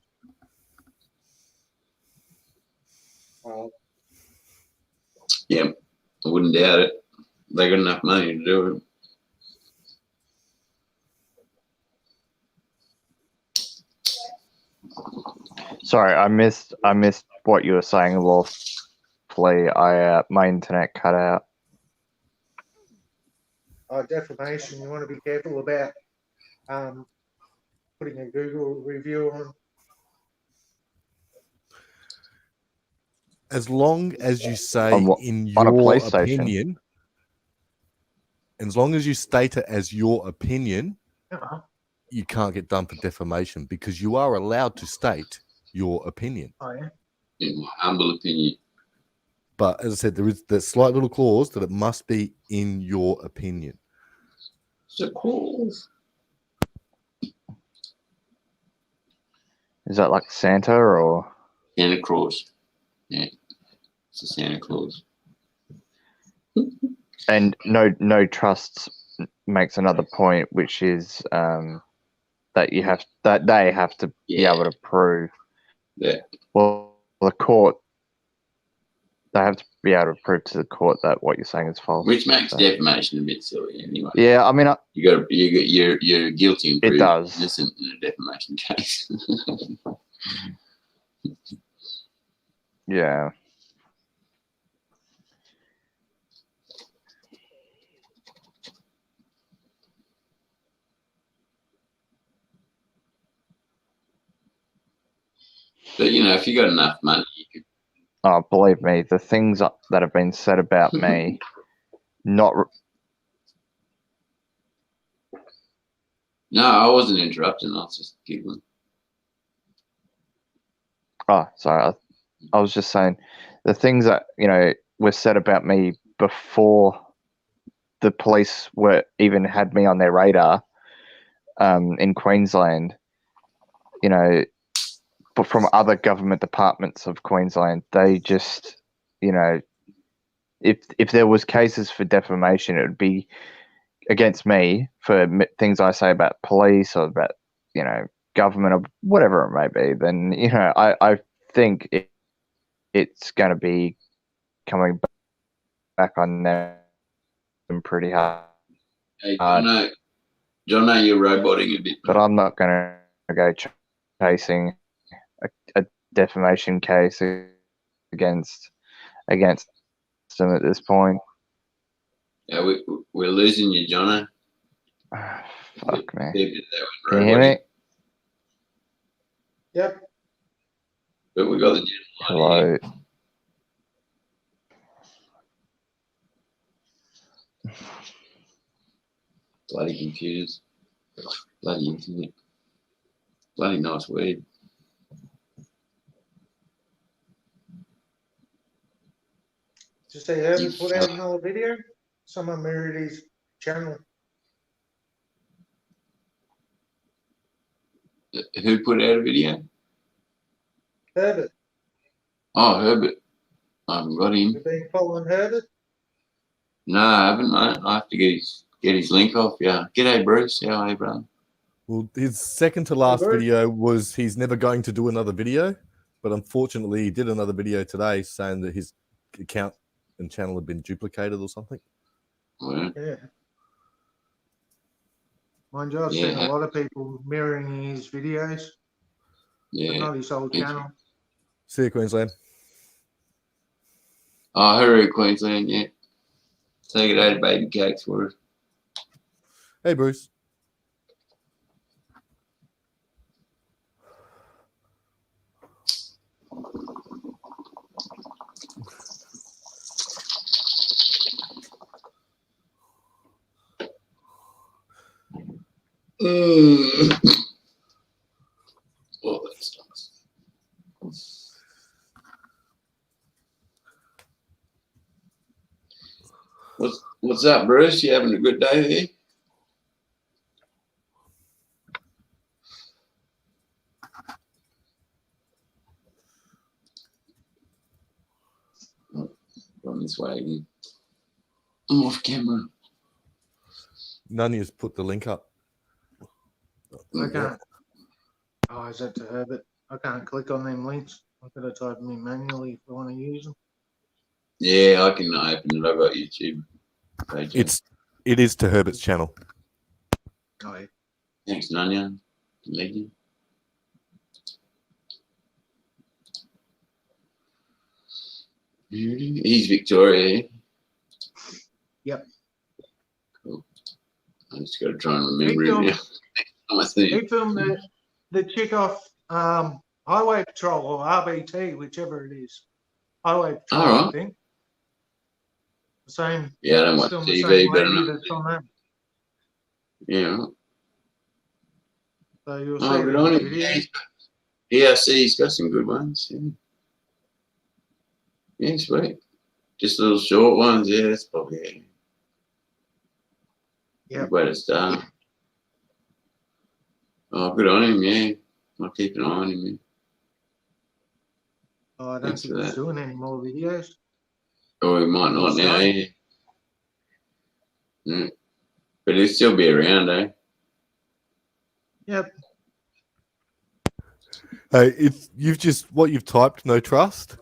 Well, Yeah, I wouldn't doubt it. They got enough money to do it. Sorry, I missed what you were saying lawfully. My internet cut out. defamation, you want to be careful about putting a Google review on. As long as you say On what- in on a your police station? opinion, as long as you state it as your opinion, Uh-huh. you can't get done for defamation because you are allowed to state your opinion. Oh, yeah. In my humble opinion. But as I said, there is that slight little clause that it must be in your opinion. So cool. Is that like Santa or? Santa Claus. Yeah. It's a Santa Claus. And no trusts makes another point, which is that they have to be Yeah. able to prove. Yeah. Well, the court, they have to be able to prove to the court that what you're saying is false. Which makes So- defamation a bit silly anyway. Yeah, I mean, You're guilty and It proved does. innocent in a defamation case. yeah. But if you got enough money, you could. Oh, believe me, the things that have been said about me, not. No, I wasn't interrupting. I was just giggling. Oh, sorry. I was just saying the things that were said about me before the police even had me on their radar in Queensland. But from other government departments of Queensland, they just, if there was cases for defamation, it would be against me for things I say about police or about government or whatever it may be. Then I think it's going to be coming back on them pretty hard. Hey, Jono, you're roboting a bit. But I'm not going to go chasing a defamation case against them at this point. Yeah, we're losing you, Jono. Fuck me. Keep it that way, Can you hear me? Yep. But we got the general idea. Hello. Bloody computers. Bloody internet. Bloody nice weed. Just say Herbert put out another video. Someone mirrored his channel. Who put out a video? Herbert, Oh, Herbert. I haven't got him. you've been following Herbert? No, I haven't, mate. I have to get his link off. Yeah. G'day, Bruce. How are you, brother? Well, his second to last Agree. video was he's never going to do another video, but unfortunately he did another video today saying that his account and channel had been duplicated or something. Well, Yeah. Mind you, I've Yeah. seen a lot of people mirroring his videos, but yeah. not his old It's- channel. See you, Queensland. Oh, hurry, Queensland. Yeah. Take it out of baby cakes for us. Hey, Bruce. Oh, that sucks. What's up, Bruce? You having a good day there? On this way again. I'm off camera. None has put the link up. Okay. Oh, is that to Herbert? I can't click on them links. I've got to type them in manually if I want to use them. Yeah, I can open it. I've got YouTube page. It is to Herbert's channel. Oh, yeah. Thanks, Nanya. Legend. He's Victoria. Yep. Cool. I just got to try and remember He him now. I see. He filmed the chick off Highway Patrol or RBT, whichever it is. Highway Patrol, I Alright. think. The same. Yeah, I don't watch filmed the TV, same but I lady know. that's on that. Yeah. So you'll see Oh, the good on him. videos. Yeah, I see. He's got some good ones. Yeah. Yeah, sweet. Just little short ones. Yeah, that's probably it. Yep. Good way to start. Oh, good on him. Yeah. I'll keep an eye on him. Yeah. Oh, I don't Thanks think for he's that. doing any more videos. Or he might not now. Sorry. Yeah. Yeah. But he'll still be around, eh? Yep. Hey, if you've just what you've typed, no trust.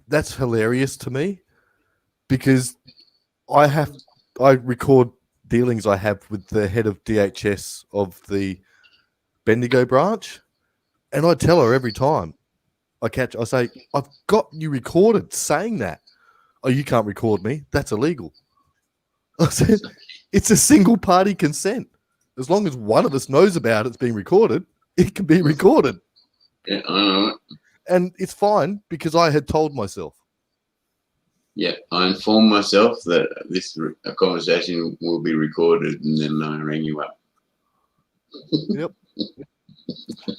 That's hilarious to me because I record dealings I have with the head of DHS of the Bendigo branch, and I tell her every time I say, I've got you recorded saying that. Oh, you can't record me. That's illegal. I said, it's a single party consent. As long as one of us knows about it's being recorded, it can be recorded. Yeah, I know. And it's fine because I had told myself. Yeah, I informed myself that this conversation will be recorded, and then I rang you up.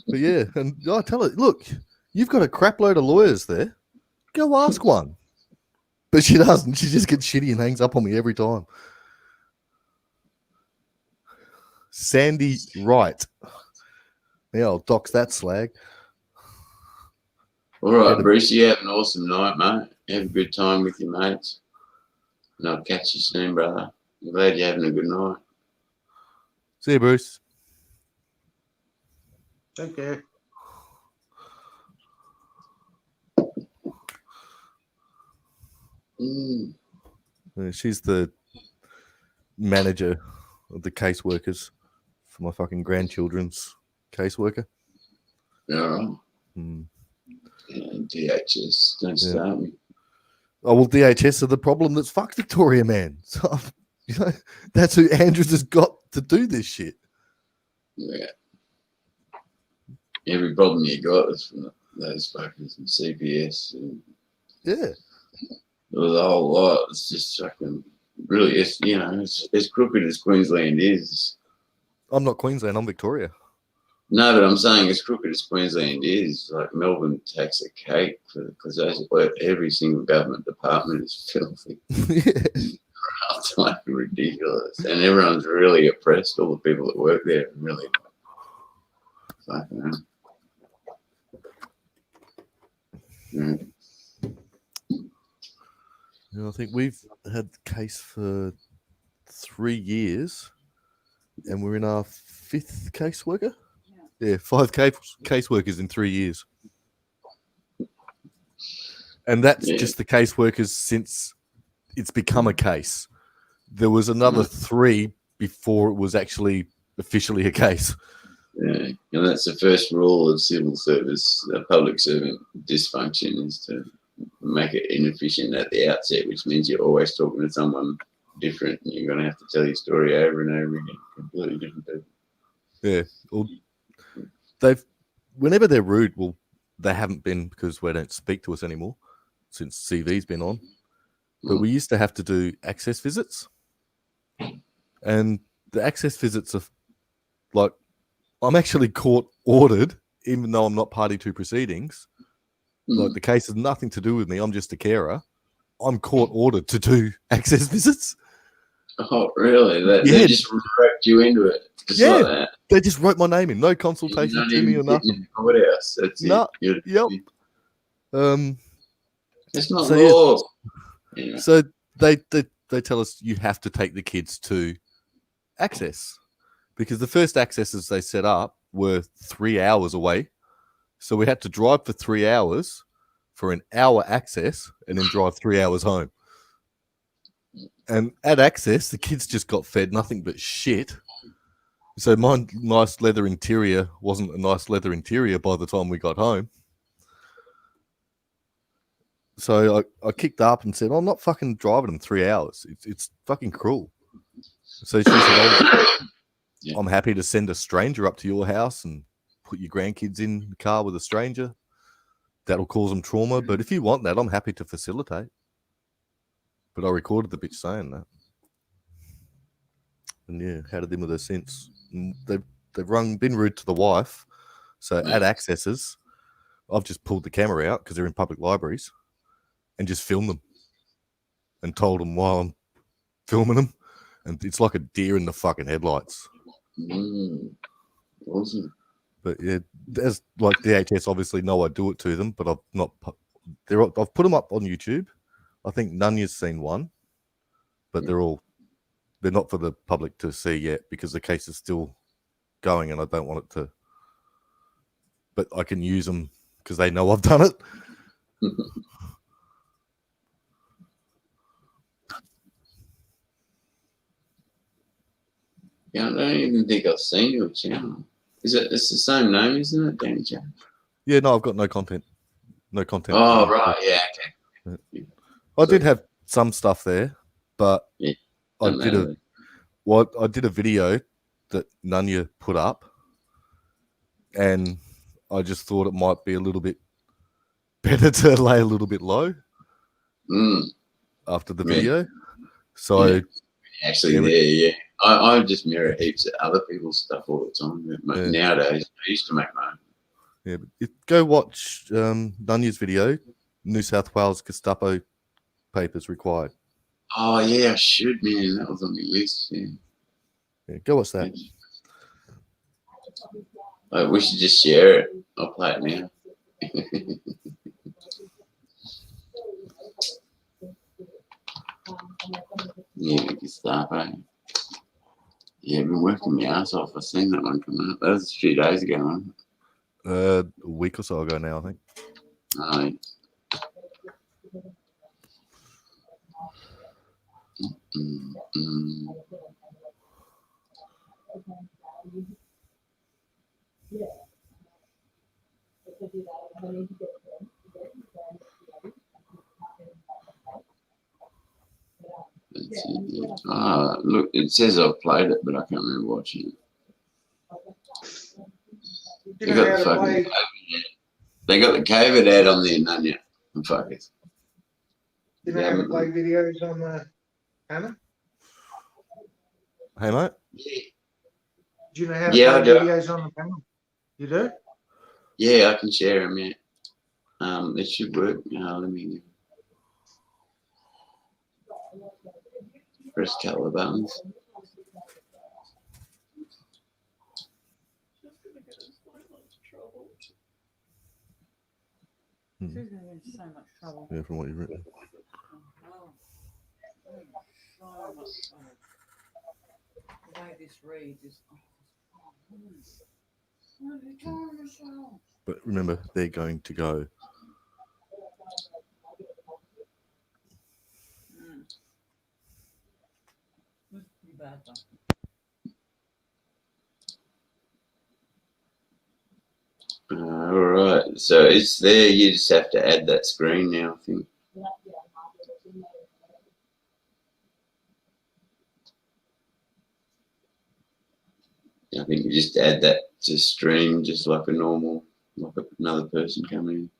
But yeah, and I tell her, look, you've got a crap load of lawyers there. Go ask one. But she doesn't. She just gets shitty and hangs up on me every time. Sandy Wright. Yeah, I'll dox that slag. All right, Bruce, you have an awesome night, mate. Have a good time with your mates. And I'll catch you soon, brother. I'm glad you're having a good night. See you, Bruce. Take care. She's the manager of the caseworkers for my fucking grandchildren's caseworker. All right. Mm. Yeah, DHS, don't start me. Oh, well, DHS are the problem that's fucked Victoria, man. So, you know, that's who Andrews has got to do this shit. Yeah. Every problem you got is from those fuckers and CPS. And Yeah. there was a whole lot. It's just fucking really, it's, you know, it's as crooked as Queensland is. I'm not Queensland, I'm Victoria. No, but I'm saying as crooked as Queensland is, like Melbourne takes a cake because every single government department is filthy. Yeah. It's like ridiculous. And everyone's really oppressed. All the people that work there are really fucking hell. Mm. You know, I think we've had the case for 3 years and we're in our 5th caseworker. Yeah, 5 caseworkers in 3 years. And that's just the caseworkers since it's become a case. There was another 3 before it was actually officially a case. Yeah, and that's the first rule of civil service, public servant dysfunction, is to make it inefficient at the outset, which means you're always talking to someone different and you're going to have to tell your story over and over again, completely different people. Yeah. Well, whenever they're rude, well, they haven't been because we don't speak to us anymore since CV's been on. But we used to have to do access visits. And the access visits are like, I'm actually court ordered, even though I'm not party to proceedings. Like the case has nothing to do with me. I'm just a carer. I'm court ordered to do access visits. Oh, really? They just wrapped you into it. Just like that. They just wrote my name in. No consultation to me or nothing. Courthouse. That's No. it. Yep. It's not So, law. Yeah. So they tell us you have to take the kids to access because the first accesses they set up were 3 hours away. So we had to drive for 3 hours for an hour access and then drive 3 hours home. And at access, the kids just got fed nothing but shit. So my nice leather interior wasn't a nice leather interior by the time we got home. So I kicked up and said, I'm not fucking driving them 3 hours. It's fucking cruel. So she said, Yeah. I'm happy to send a stranger up to your house and put your grandkids in the car with a stranger. That'll cause them trauma. But if you want that, I'm happy to facilitate. But I recorded the bitch saying that. And yeah, had them with her since. And they've been rude to the wife. So at accesses, I've just pulled the camera out because they're in public libraries and just filmed them and told them while I'm filming them. And it's like a deer in the fucking headlights. Awesome. But yeah, there's like DHS obviously know I do it to them, but I've not. I've put them up on YouTube. I think Nunya's seen one, but they're not for the public to see yet because the case is still going, and I don't want it to. But I can use them because they know I've done it. Yeah, I don't even think I've seen your channel. It's the same name, isn't it, Danny J? Yeah, no, I've got no content. No content. Oh, right, yeah, okay. I did have some stuff there, but Yeah, I did a video that Nunya put up, and I just thought it might be a little bit better to lay a little bit low after the video. So Yeah. Actually, yeah. I just mirror heaps of other people's stuff all the time. But nowadays, I used to make mine. yeah, but go watch Nunya's video. New South Wales Gestapo papers required. Oh yeah, I should, man. That was on my list. Yeah. Go watch that. We should just share it. I'll play it now. Yeah, Gestapo. Yeah, I've been working my ass off. I've seen that one come up. That was a few days ago, wasn't it? A week or so ago now, I think. Oh, look, it says I've played it, but I can't remember watching it. You know how to play, They got the COVID ad on there, Nunya. Fuckers. you know how to play videos on the camera? Hey, mate. Yeah. Do you know how to Yeah, I play do. videos on the camera? You do? Yeah, I can share them, yeah. It should work. Let me press a couple of buttons. She's going to get in so much trouble. Yeah, from what you've written. Oh, so much trouble. The way this reads is. What are you doing, Michelle? But remember, they're going to go. That's pretty bad, though. All right, so it's there. You just have to add that screen now, I think. I think you just add that to stream, just like a normal, like another person coming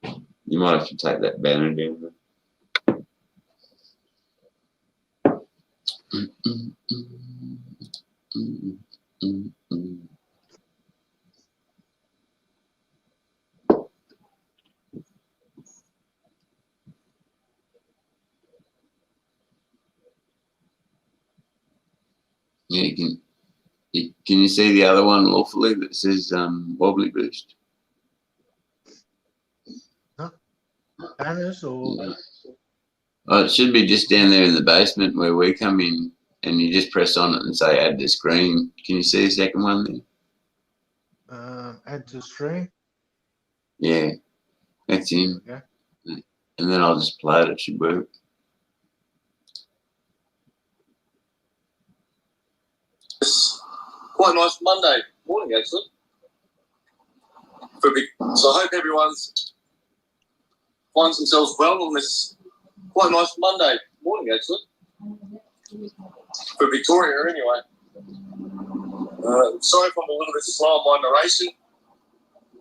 in. You might have to take that banner down. Yeah, can you see the other one lawfully that says wobbly boost? Banners or? Yeah. Oh, it should be just down there in the basement where we come in, and you just press on it and say add to screen. Can you see the second one there? Add to stream. Yeah, that's in. Okay. And then I'll just play it. It should work. It's quite a nice Monday morning, actually. So I hope everyone's finds themselves well on this quite nice Monday morning, actually. For Victoria, anyway. Sorry if I'm a little bit slow on my narration.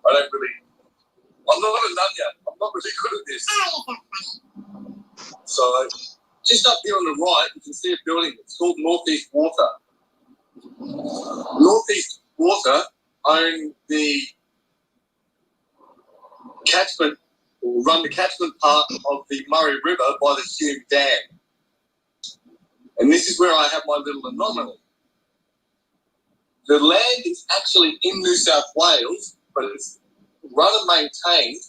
I'm not even done yet. I'm not really good at this. So, just up here on the right, you can see a building. It's called Northeast Water. Northeast Water own the catchment, or run the catchment part of the Murray River by the Hume Dam. And this is where I have my little anomaly. The land is actually in New South Wales, but it's run and maintained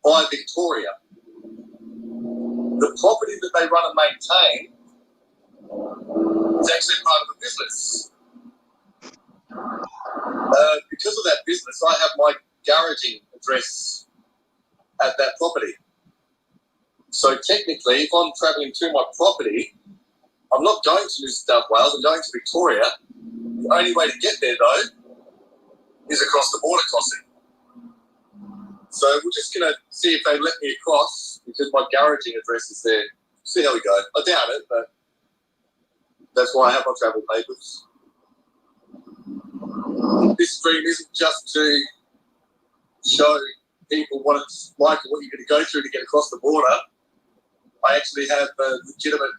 by Victoria. The property that they run and maintain is actually part of the business. Because of that business, I have my garaging address at that property. So technically, if I'm travelling to my property, I'm not going to New South Wales, I'm going to Victoria. The only way to get there, though, is across the border crossing. So we're just going to see if they let me across, because my garaging address is there. See how we go. I doubt it, but that's why I have my travel papers. This stream isn't just to show people what it's like and what you're going to go through to get across the border. I actually have a legitimate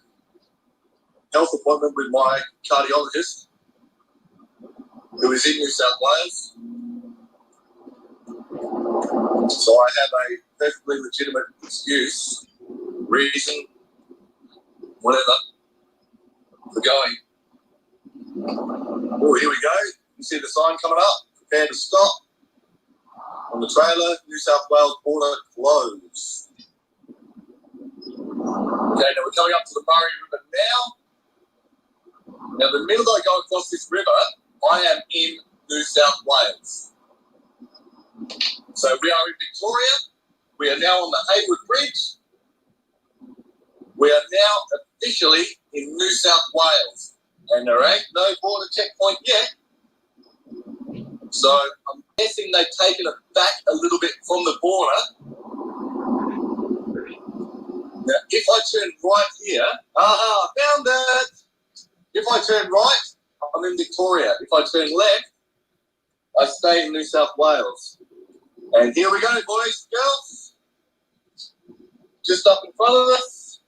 health appointment with my cardiologist, who is in New South Wales. So I have a perfectly legitimate excuse, reason, whatever, for going. Oh, here we go. You see the sign coming up. Prepare to stop. On the trailer, New South Wales border closed. Okay, now we're coming up to the Murray River now. Now, the minute I go across this river, I am in New South Wales. So we are in Victoria. We are now on the Haywood Bridge. We are now officially in New South Wales. And there ain't no border checkpoint yet. So I'm guessing they've taken it back a little bit from the border. Now, if I turn right here, found it. If I turn right, I'm in Victoria. If I turn left, I stay in New South Wales. And here we go, boys and girls. Just up in front of us.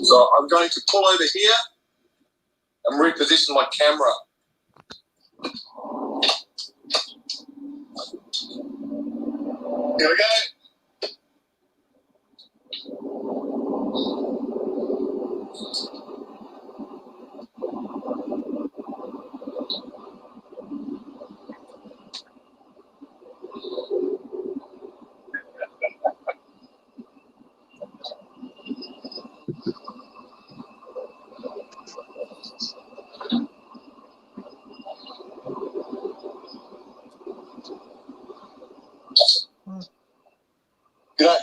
So I'm going to pull over here and reposition my camera. Here we go. Good.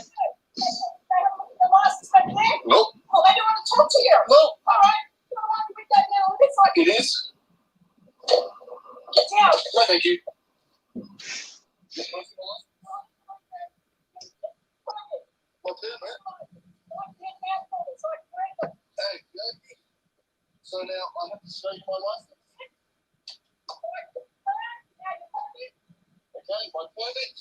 The license back there? Nope. Well, they don't want to talk to you. Nope. All right. You don't want to read that now. It's like, It is. get down. No, thank you. What's that, man? Hey, Yogi. So now I have to show you my license. Okay, my permit.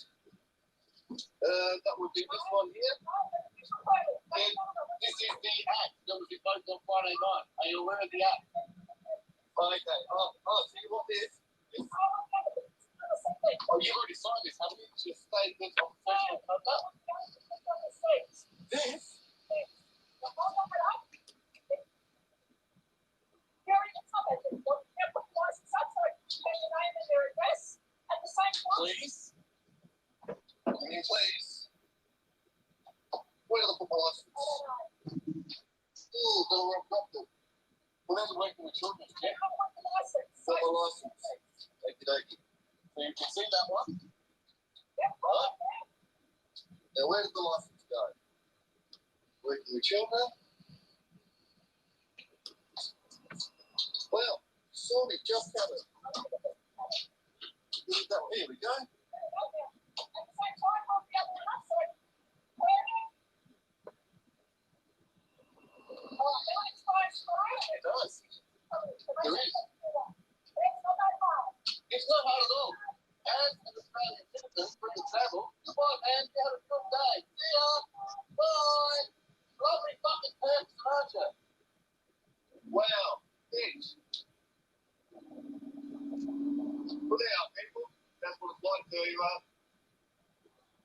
That would be this one here. And this is the act that was invoked on Friday night. Are you aware of the act? Okay. So you want this? Oh, you've already signed this, haven't you? Just statement of professional conduct. This? Please? Can you please? license? Oh, got a wrong doctor. Well, that's working with children, yeah? I want the license. Got my license. Okie dokie. So you can see that one? Yep. Right? Now, where's the license go? Working with children? Well, sorry, just got it. Here we go. At the same time, I'll be able to answer it. Where? Oh, it expires tomorrow. It does. There is. It's not that hard. It's not hard at all. As an Australian citizen, for your travel, goodbye, man. You have a good day. See ya. Bye. Lovely fucking person, aren't you? Wow. Bitch. Well, there are people. That's what it's like to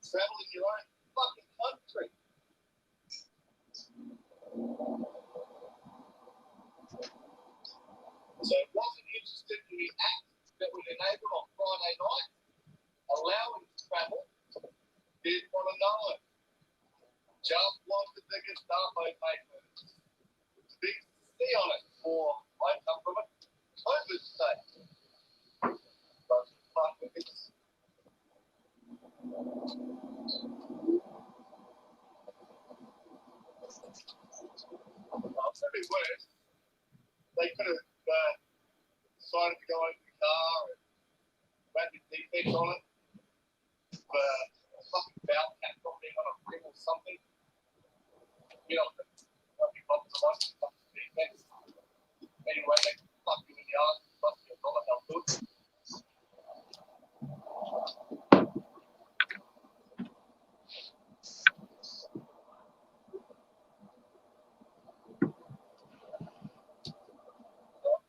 travel in your own fucking country. So it wasn't interested in the act that was enabled on Friday night, allowing travel, didn't want to know it. Just wanted to get Gestapo papers. Big C on it, or I come from a COVID state. But fuck with this. It's a bit worse. They could have decided to go over the car and rapid defects on it. But a fucking valve cap dropping on a rim or something. You know, might be problems of us, fucking defects. Anyway, they fuck you in the ass, cost you $1 how good.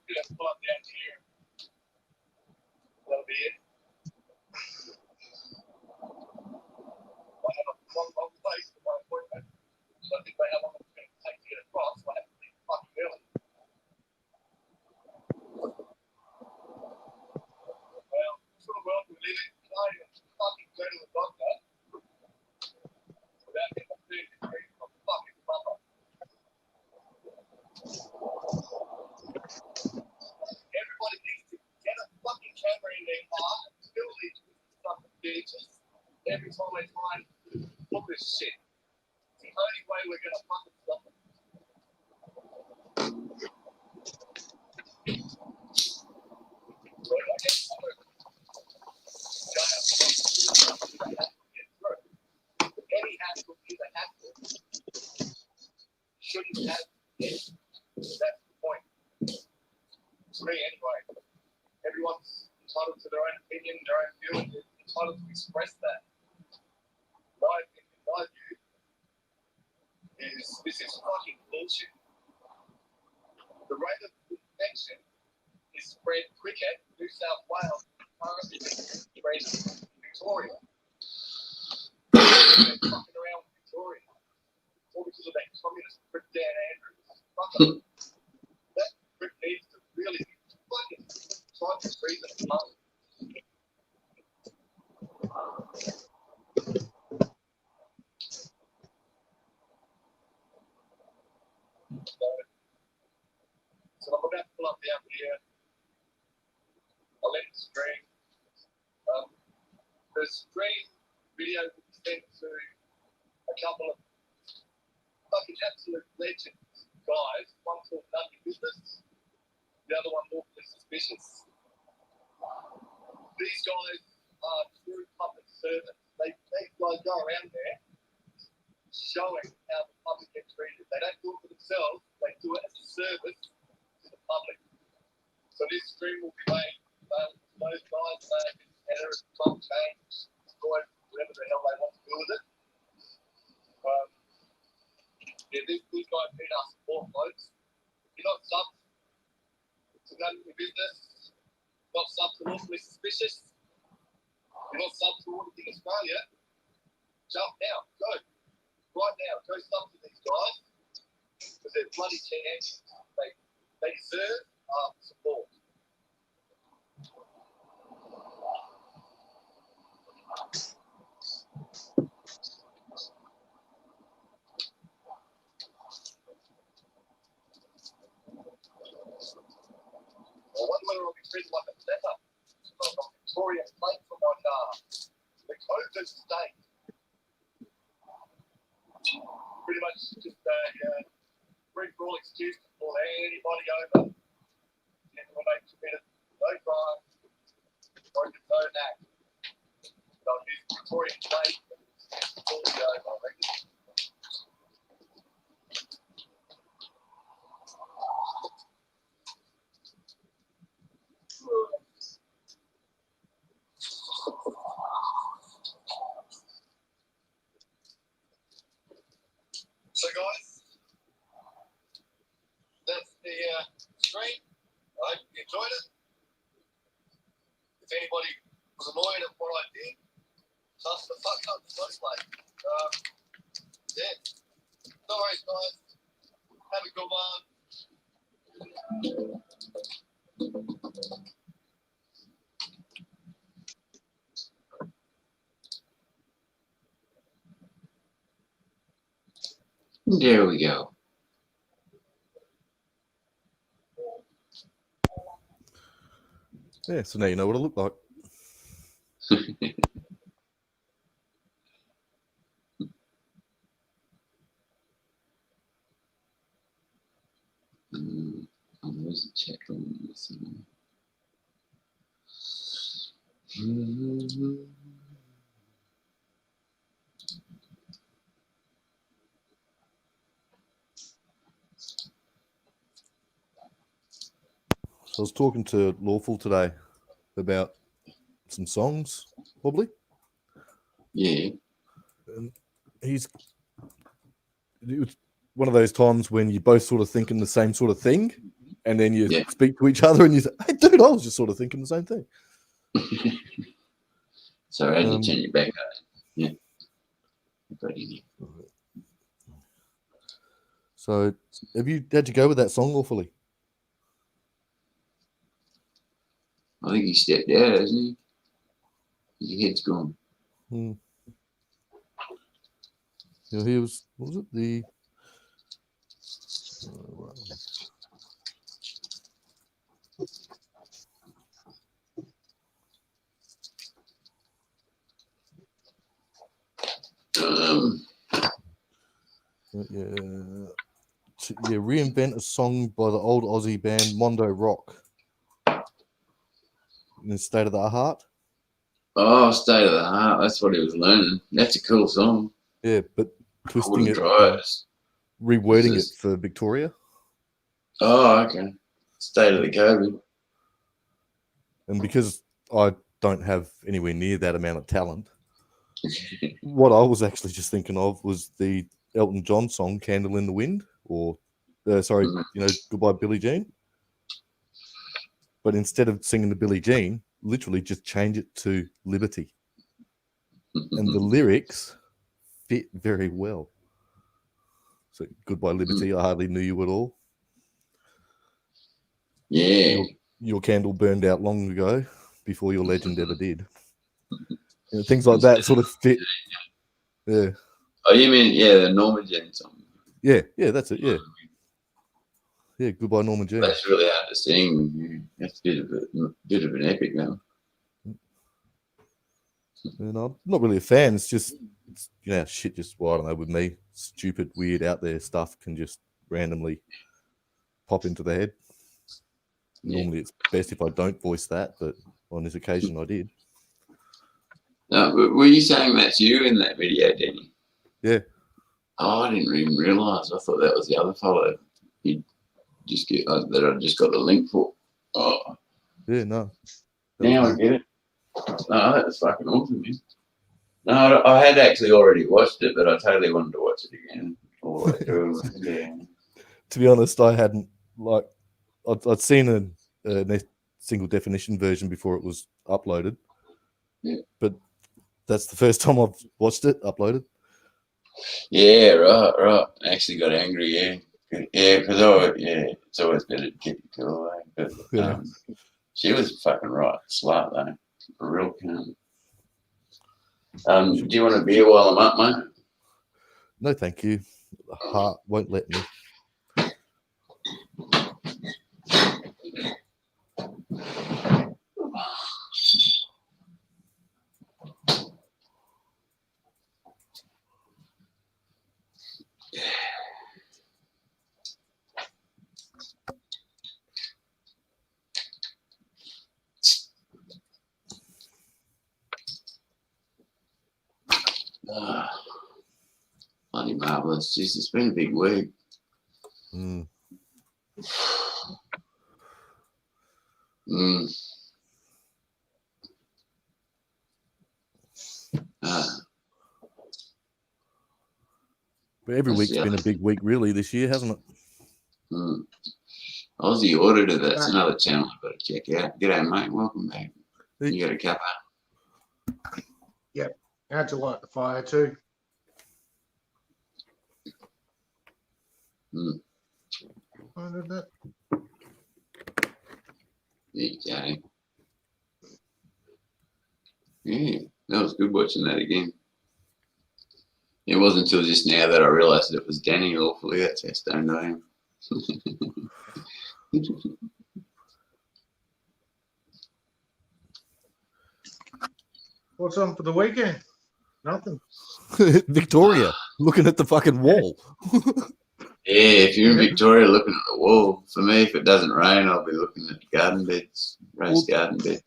Just pull up down here. That'll be it. I have a long place for my appointment. So I think they have long it's going to take to get across. So I have to leave fucking early. Well, sort of world we live in, you can't even fucking go to the doctor without getting a 30 degree from fucking plumber. Everybody needs to get a fucking camera in their car and still these fucking bitches every time they try and look this shit. It's the only way we're gonna fucking stop it. So I guess any hassle is a hassle. Shouldn't have it. That's the point. To me, anyway. Everyone's entitled to their own opinion, their own view, and they're entitled to express that. My opinion, my view, is this is fucking bullshit. The rate of infection is spread quicker in New South Wales than currently spread in Victoria. They're fucking around with Victoria. All because of that communist prick Dan Andrews. Fuck them. That prick needs to really be fucking tried to treason and money. So I'm about to pull up down here. I'll let it stream. The stream video will be sent to a couple of fucking absolute legends, guys. One called None Business, the other one Lawfully Suspicious. These guys are true public servants. They guys go around there showing how the public get treated. They don't do it for themselves, they do it as a service to the public. So this stream will be made available to those guys. They can enter it, top change, destroy whatever the hell they want to do with it. Yeah, these guys need our support, folks. You're not subs to none of your business, not subs to Lawfully Suspicious, you're not subs to Auditing Australia. Jump now, go. Right now, go sub to these guys because they're bloody champions. They deserve our support. state. Pretty much just a free-for-all excuse to pull anybody over. And when they committed no crime, broken no act. They'll use Victorian state and pull you over, I reckon. So guys, that's the stream. I hope you enjoyed it. If anybody was annoyed at what I did, tough the fuck up the first place. Yeah. No worries, guys. Have a good one. There we go. Yeah, so now you know what it looked like. Where's the chat room? So I was talking to Lawful today about some songs, probably. Yeah. And it was one of those times when you both sort of thinking the same sort of thing, and then you Yeah. speak to each other and you say, "Hey, dude, I was just sort of thinking the same thing." So how did you turn your back on it? Yeah. Got in here. So how'd you go with that song, Lawfully? I think he stepped out, hasn't he? His head's gone. You know, he was. What was it? The reinvent a song by the old Aussie band Mondo Rock in State of the Heart. Oh, State of the Heart. That's what he was learning. That's a cool song. Yeah, but I twisting wouldn't it, try it. rewording This it for Victoria. Oh, okay. State of the COVID. And because I don't have anywhere near that amount of talent, what I was actually just thinking of was the Elton John song "Candle in the Wind," or "Goodbye Billie Jean." But instead of singing the Billie Jean, literally just change it to Liberty, and the lyrics fit very well. So, "Goodbye Liberty," I hardly knew you at all. Yeah. Your candle burned out long ago, before your legend ever did. Things like that sort of fit. Yeah. Oh, you mean, the Norma Jean song? Yeah, that's it. Yeah. Goodbye, Norma Jean. That's really hard to sing. That's a bit of an epic now. And I'm not really a fan. It's just, shit. Just I don't know. With me, stupid, weird, out there stuff can just randomly pop into the head. Yeah. Normally, it's best if I don't voice that, but on this occasion, I did. No, were you saying that's you in that video, Danny? Yeah. Oh, I didn't even realise. I thought that was the other fellow. He just that I just got the link for. Oh. Yeah, no. Now I get it. No, that was fucking awesome, man. No, I had actually already watched it, but I totally wanted to watch it again. All the way through. Yeah. To be honest, I hadn't I'd seen a single definition version before it was uploaded. Yeah. But that's the first time I've watched it uploaded. Yeah, right. I actually got angry, yeah. Yeah, because it's always better to keep it cool, but she was fucking right, slut though. A real cunt. Do you want a beer while I'm up, mate? No, thank you. The heart won't let me. Bloody marvellous. Jeez, it's been a big week. Mm. But every week's been a big week, really, this year, hasn't it? Aussie Auditor, that's another channel I've got to check out. G'day, mate. Welcome back. You got a cuppa? Yep. Had to light the fire too. I did that. Okay. Yeah, that was good watching that again. It wasn't until just now that I realised that it was Danny awfully. That's how stoned I am. What's on for the weekend? Nothing. Victoria, looking at the fucking wall. Yeah, if you're in Victoria looking at the wall, for me, if it doesn't rain, I'll be looking at garden beds, raised garden beds.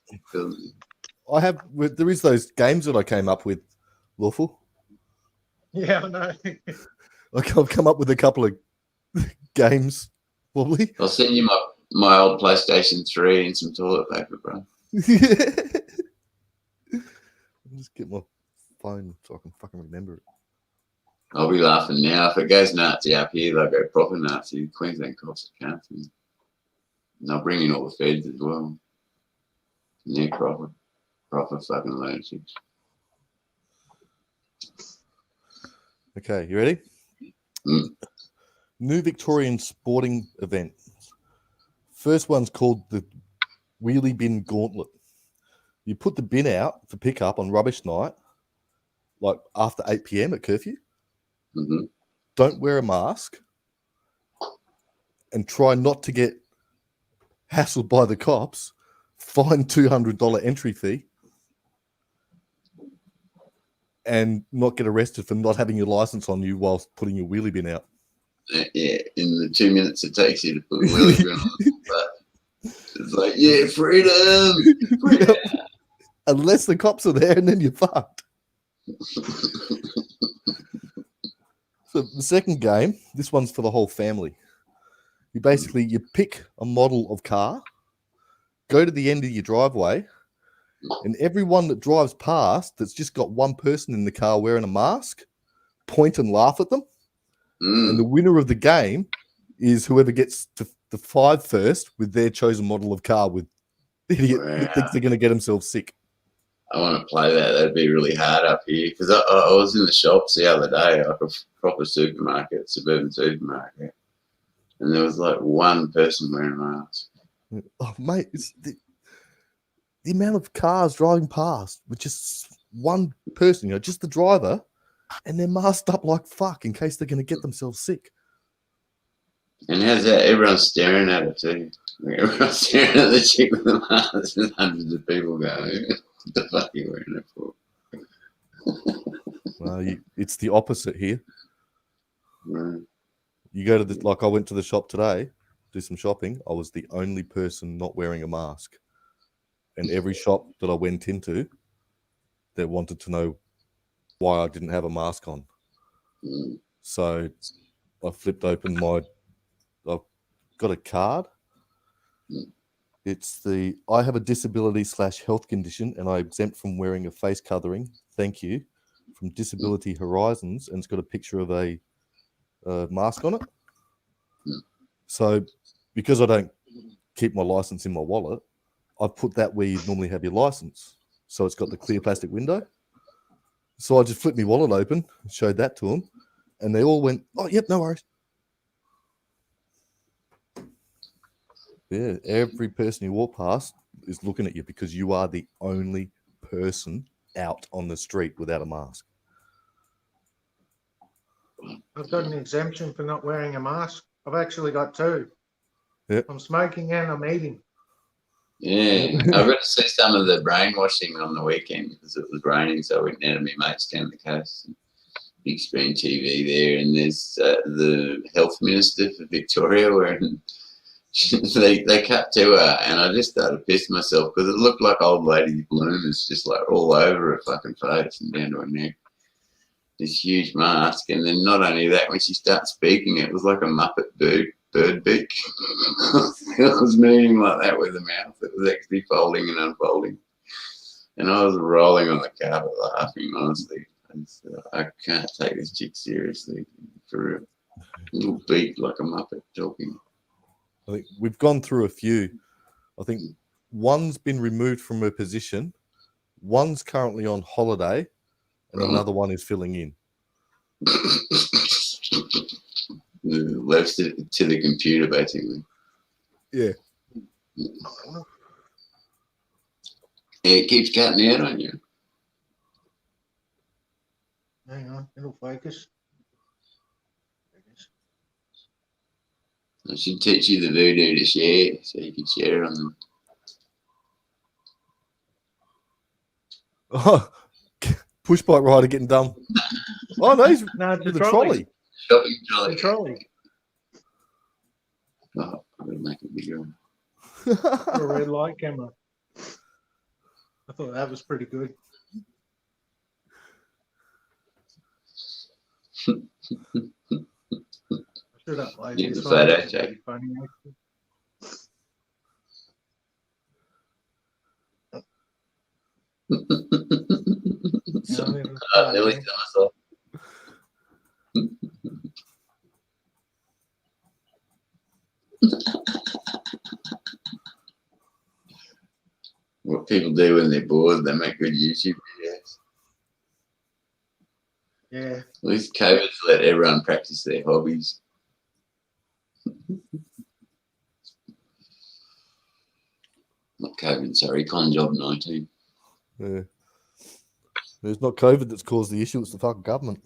There is those games that I came up with, Lawful. Yeah, I know. I've come up with a couple of games, probably. I'll send you my old PlayStation 3 and some toilet paper, bro. I'll just get my phone so I can fucking remember it. I'll be laughing now. If it goes Nazi up here, they'll go proper Nazi. Queensland cops are counting. And they'll bring in all the feds as well. And they're proper fucking lunatics. Okay, you ready? New Victorian sporting event. First one's called the Wheelie Bin Gauntlet. You put the bin out for pickup on rubbish night, like after 8 p.m. at curfew. Mm-hmm. Don't wear a mask and try not to get hassled by the cops. Fine $200 entry fee and not get arrested for not having your license on you whilst putting your wheelie bin out. Yeah, in the 2 minutes it takes you to put a wheelie bin on. But it's like, yeah, freedom. Unless the cops are there, and then you're fucked. So the second game, this one's for the whole family. You pick a model of car, go to the end of your driveway, and everyone that drives past that's just got one person in the car wearing a mask, point and laugh at them. And the winner of the game is whoever gets to the 5 first with their chosen model of car with idiot that thinks they're going to get themselves sick. I want to play that. That'd be really hard up here because I was in the shops the other day, like a proper supermarket, suburban supermarket, and there was like one person wearing a mask. Oh, mate, it's the amount of cars driving past with just one person, just the driver, and they're masked up like fuck in case they're going to get themselves sick. And how's that? Everyone's staring at it too. Everyone's staring at the chick with the mask, and hundreds of people going, what the fuck are you wearing it for? Well, it's the opposite here. Right. You go to I went to the shop today, do some shopping. I was the only person not wearing a mask. And every shop that I went into, they wanted to know why I didn't have a mask on. So I flipped open I've got a card. It's I have a disability / health condition and I exempt from wearing a face covering. Thank you. From Disability Horizons. And it's got a picture of a mask on it. So because I don't keep my license in my wallet, I've put that where you normally have your license. So it's got the clear plastic window. So I just flipped my wallet open and showed that to them. And they all went, oh, yep, no worries. Yeah, every person you walk past is looking at you because you are the only person out on the street without a mask. I've got an exemption for not wearing a mask. I've actually got 2. Yep. I'm smoking and I'm eating. Yeah, I got to see some of the brainwashing on the weekend because it was raining, so I went down to my mates down the coast. Big screen TV there, and there's the health minister for Victoria wearing. They cut to her, and I just started pissing myself because it looked like old lady bloomers just like all over her fucking face and down to her neck. this huge mask, and then not only that, when she starts speaking, it was like a Muppet bird beak. It was moving like that with the mouth. It was actually folding and unfolding, and I was rolling on the carpet laughing. Honestly, I can't take this chick seriously. For a little beak like a Muppet talking. I think we've gone through a few. I think one's been removed from her position, one's currently on holiday, and another one is filling in. Left it to the computer, basically. Yeah. Yeah, it keeps cutting out on you. Hang on, it'll focus. I should teach you the voodoo to share, so you can share it on them. Oh, push bike rider getting done. Oh no, he's No, it's with a the trolley. trolley. Shopping trolley. The trolley. Oh, I'm gonna make it bigger. For a red light camera. I thought that was pretty good. I should upload Yeah, this the one. photo It's check. pretty funny, actually. So, Yeah, it'll I start nearly there. to myself. What people do when they're bored, they make good YouTube videos. Yeah. At least COVID's let everyone practice their hobbies. Not COVID, sorry, con job 19. Yeah. It's not COVID that's caused the issue, it's the fucking government.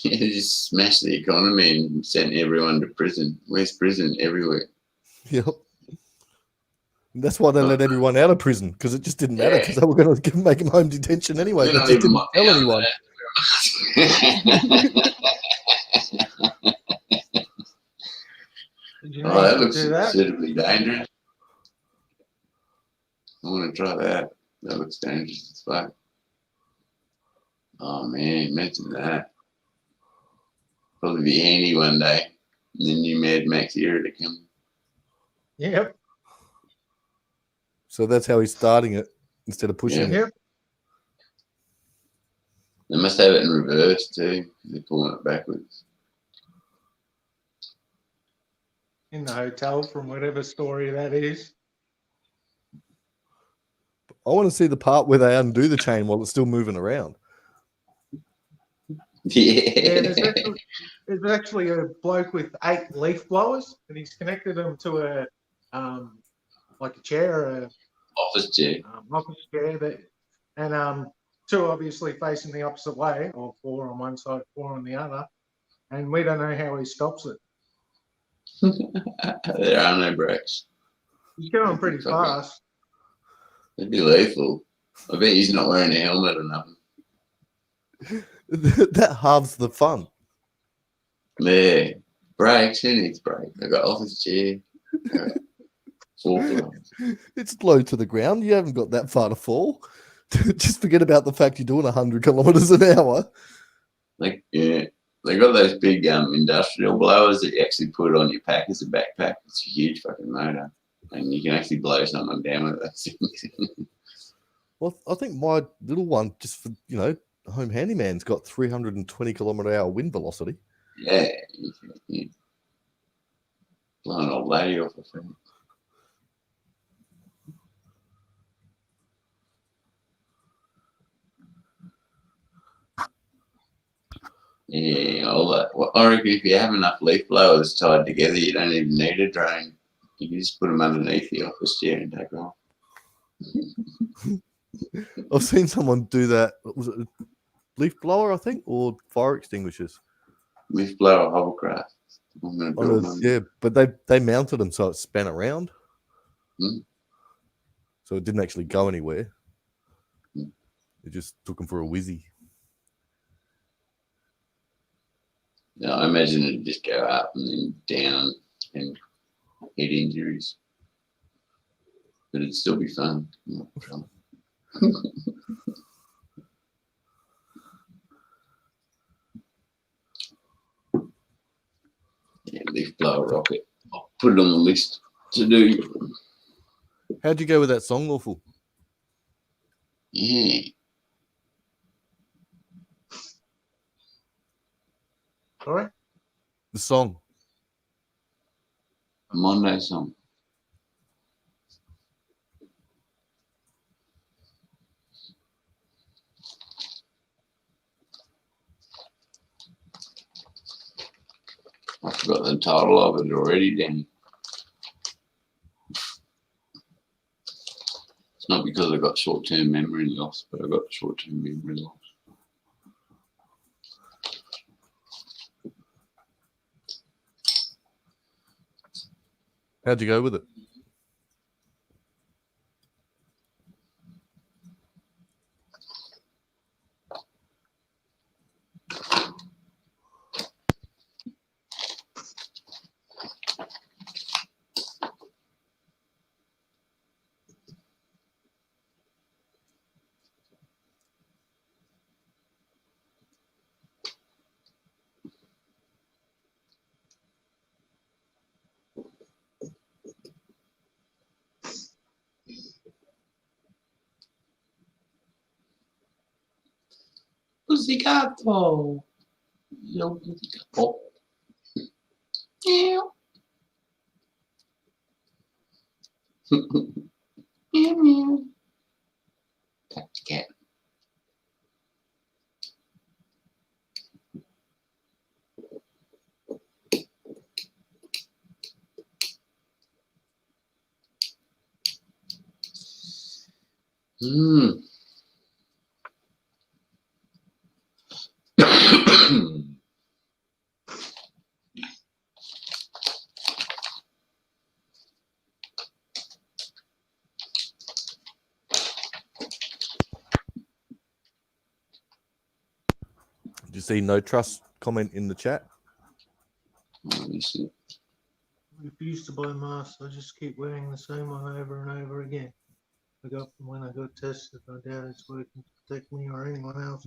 Yeah, just smashed the economy and sent everyone to prison. Where's prison? Everywhere. Yep. And that's why they let everyone out of prison, because it just didn't matter, because they were going to make them home detention anyway. They're They not just even didn't tell anyone. Did you know Oh, you that could looks do that? considerably dangerous. I want to try that. That looks dangerous as fuck. Oh man, imagine that. Probably be handy one day. And the new Mad Max era to come. Yep. So that's how he's starting it instead of pushing it. Yep. They must have it in reverse too. They're pulling it backwards. In the hotel from whatever story that is. I want to see the part where they undo the chain while it's still moving around. Yeah, there's actually a bloke with 8 leaf blowers, and he's connected them to a like a chair, Office chair. office chair, that, and 2 obviously facing the opposite way, or 4 on one side, 4 on the other, and we don't know how he stops it. There are no brakes. He's going pretty fast. It'd be lethal. I bet he's not wearing a helmet or nothing. That halves the fun. Yeah. Brakes, who needs brakes? I got office chair. I got 4 blowers. It's low to the ground. You haven't got that far to fall. Just forget about the fact you're doing 100 kilometers an hour. Like, yeah. They got those big industrial blowers that you actually put on your pack as a backpack. It's a huge fucking motor. And you can actually blow someone down with those things. Well, I think my little one, just for, home handyman's got 320 kilometer hour wind velocity. Yeah. Blow an old lady off a thing. Yeah, all that. Well, I reckon if you have enough leaf blowers tied together, you don't even need a drone. You can just put them underneath the office chair and take off. I've seen someone do that. Was it a leaf blower, I think, or fire extinguishers? Leaf blower hovercraft. I'm going to build one. Yeah, but they mounted them so it span around. Hmm. So it didn't actually go anywhere. Hmm. It just took them for a whizzy. No, I imagine it'd just go up and then down and head injuries. But it'd still be fun. leaf blower rocket. I'll put it on the list to do. How'd you go with that song, Lawful? Yeah. All right. The song. A Monday song. I forgot the title of it already, Danny. It's not because I got short-term memory loss, but I got short-term memory loss. How'd you go with it? Pizzicato. Yo, pizzicato. Meow. Meow, meow. Tap the cat. Hmm. Did you see no trust comment in the chat? Let me see. Refuse to buy masks. I just keep wearing the same one over and over again. I got from when I got tested. I doubt it's working to protect me or anyone else.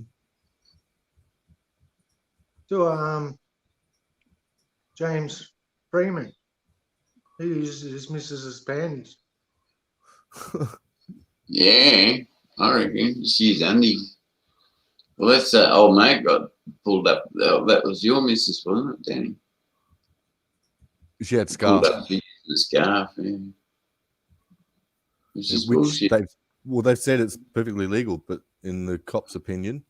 So, James Freeman, he uses his missus's panties. Yeah, I reckon she's Andy. Well, that's old mate got pulled up. That was your missus, wasn't it, Danny? She had scarf. Pulled up the scarf. Yeah. Which is bullshit. They've said it's perfectly legal, but in the cop's opinion,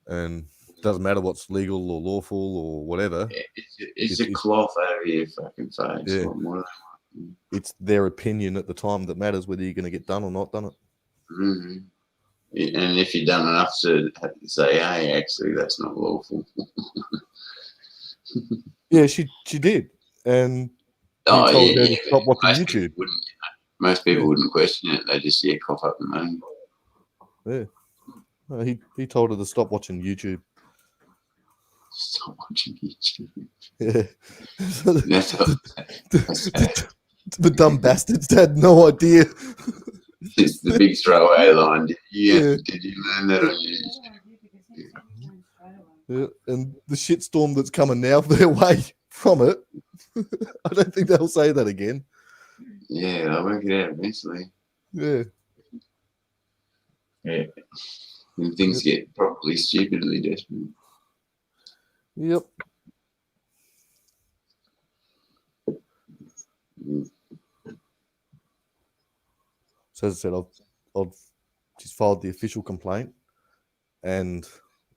and it doesn't matter what's legal or lawful or whatever. Yeah, it's a cloth over your fucking face. Yeah. What more? It's their opinion at the time that matters whether you're going to get done or not done it. Mm-hmm. And if you've done enough to say, hey, actually, that's not lawful. Yeah, she did, and Oh, he told yeah, her to stop watching most YouTube. People most people Yeah. wouldn't question it. They just cough up the moon. Yeah, he told her to stop watching YouTube. Stop watching YouTube. Yeah, That's the dumb bastards had no idea. it's the big throwaway line. Did you learn that on Yeah, YouTube? Yeah, and the shitstorm that's coming now their way from it, I don't think they'll say that again. Yeah, I'll work it out eventually. Yeah. Yeah. When things get properly stupidly desperate. Yep. So as I said, I've just filed the official complaint, and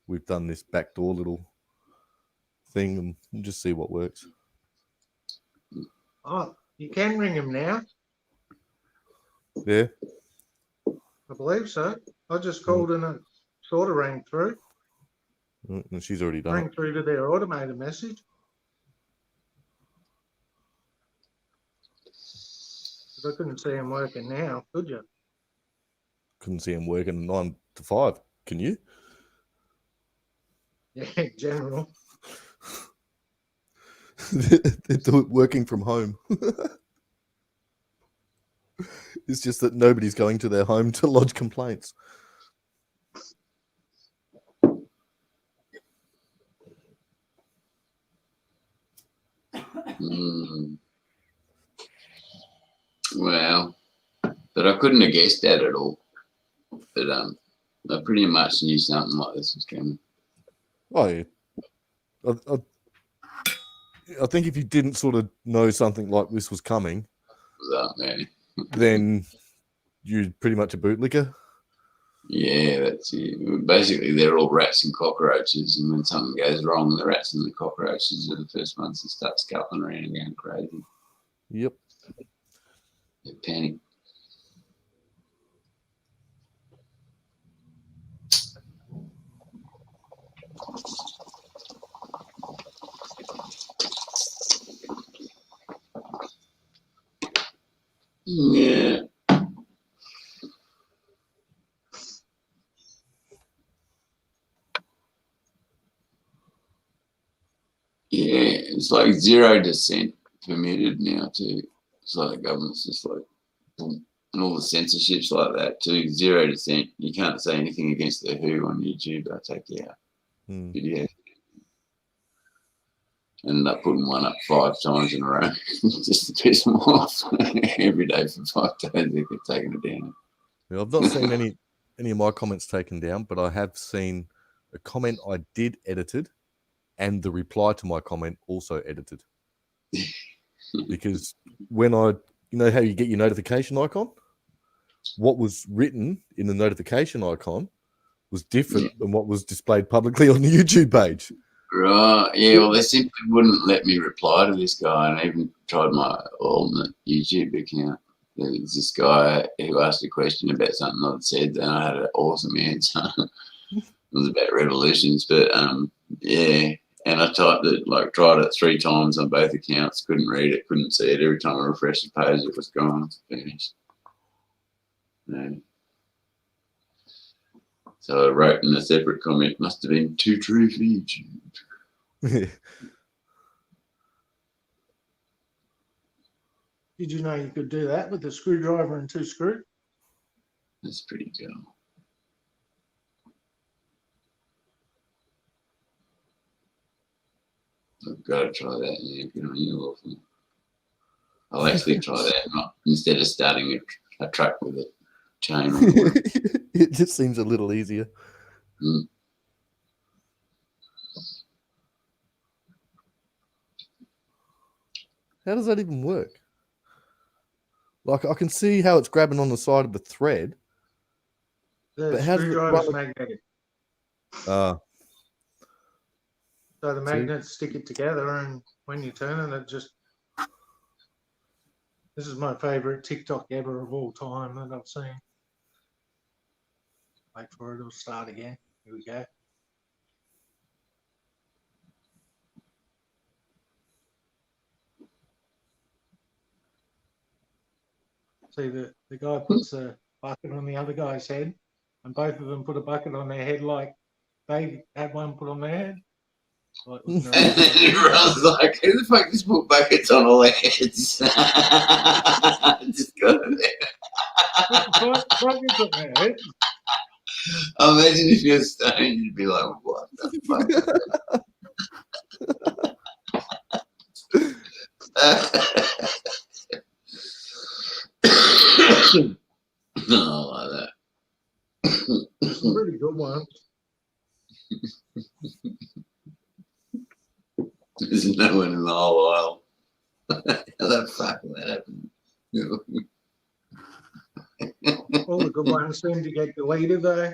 we've done this backdoor little thing, and we'll just see what works. Oh, you can ring him now. Yeah. I believe so. I just called and it sort of rang through. And she's already done Rang it. through to their automated message. But I couldn't see him working now, could you? Couldn't see him working 9 to 5. Can you? Yeah, in general. They're working from home. It's just that nobody's going to their home to lodge complaints. Mm. Well, but I couldn't have guessed that at all. But I pretty much knew something like this was coming. Oh, yeah. I think if you didn't sort of know something like this was coming, Man. then you're pretty much a bootlicker. Yeah, that's it. Basically, they're all rats and cockroaches, and when something goes wrong, the rats and the cockroaches are the first ones that start scuffling around and going crazy. Yep. They panic. Yeah. Yeah, it's like 0% permitted now too. It's like the government's just like, boom. And all the censorship's like that too. 0%. You can't say anything against the WHO on YouTube. They'll take you out. Hmm. Video. Ended up putting one up 5 times in a row just to piss them off. Every day for 5 days they kept taking it down. Yeah, I've not seen any of my comments taken down, but I have seen a comment I did edited and the reply to my comment also edited. Because when you know how you get your notification icon? What was written in the notification icon was different than what was displayed publicly on the YouTube page. Right, yeah, well, they simply wouldn't let me reply to this guy, and I even tried my alternate YouTube account. There was this guy who asked a question about something I'd said, and I had an awesome answer. It was about revolutions, but yeah, and I typed it, like, tried it 3 times on both accounts, couldn't read it, couldn't see it. Every time I refreshed the page, it was gone, finished. Yeah. So I wrote in a separate comment, must have been too true for YouTube. Did you know you could do that with a screwdriver and 2 screws? That's pretty cool. I've got to try that. Yeah, good on you, Wolfie. I'll actually try that instead of starting a truck with a chain. It just seems a little easier. Mm. How does that even work? Like, I can see how it's grabbing on the side of the thread. The But how does it screwdriver's run- magnetic. Uh, So the See? magnets stick it together, and when you turn it, just. This is my favourite TikTok ever of all time that I've seen. Wait for it, it'll start again. Here we go. See, the guy puts a bucket on the other guy's head, and both of them put a bucket on their head like they had one put on their head. Like, And then everyone's like, who the fuck just put buckets on all their heads? Just got it there. buckets on their head. I imagine if you're stoned, you'd be like, what the fuck? No, like that. Some pretty good ones. There's no one in the whole aisle. How the fuck would that happen? All the good ones seem to get deleted though.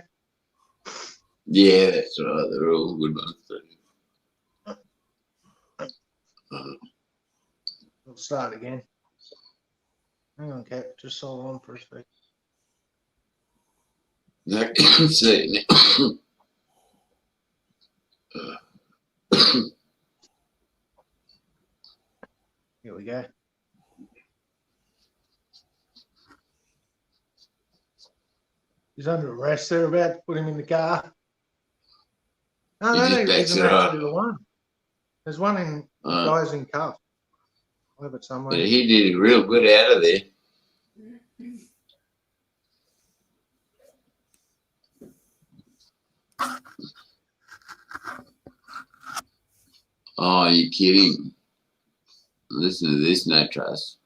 Yeah, that's right. They're all good ones. We'll start again. Hang on, Cap. Just hold on for a sec. I can see now. Here we go. He's under arrest. They're about to put him in the car. No, He no, just no, backs isn't it up. actually the one. There's one in guys in cuffs. I have it somewhere. But he did real good out of there. Oh, are you kidding? Listen to this, no trust.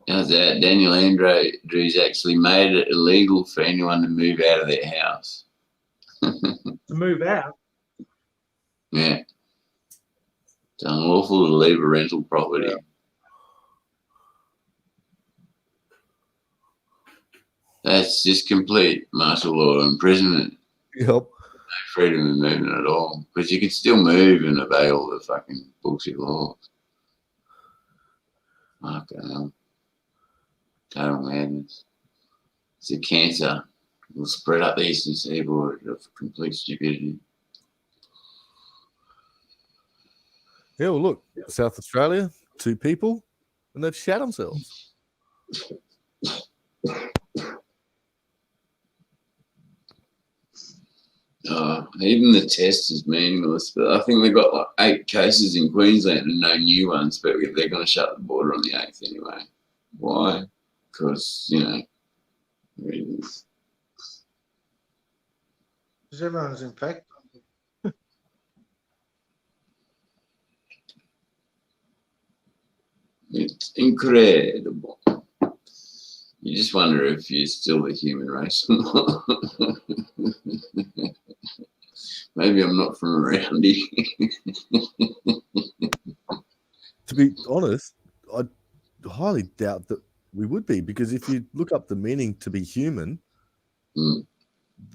How's that? Daniel Andrews actually made it illegal for anyone to move out of their house. To move out. Yeah. It's unlawful to leave a rental property. Yeah. That's just complete martial law imprisonment. Yep. No freedom of movement at all. Because you can still move and obey all the fucking bullshit laws. Fucking hell. Total madness. It's a cancer. It will spread up the eastern seaboard of complete stupidity. Yeah, well, look, South Australia, 2 people, and they've shat themselves. Even the test is meaningless, but I think they've got like 8 cases in Queensland and no new ones, but they're going to shut the border on the 8th anyway. Why? Because, you know, reasons. Because everyone's infected. It's incredible. You just wonder if you're still the human race or not. Maybe I'm not from around here. To be honest, I highly doubt that we would be, because if you look up the meaning to be human,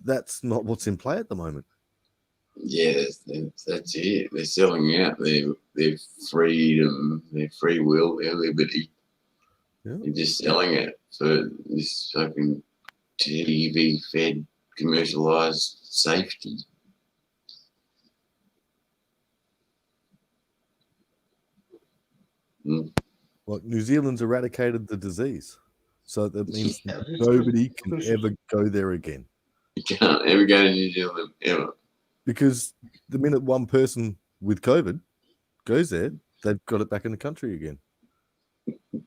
that's not what's in play at the moment. Yeah, that's it. They're selling out their freedom, their free will, their liberty. Yeah. They're just selling it for this fucking TV-fed, commercialised safety. Like New Zealand's eradicated the disease, so that means Yeah, nobody can ever go there again. You can't ever go to New Zealand, ever. Because the minute one person with COVID goes there, they've got it back in the country again. It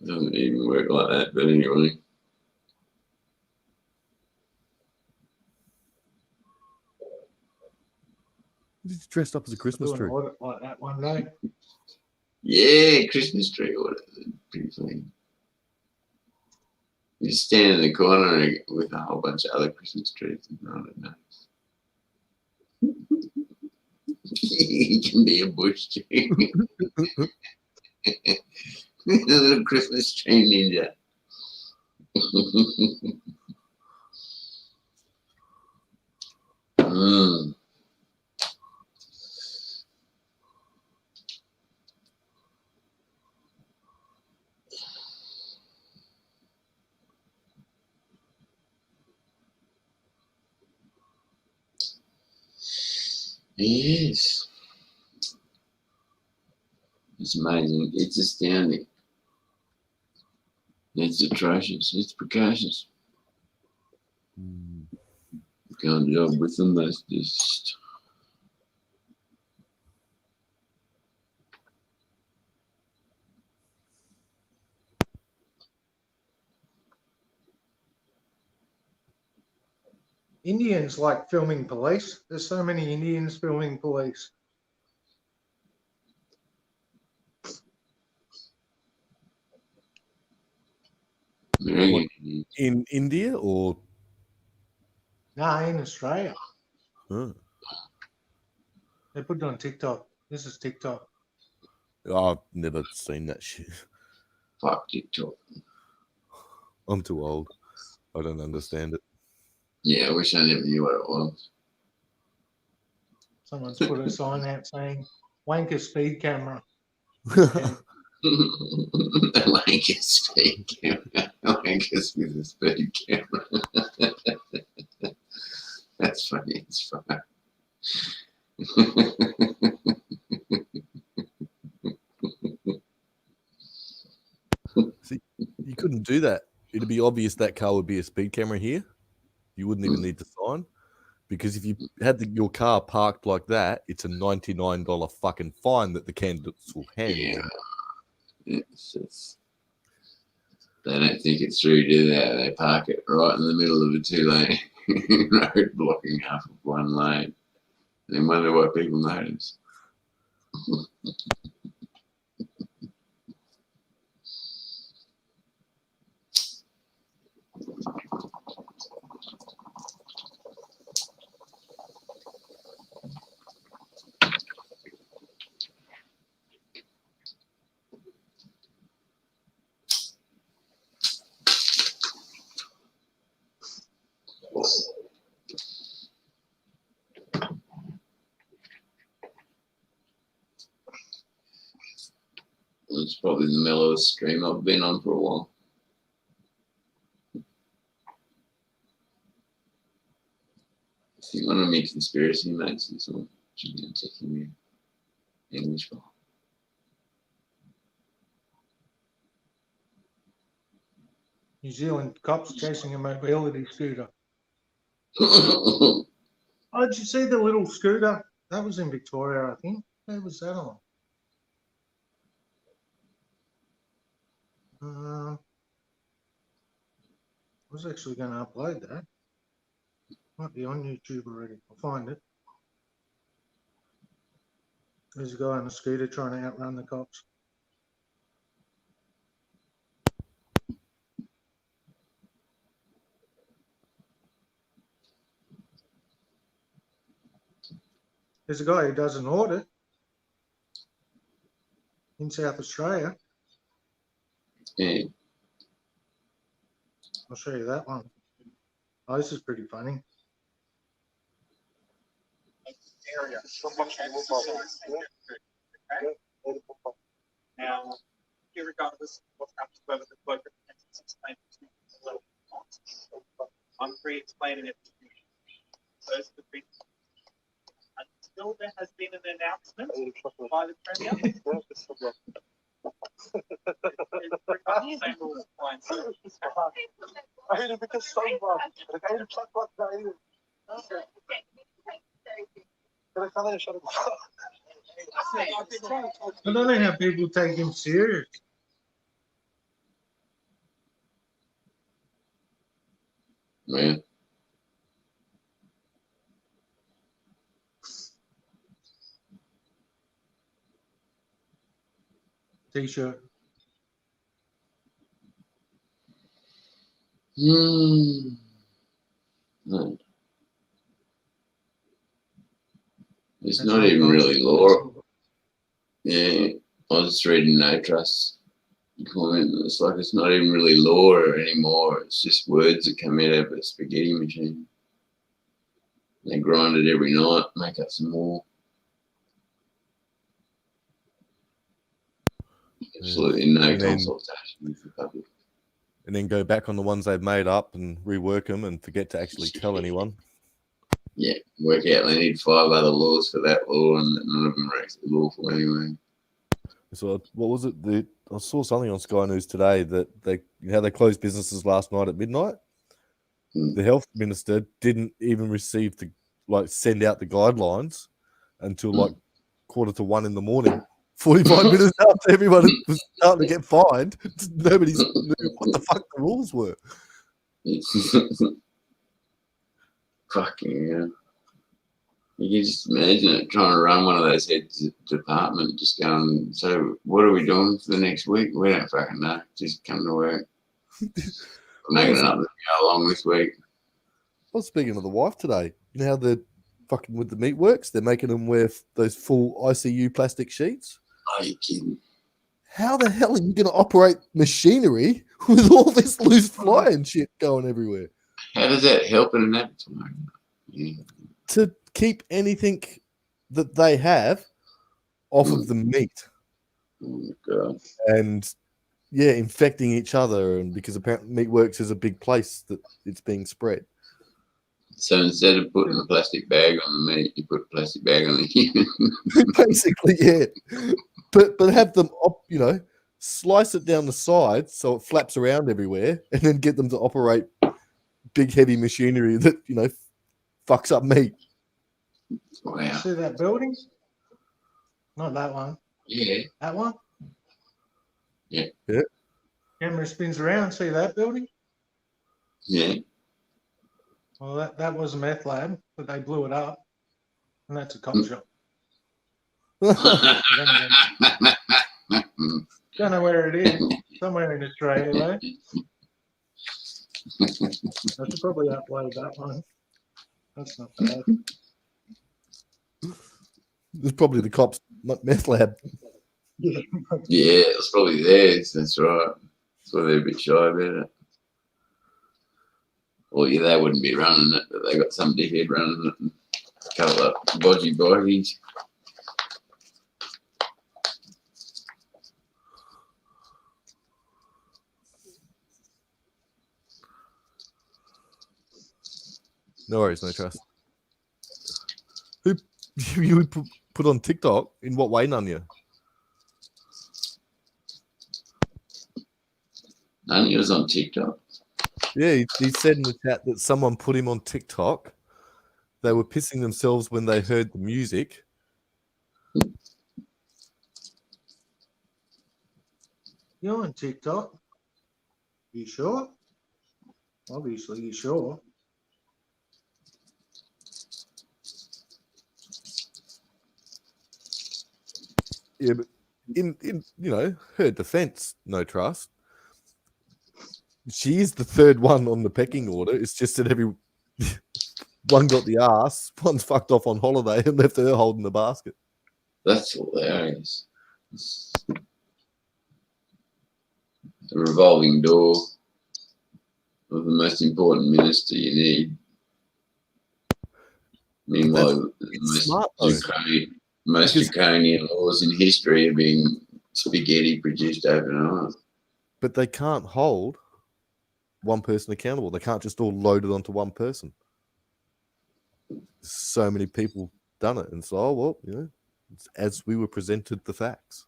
doesn't even work like that, but anyway. He's dressed up as a Christmas Doing tree. an audit like that one day. Yeah, Christmas tree order. Pretty clean. You just stand in the corner with a whole bunch of other Christmas trees and run it nice. He can be a bush tree. A little Christmas tree ninja. Yes. It's amazing. It's astounding. It's atrocious. It's precocious. Can't job with them. That's just. Indians like filming police. There's so many Indians filming police. In India or? No, in Australia. Huh. They put it on TikTok. This is TikTok. I've never seen that shit. Fuck TikTok. I'm too old. I don't understand it. Yeah, I wish I never knew what it was. Someone's put a sign out saying, wanker speed camera. Wanker speed camera. Wankers with a speed camera. That's funny as fuck. See, you couldn't do that. It'd be obvious that car would be a speed camera here. You wouldn't even need to sign, because if you had your car parked like that, it's a $99 fucking fine that the candidates will hand you. They don't think it through, do they? They park it right in the middle of a 2-lane road, blocking half of one lane. and wonder what people notice. It's probably the mellowest stream I've been on for a while. If you want to make conspiracy mates and so on, you can take your English file. New Zealand cops chasing a mobility scooter. Oh, did you see the little scooter? That was in Victoria, I think. Where was that on? I was actually going to upload that. Might be on YouTube already. I'll find it. There's a guy on a scooter trying to outrun the cops. There's a guy who does an audit in South Australia. Yeah. I'll show you that one. Oh, this is pretty funny. Area from what you will follow. Now, irregardless of what happens, whether the bloke is explained to me, I'm pre-explaining it to you. Those are the things. Until there has been an announcement by the Premier. Same rules apply. I hate it because someone, the guy who truck like that. I don't know how people take him serious. Man. T-shirt. No. It's not even really law. Yeah, I was just reading No Trust comment. It's like it's not even really law anymore. It's just words that come out of a spaghetti machine. They grind it every night, make up some more. Absolutely no And then- consultation with the public. And then go back on the ones they've made up and rework them and forget to actually tell anyone. Yeah, work out they need 5 other laws for that law, and none of them are actually lawful anyway. So what was it? I saw something on Sky News today that they closed businesses last night at midnight. The health minister didn't even receive send out the guidelines until like 1:45 in the morning. 45 minutes after everyone was starting to get fined, nobody knew what the fuck the rules were. Fucking hell. You can just imagine it, trying to run one of those heads of department, just going, so what are we doing for the next week? We don't fucking know. Just come to work. Making it up go along this week. I was speaking to the wife today. You know how they're fucking with the meatworks? They're making them wear those full ICU plastic sheets. Are you kidding? How the hell are you going to operate machinery with all this loose fly and shit going everywhere? How does that help in an abattoir? Yeah. To keep anything that they have off of the meat. Oh my God. And yeah, infecting each other, and because apparently Meatworks is a big place that it's being spread. So instead of putting a plastic bag on the meat, you put a plastic bag on the human. Basically, yeah. But have them, slice it down the side so it flaps around everywhere, and then get them to operate big heavy machinery that fucks up meat. Wow. See that building? Not that one. Yeah. That one? Yeah. Yeah. Camera spins around. See that building? Yeah. Well, that was a meth lab, but they blew it up. And that's a cop shop. I don't know where it is. Somewhere in Australia, though. I should probably upload that one. That's not bad. It's probably the cops' meth lab. Yeah. Yeah, it's probably theirs. That's right. That's why they're a bit shy about it. Well, yeah, they wouldn't be running it, but they got some dickhead running it and a couple of bodgy bodies. No worries, no trust. Who you would put on TikTok? In what way, Nanya? None of you was on TikTok. Yeah, he said in the chat that someone put him on TikTok. They were pissing themselves when they heard the music. You're on TikTok? You sure? Obviously, you sure. Yeah, but in her defense, no trust. She is the third one on the pecking order. It's just that one got the ass, one's fucked off on holiday and left her holding the basket. That's hilarious. It's a revolving door of the most important minister you need. Meanwhile, It's smart, though. most Because- draconian laws in history are being spaghetti produced overnight. But they can't hold one person accountable. They can't just all load it onto one person. So many people done it, and so it's as we were presented the facts.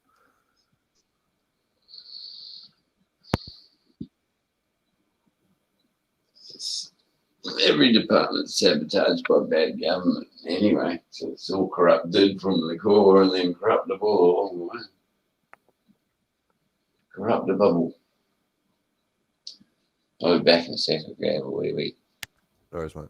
Every department's sabotaged by bad government anyway, so it's all corrupted from the core and then corruptible along the way. Corruptible. I'll be back in a second. Okay, have a wee wee. All right, mate.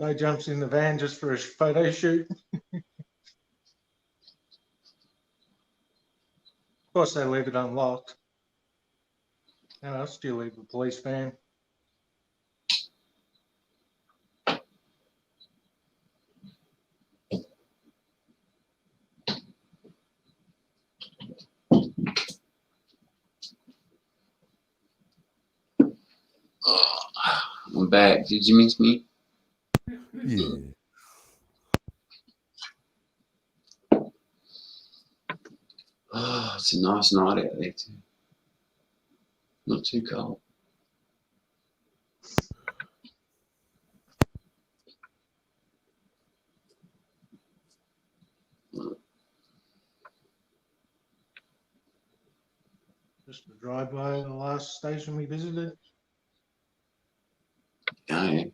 Guy jumps in the van just for a photo shoot. Of course, they leave it unlocked. How else do you leave a police van? Oh, I'm back. Did you miss me? Yeah. Oh, it's a nice night out there too. Not too cold. Just a drive by the last station we visited. Oh, yeah.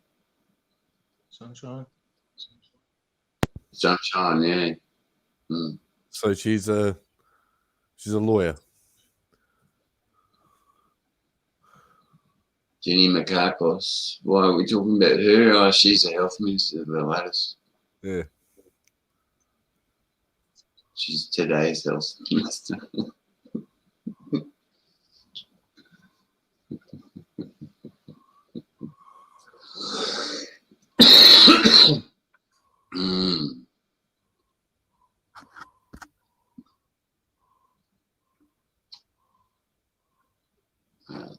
Sunshine. Sunshine, yeah. Mm. So she's a lawyer. Jenny Makakos. Why are we talking about her? Oh, she's a health minister, the latest. Yeah. She's today's health minister. Mm.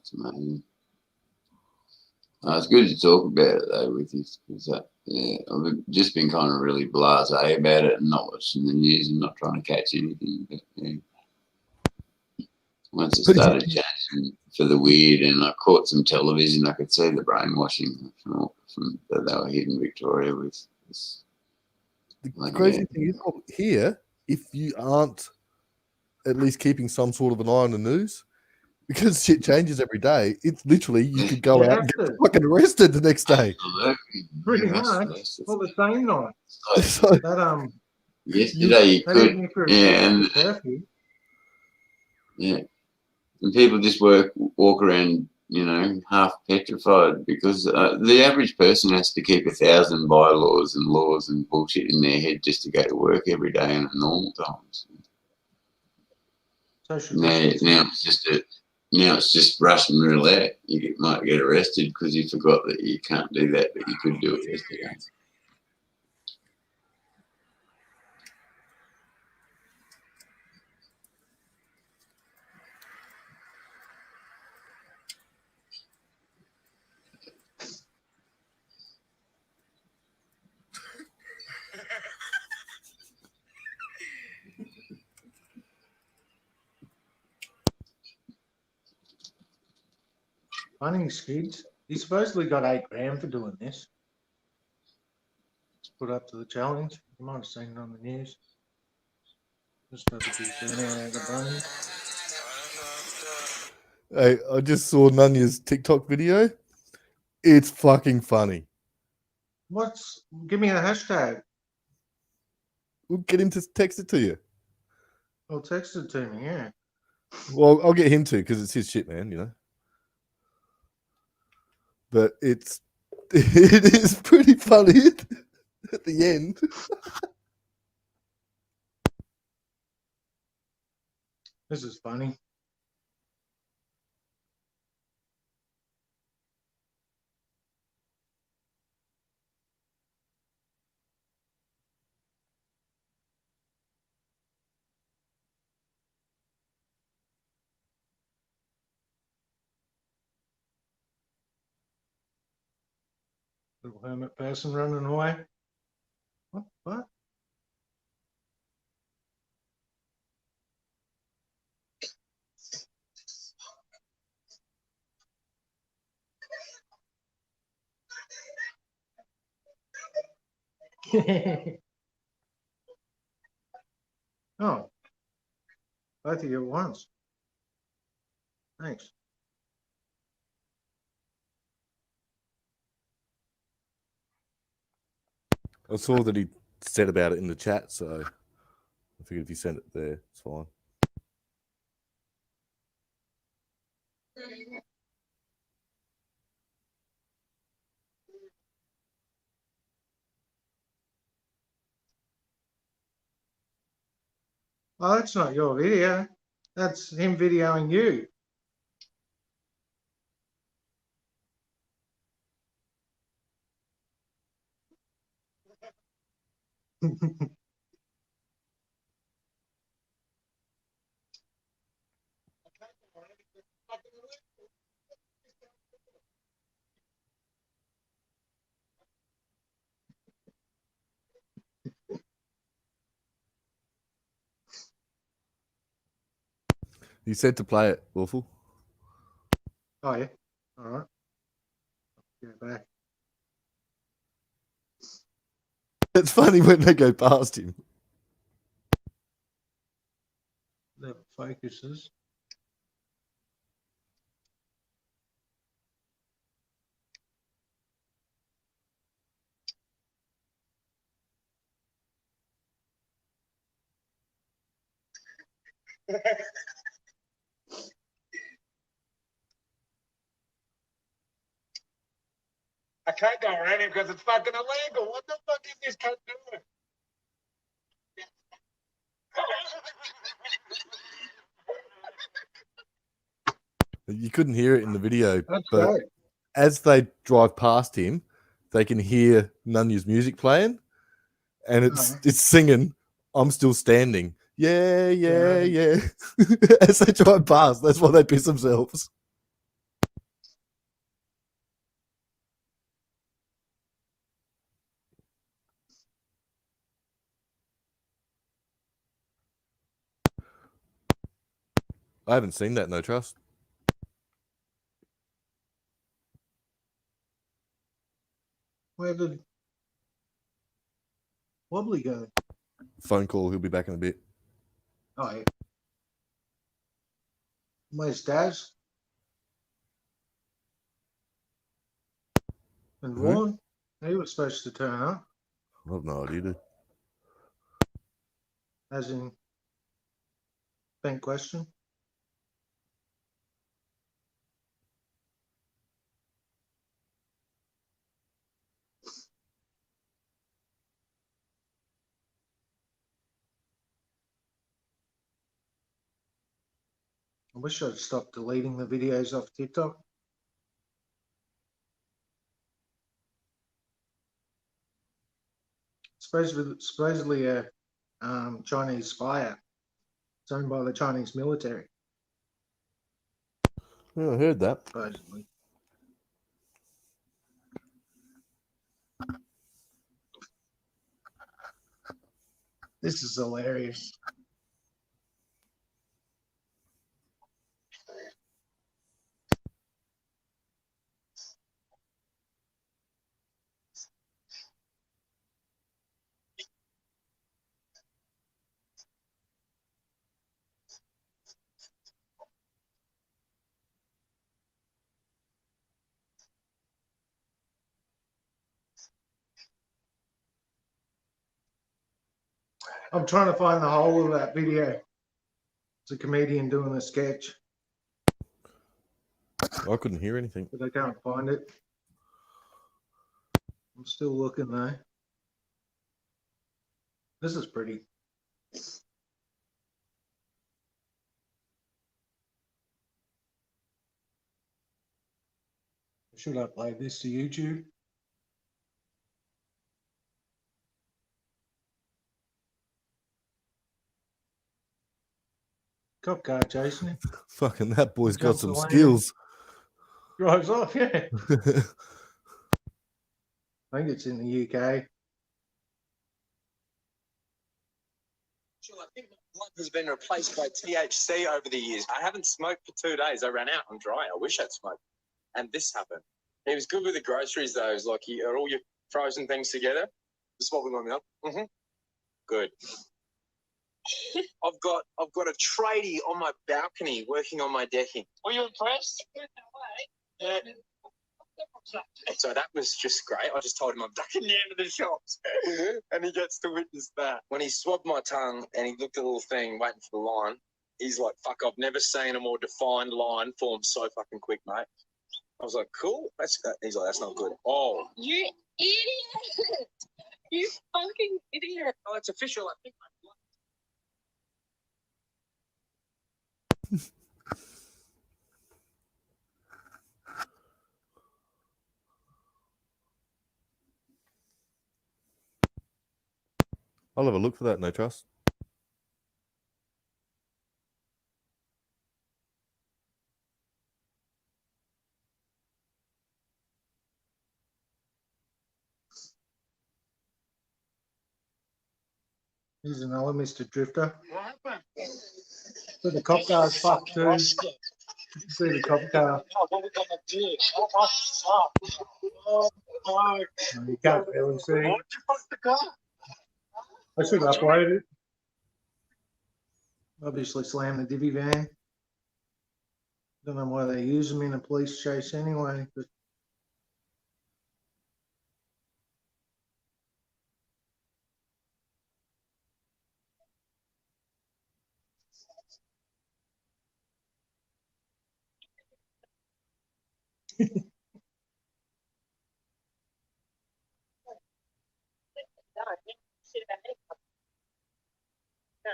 That's amazing. It's good to talk about it though with you, because yeah, I've just been kind of really blasé about it and not watching the news and not trying to catch anything. But yeah, once it started changing for the weird, and I caught some television, I could see the brainwashing from that they were here in Victoria with. The Like, crazy yeah. thing is, here, if you aren't at least keeping some sort of an eye on the news, because shit changes every day, it's literally you could go Yeah, out and that's get it. fucking arrested the next day. Absolutely. Pretty Yeah, much. that's All the same night. like So That yesterday you that could, even if you're yeah, and curfew. yeah, and people just walk around, you know, half petrified because the average person has to keep 1,000 bylaws and laws and bullshit in their head just to go to work every day in normal times. Social Now distancing. it's just Russian roulette. You might get arrested because you forgot that you can't do that, but you could do it yesterday. Funny skids. He supposedly got $8,000 for doing this. Put up to the challenge. You might have seen it on the news. Just had a big turnout out of the bunny. hey, I just saw Nanya's TikTok video. It's fucking funny. Give me a hashtag. We'll get him to text it to you. Or text it to me, yeah. Well, I'll get him to because it's his shit, man. You know. But it is pretty funny at the end. This is funny. Little hermit person running away. What? Oh. Both of you at once. Thanks. I saw that he said about it in the chat, so I figured if you sent it there, it's fine. Oh, that's not your video. That's him videoing you. You said to play it, Lawful. Oh, yeah. All right. Go back. It's funny when they go past him. Never focuses. I can't go around him because it's fucking illegal. What the fuck is this cunt doing? You couldn't hear it in the video, That's but great. as they drive past him, they can hear Nanya's music playing, and it's singing, "I'm still standing." Yeah. As they drive past, that's why they piss themselves. I haven't seen that, no trust. Where did Wobbly go? Phone call, he'll be back in a bit. Oh, yeah. Where's Daz? And Who? Vaughan? He was supposed to turn up, I have no idea, dude. as in bank question. I wish I'd stopped deleting the videos off TikTok. Supposedly a Chinese spy app. It's owned by the Chinese military, Yeah, I heard that. supposedly. This is hilarious. I'm trying to find the whole of that video. It's a comedian doing a sketch, I couldn't hear anything. but I can't find it. I'm still looking though. This is pretty. Should I upload this to YouTube? Cop car chasing him. Fucking that boy's got Jumps some away. skills. Drives off, yeah. I think it's in the UK. I think my blood has been replaced by THC over the years. I haven't smoked for 2 days. I ran out. I'm dry. I wish I'd smoked. And this happened. He was good with the groceries, though. It's like, are all your frozen things together? Just what we want milk. Mm-hmm. Good. I've got a tradie on my balcony working on my decking. Were you impressed? Yeah. So that was just great. I just told him I'm ducking down to the shops, and he gets to witness that. When he swabbed my tongue and he looked at the little thing waiting for the line, he's like, "Fuck! I've never seen a more defined line form so fucking quick, mate." I was like, "Cool." He's like, "That's not good." Oh, You idiot! You fucking idiot! oh, it's official. I think. I'll have a look for that, no trust. Here's another Mr. Drifter. What happened? So the cop car's fucked too. See the cop car. Oh, what we gonna do? Oh, fuck. Oh, fuck. You can't really see. Why'd you fuck the car? I should upload it. Obviously slam the divvy van. Don't know why they use them in a police chase anyway, but No, you shit about any company. No.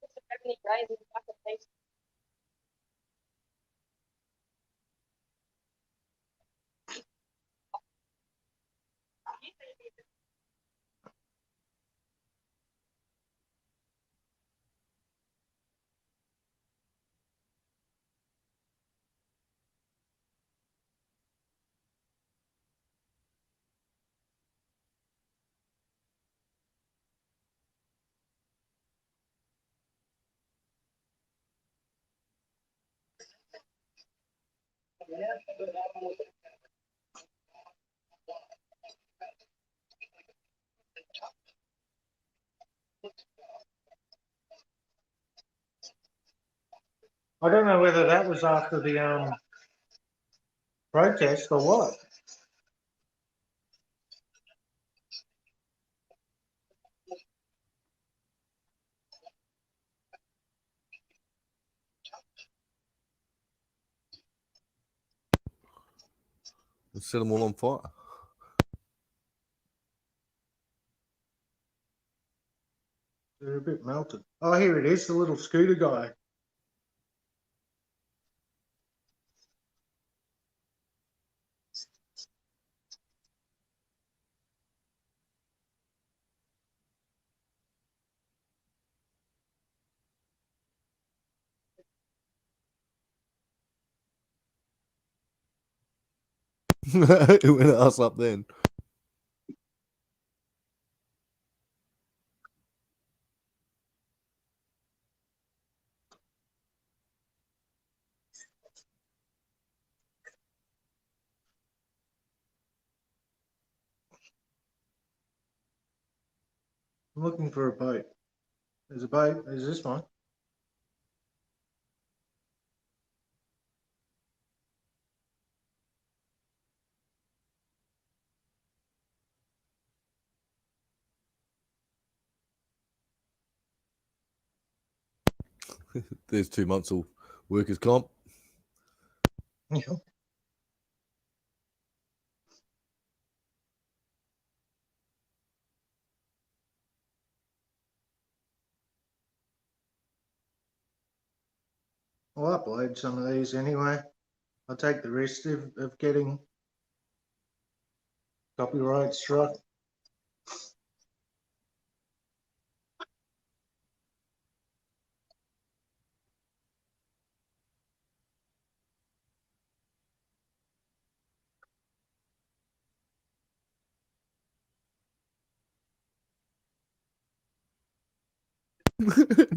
It's so many days in fucking days. I don't know whether that was after the protest or what. Let's set them all on fire. They're a bit melted. Oh, here it is, the little scooter guy. It went us up then. I'm looking for a boat. There's a boat. There's this one. There's 2 months of workers' comp. Yeah. I'll upload some of these anyway. I'll take the risk of getting copyright struck.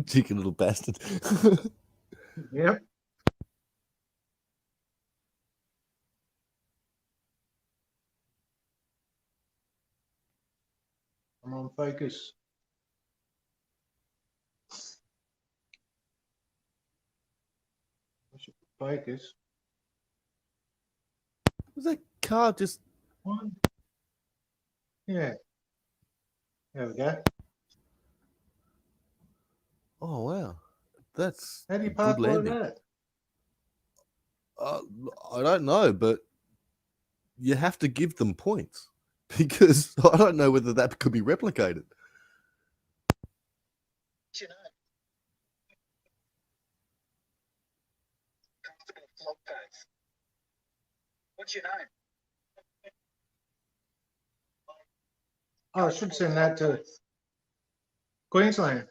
Cheeky little bastard. Yep. I'm on focus. I should focus. Was that car just... One. Yeah. There we go. Oh, wow. That's How do you a park good like landing. that? I don't know, but you have to give them points because I don't know whether that could be replicated. What's your name? Constable Flogface. What's your name? Oh, I should send that to Queensland.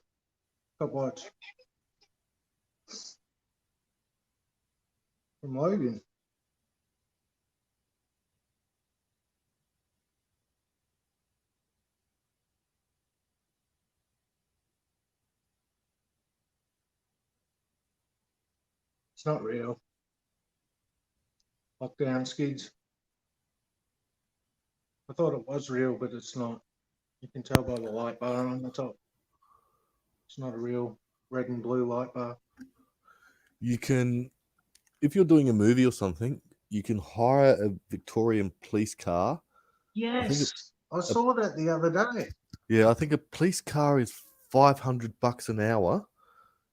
Stopwatch. From Logan. It's not real. Lockdown skids. I thought it was real, but it's not. You can tell by the light bar on the top. It's not a real red and blue light bar. You can, if you're doing a movie or something, you can hire a Victorian police car. Yes, I saw that the other day. Yeah, I think a police car is $500 an hour.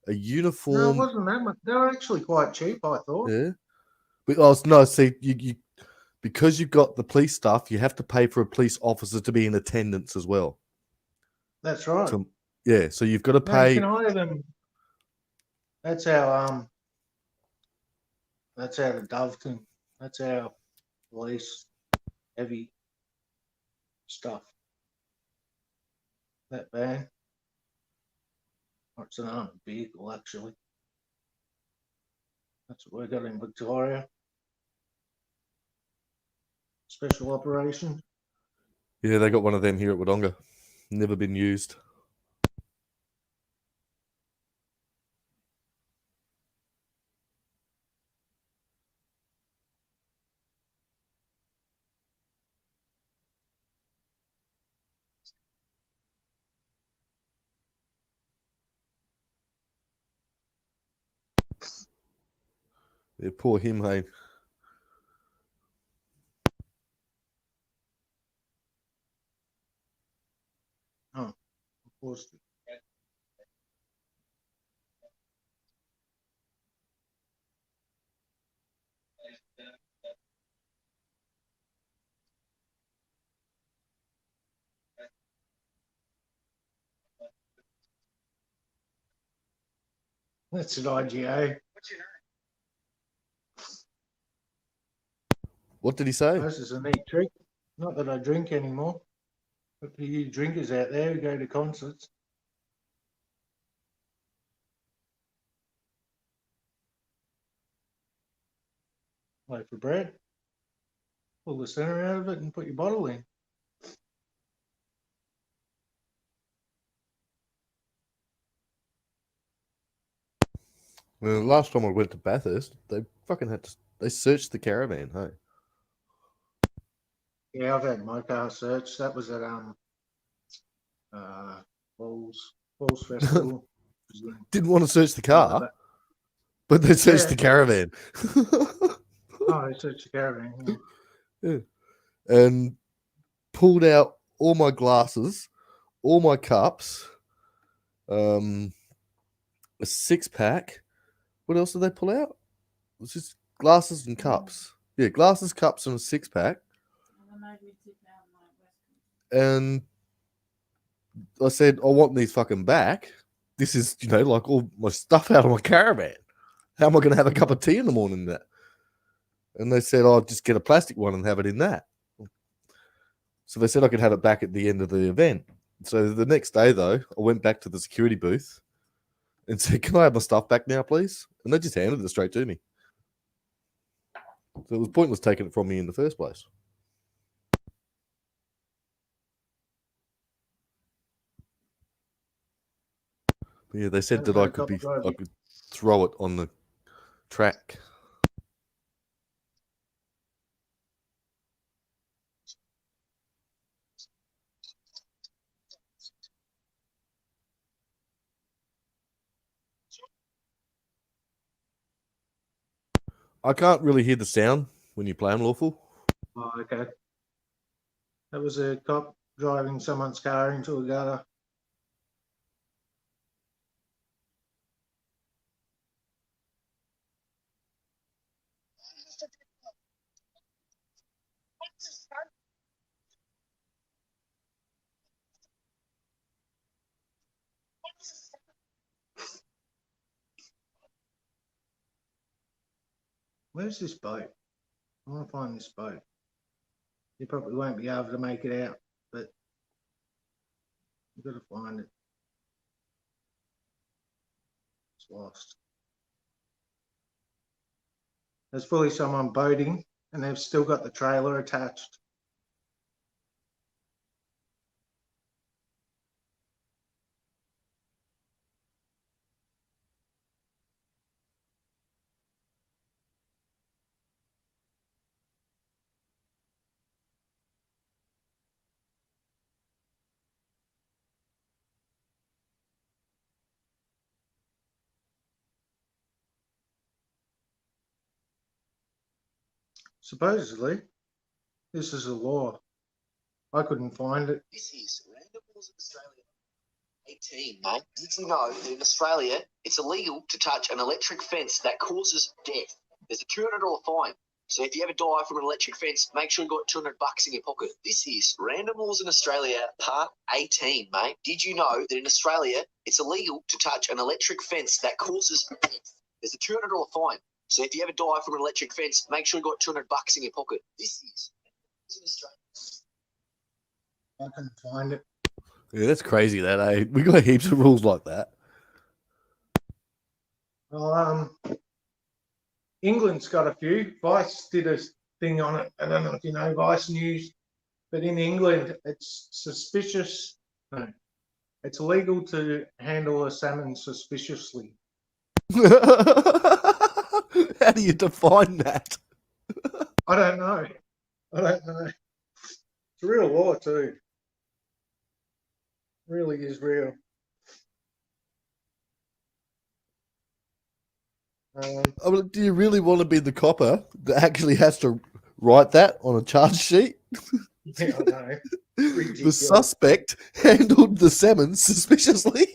A No, it uniform. wasn't that much. They were actually quite cheap, I thought. Yeah. But no, see, you because you've got the police stuff, you have to pay for a police officer to be in attendance as well. That's right. So, yeah, so you've got to No, you pay. can hire them. That's our that's out of Doveton. That's our police heavy stuff. That van. Or it's an armored vehicle actually. That's what we got in Victoria. Special operation. Yeah, they got one of them here at Wodonga. Never been used. Yeah, poor him, hey. Oh, of course. That's an IGA. What did he say? This is a neat trick. Not that I drink anymore, but for you drinkers out there who go to concerts. Loaf of bread. Pull the center out of it and put your bottle in. Well, last time I went to Bathurst, they fucking had to. They searched the caravan, hey. Yeah, I've had my car searched. That was at Falls Festival. Didn't want to search the car, but they searched the caravan. Oh, they searched the caravan. Yeah. Yeah. And pulled out all my glasses, all my cups, a 6-pack. What else did they pull out? It was just glasses and cups. Yeah, glasses, cups, and a 6-pack. And I said, I want these fucking back. This is, like all my stuff out of my caravan. How am I going to have a cup of tea in the morning in that? And they said, I'll just get a plastic one and have it in that. So they said I could have it back at the end of the event. So the next day, though, I went back to the security booth and said, can I have my stuff back now, please? And they just handed it straight to me. So it was pointless taking it from me in the first place. But yeah, they said that I could throw it on the track. I can't really hear the sound when you play Unlawful. Oh, okay. That was a cop driving someone's car into a gutter. Where's this boat? I want to find this boat. You probably won't be able to make it out, but you've got to find it. It's lost. There's probably someone boating and they've still got the trailer attached. Supposedly, this is a law. I couldn't find it. This is Random Laws of Australia 18, mate. Did you know that in Australia it's illegal to touch an electric fence that causes death? There's a $200 fine. So if you ever die from an electric fence, make sure you got $200 in your pocket. This is Random Laws in Australia Part 18, mate. Did you know that in Australia it's illegal to touch an electric fence that causes death? There's a $200 fine. So if you ever die from an electric fence, make sure you got $200 in your pocket. This is in Australia. I couldn't find it. Yeah, that's crazy, that, eh? We got heaps of rules like that. Well, England's got a few. Vice did a thing on it. I don't know if you know Vice News, but in England, it's suspicious. No, it's illegal to handle a salmon suspiciously. How do you define that? I don't know. It's real law too. Really is real. I mean, do you really want to be the copper that actually has to write that on a charge sheet? Yeah, I know. The Ridiculous. suspect handled the salmon suspiciously.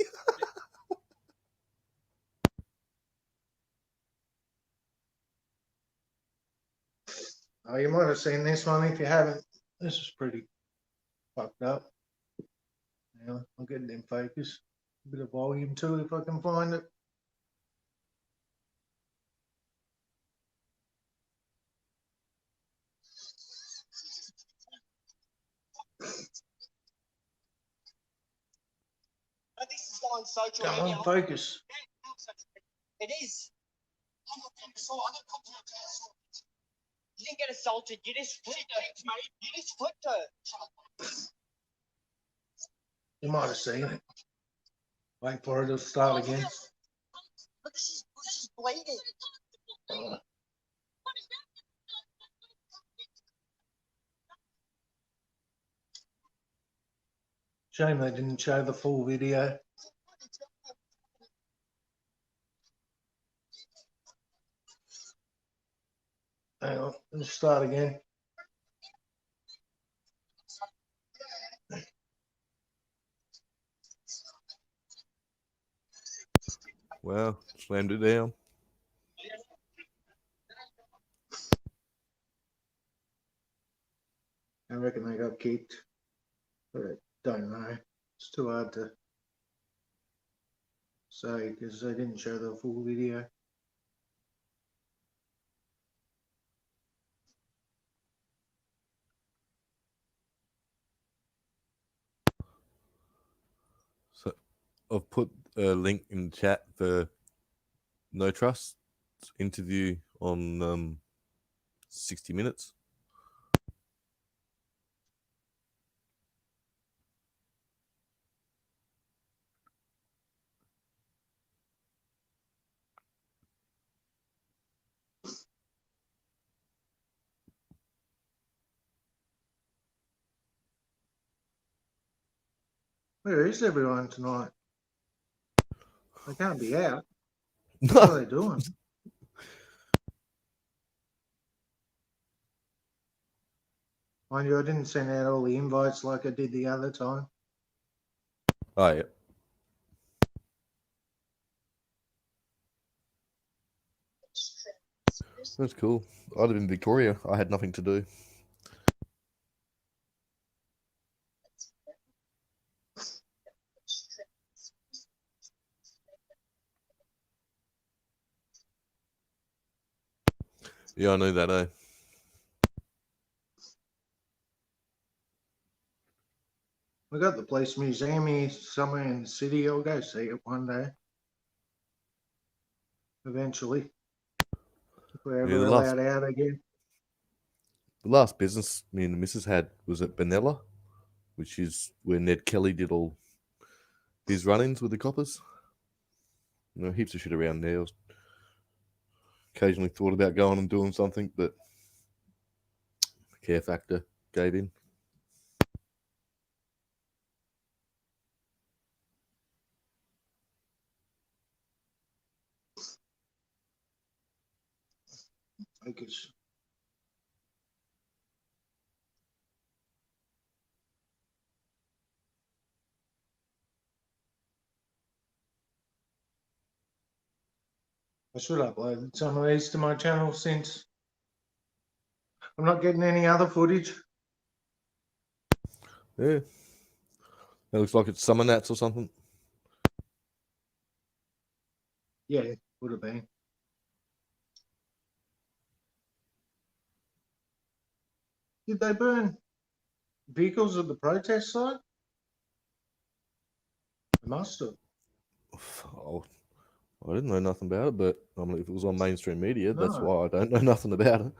Oh, you might have seen this one. If you haven't, this is pretty fucked up. Yeah, I'll get it in focus. A bit of volume too, if I can find it. This is on social Come media. on, focus. It is. You didn't get assaulted. You just flipped it, mate. You just flipped her. You might have seen it. Wait for it to start again. Look, she's bleeding. Shame they didn't show the full video. Hang on, let's start again. Well, slammed it down. I reckon they got kicked. But I don't know. It's too hard to say because they didn't show the full video. So I've put a link in the chat for No Trust interview on 60 Minutes. Where is everyone tonight? They can't be out. What are they doing? Mind you, I didn't send out all the invites like I did the other time. Oh, yeah. That's cool. I live in Victoria. I had nothing to do. Yeah, I knew that, eh? We got the police museum here somewhere in the city. I'll go see it one day. Eventually. If we're ever Yeah, the last- allowed out again. The last business me and the missus had was at Benalla, which is where Ned Kelly did all his run-ins with the coppers. You know, heaps of shit around there. I was occasionally thought about going and doing something, but the care factor gave in. Focus. I should upload some of these to my channel since I'm not getting any other footage. Yeah. That looks like it's Summer Nats or something. Yeah, would have been. Did they burn vehicles at the protest site? They must have. Oh, I didn't know nothing about it, but I mean, if it was on mainstream media, that's No. why I don't know nothing about it.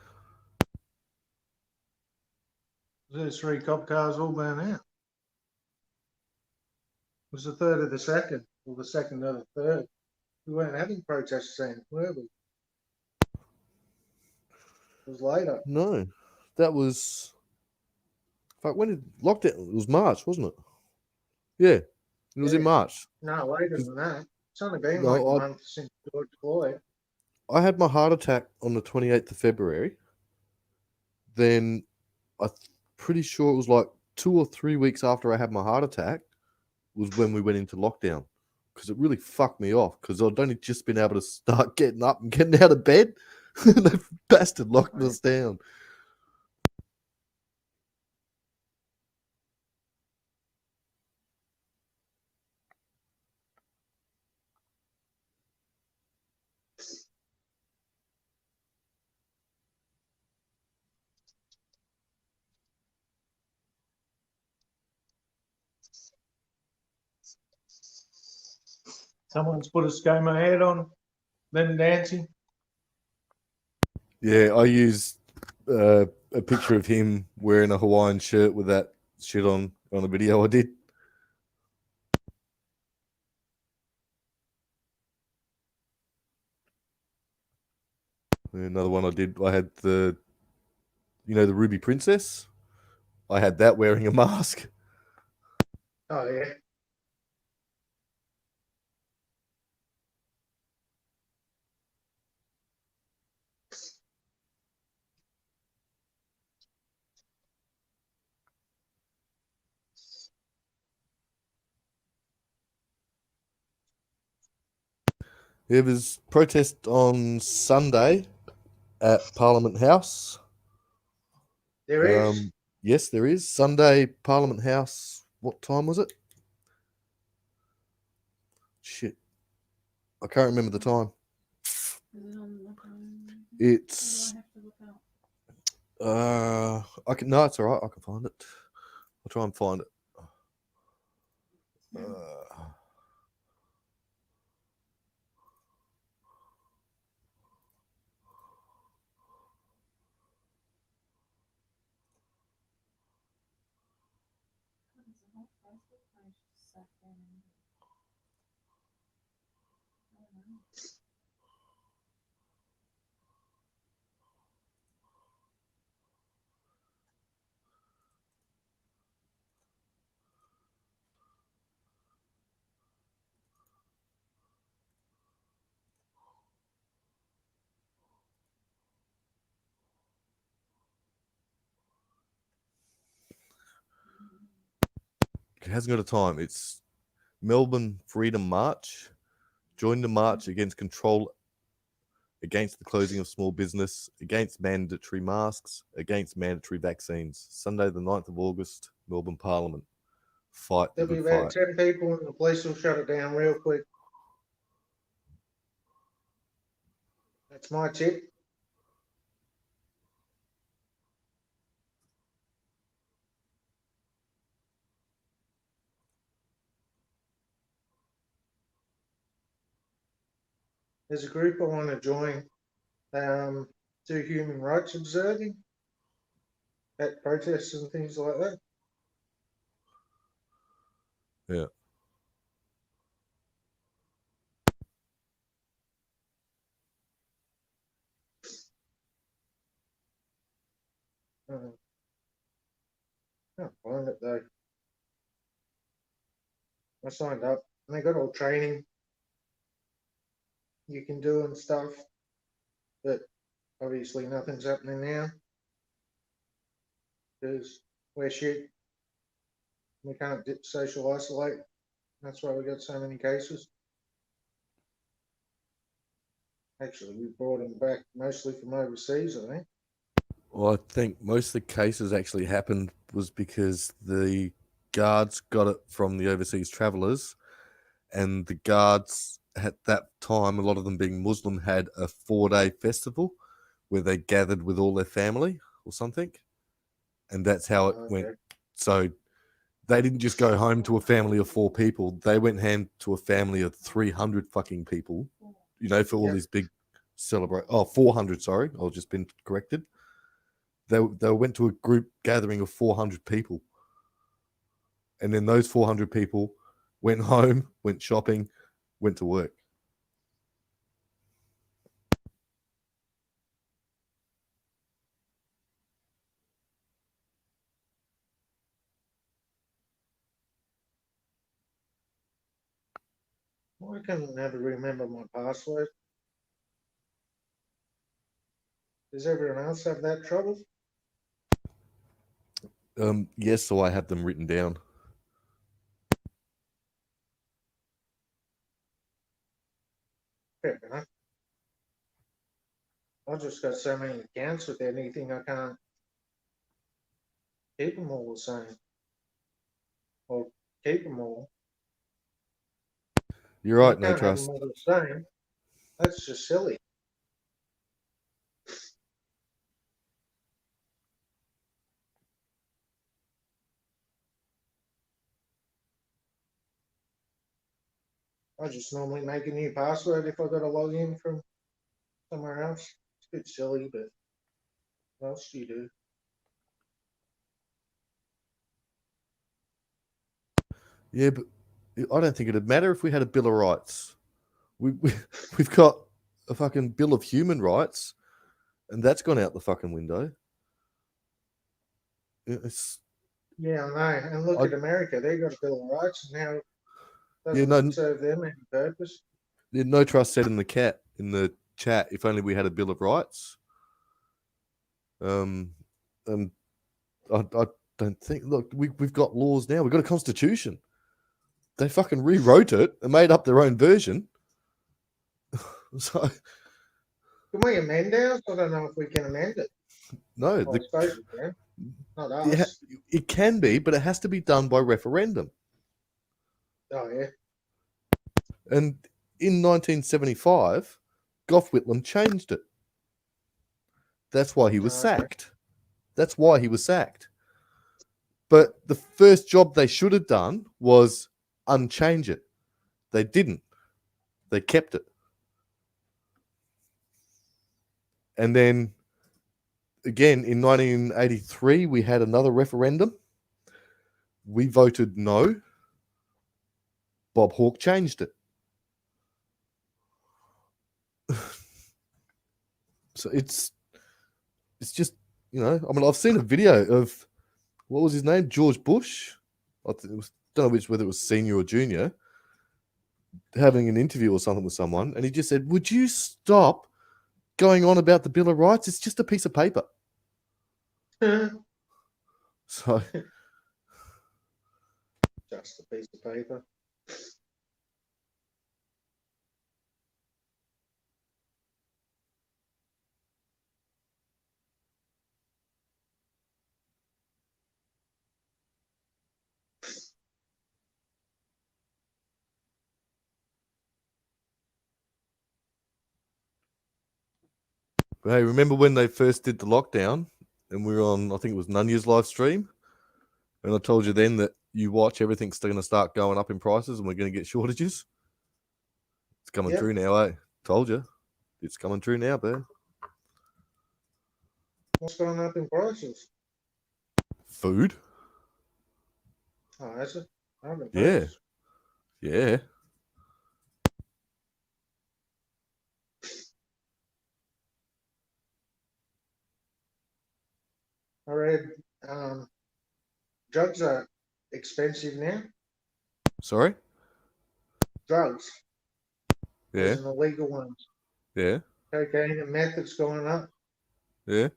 There's 3 cop cars all burnt out. It was the 3rd of the 2nd, or the 2nd of the 3rd. We weren't having protests then, were we? It was later. No, that was. Fuck, when did lockdown? It was March, wasn't it? Yeah, it was in Yeah. March. No, later than that. It's only been No, like a I- month since George Floyd. I had my heart attack on the 28th of February. Then I'm pretty sure it was like 2 or 3 weeks after I had my heart attack was when we went into lockdown, because it really fucked me off, because I'd only just been able to start getting up and getting out of bed. And the bastard locked us down. Someone's put a ScoMo head on them dancing. Yeah, I used a picture of him wearing a Hawaiian shirt with that shit on a video I did. Another one I did, I had the Ruby Princess. I had that wearing a mask. Oh yeah. There was protest on Sunday at Parliament House. There is. Yes, there is. Sunday, Parliament House. What time was it? Shit. I can't remember the time. Is it on the phone? It's What do I have to look up? I can no, it's all right. I can find it. I'll try and find it. There's a whole Facebook page just sat there and- I don't know. It hasn't got a time. It's Melbourne Freedom March. Join the march against the closing of small business, against mandatory masks, against mandatory vaccines. Sunday, the 9th of August, Melbourne Parliament. Fight the There'll be good about fight. 10 people and the police will shut it down real quick. That's my tip. There's a group I want to join, do human rights observing at protests and things like that. Yeah. Can't find it though. I signed up and they got all training you can do and stuff, but obviously nothing's happening now because we're shit. We can't social isolate. That's why we got so many cases. Actually, we brought them back mostly from overseas, I think. Well, I think most of the cases actually happened was because the guards got it from the overseas travellers, and the guards at that time, a lot of them being Muslim, had a 4-day festival where they gathered with all their family or something, and that's how it went. Okay. So they didn't just go home to a family of 4 people; they went home to a family of 300 fucking people. For all Yep. these big 400. Sorry, I've just been corrected. They went to a group gathering of 400 people. And then those 400 people went home, went shopping, went to work. I can never remember my password. Does everyone else have that trouble? Yes, so I have them written down. Fair enough. I've just got so many accounts with anything, I can't keep them all the same. Or keep them all. You're right, You no can't have trust. them all the same. That's just silly. I just normally make a new password if I've got to log in from somewhere else. It's a bit silly, but what else do you do? Yeah, but I don't think it'd matter if we had a Bill of Rights. We've got a fucking Bill of Human Rights, and that's gone out the fucking window. It's Yeah, I know. And look I- at America, they've got a Bill of Rights, and how Yeah, doesn't no- serve them any purpose. no trust said in the chat. If only we had a Bill of Rights. And I don't think. Look, we've got laws now. We've got a constitution. They fucking rewrote it and made up their own version. So Can we amend ours? I don't know if we can amend it. no, Well, I suppose we can. Not us. Yeah, it can be, but it has to be done by referendum. Oh, yeah. And in 1975, Gough Whitlam changed it. That's why he was Okay. sacked. That's why he was sacked. But the first job they should have done was unchange it. They didn't. They kept it. And then again in 1983, we had another referendum. We voted no. Bob Hawke changed it. So it's just, you know, I mean, I've seen a video of, what was his name? George Bush. Don't know whether it was senior or junior, having an interview or something with someone. And he just said, would you stop going on about the Bill of Rights? It's just a piece of paper. So Just a piece of paper. but hey, remember when they first did the lockdown and we were on, I think it was Nunya's live stream? And I told you then that you watch, everything's going to start going up in prices and we're going to get shortages. It's coming Yep. through now, eh? Told you. It's coming through now, Bear. What's going up in prices? Food. Oh, is it? I haven't Yeah. noticed. Yeah. I read drugs are expensive now. Sorry? Drugs. Yeah. There's an illegal ones. Yeah. Cocaine and meth is going up. Yeah.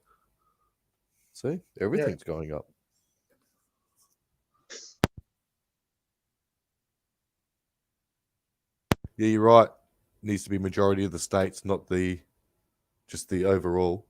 See? Everything's going up. Yeah, you're right. Needs to be majority of the states, not just the overall.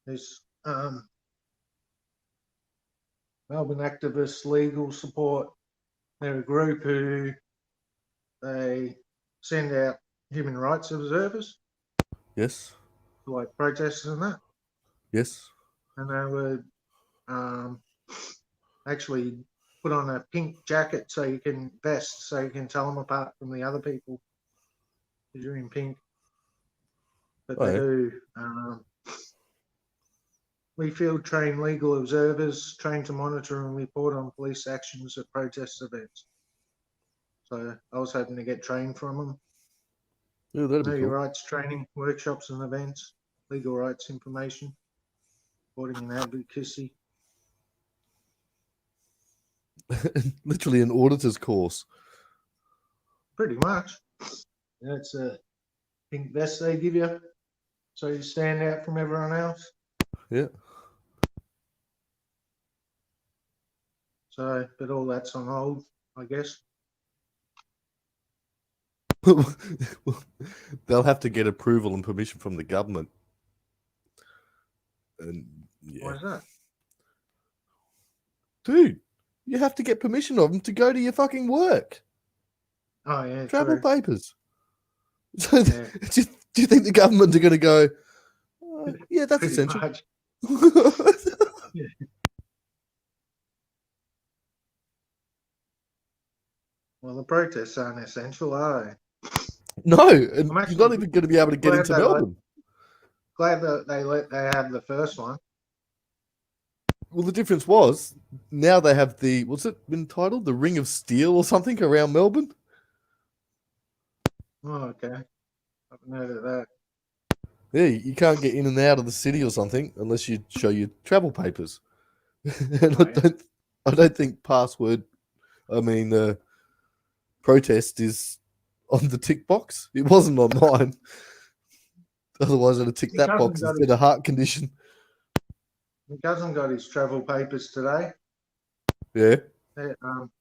There's Melbourne Activists Legal Support. They're a group who they send out human rights observers, Yes. like protesters and that. Yes. And they would actually put on a pink jacket so you can vest, so you can tell them apart from the other people because you're in pink. But Oh, they yeah. do We field train legal observers, trained to monitor and report on police actions at protest events. So I was hoping to get trained from them. Yeah, that'd Know be your cool. rights training, workshops and events, legal rights information, reporting and advocacy. Literally an auditor's course. Pretty much. That's a pink vest they give you, so you stand out from everyone else. Yeah. So, but all that's on hold, I guess. They'll have to get approval and permission from the government. And yeah. Why is that? Dude, you have to get permission of them to go to your fucking work. Oh yeah, Travel true. papers. So Yeah. do you think the government are going to go, yeah, that's Pretty essential. much. Well, the protests aren't essential, are No, and I'm you're actually not even going to be able to get glad into they let- Melbourne. they? Glad that they had the first one. Well, the difference was now they have the, what's it been titled? The Ring of Steel or something around Melbourne? Oh, okay. I haven't heard of that. Yeah, you can't get in and out of the city or something unless you show your travel papers. And Right. I don't think protest is on the tick box. It wasn't on mine. Otherwise, I'd have ticked He that hasn't box got instead of heart condition. My cousin got his travel papers today. Yeah,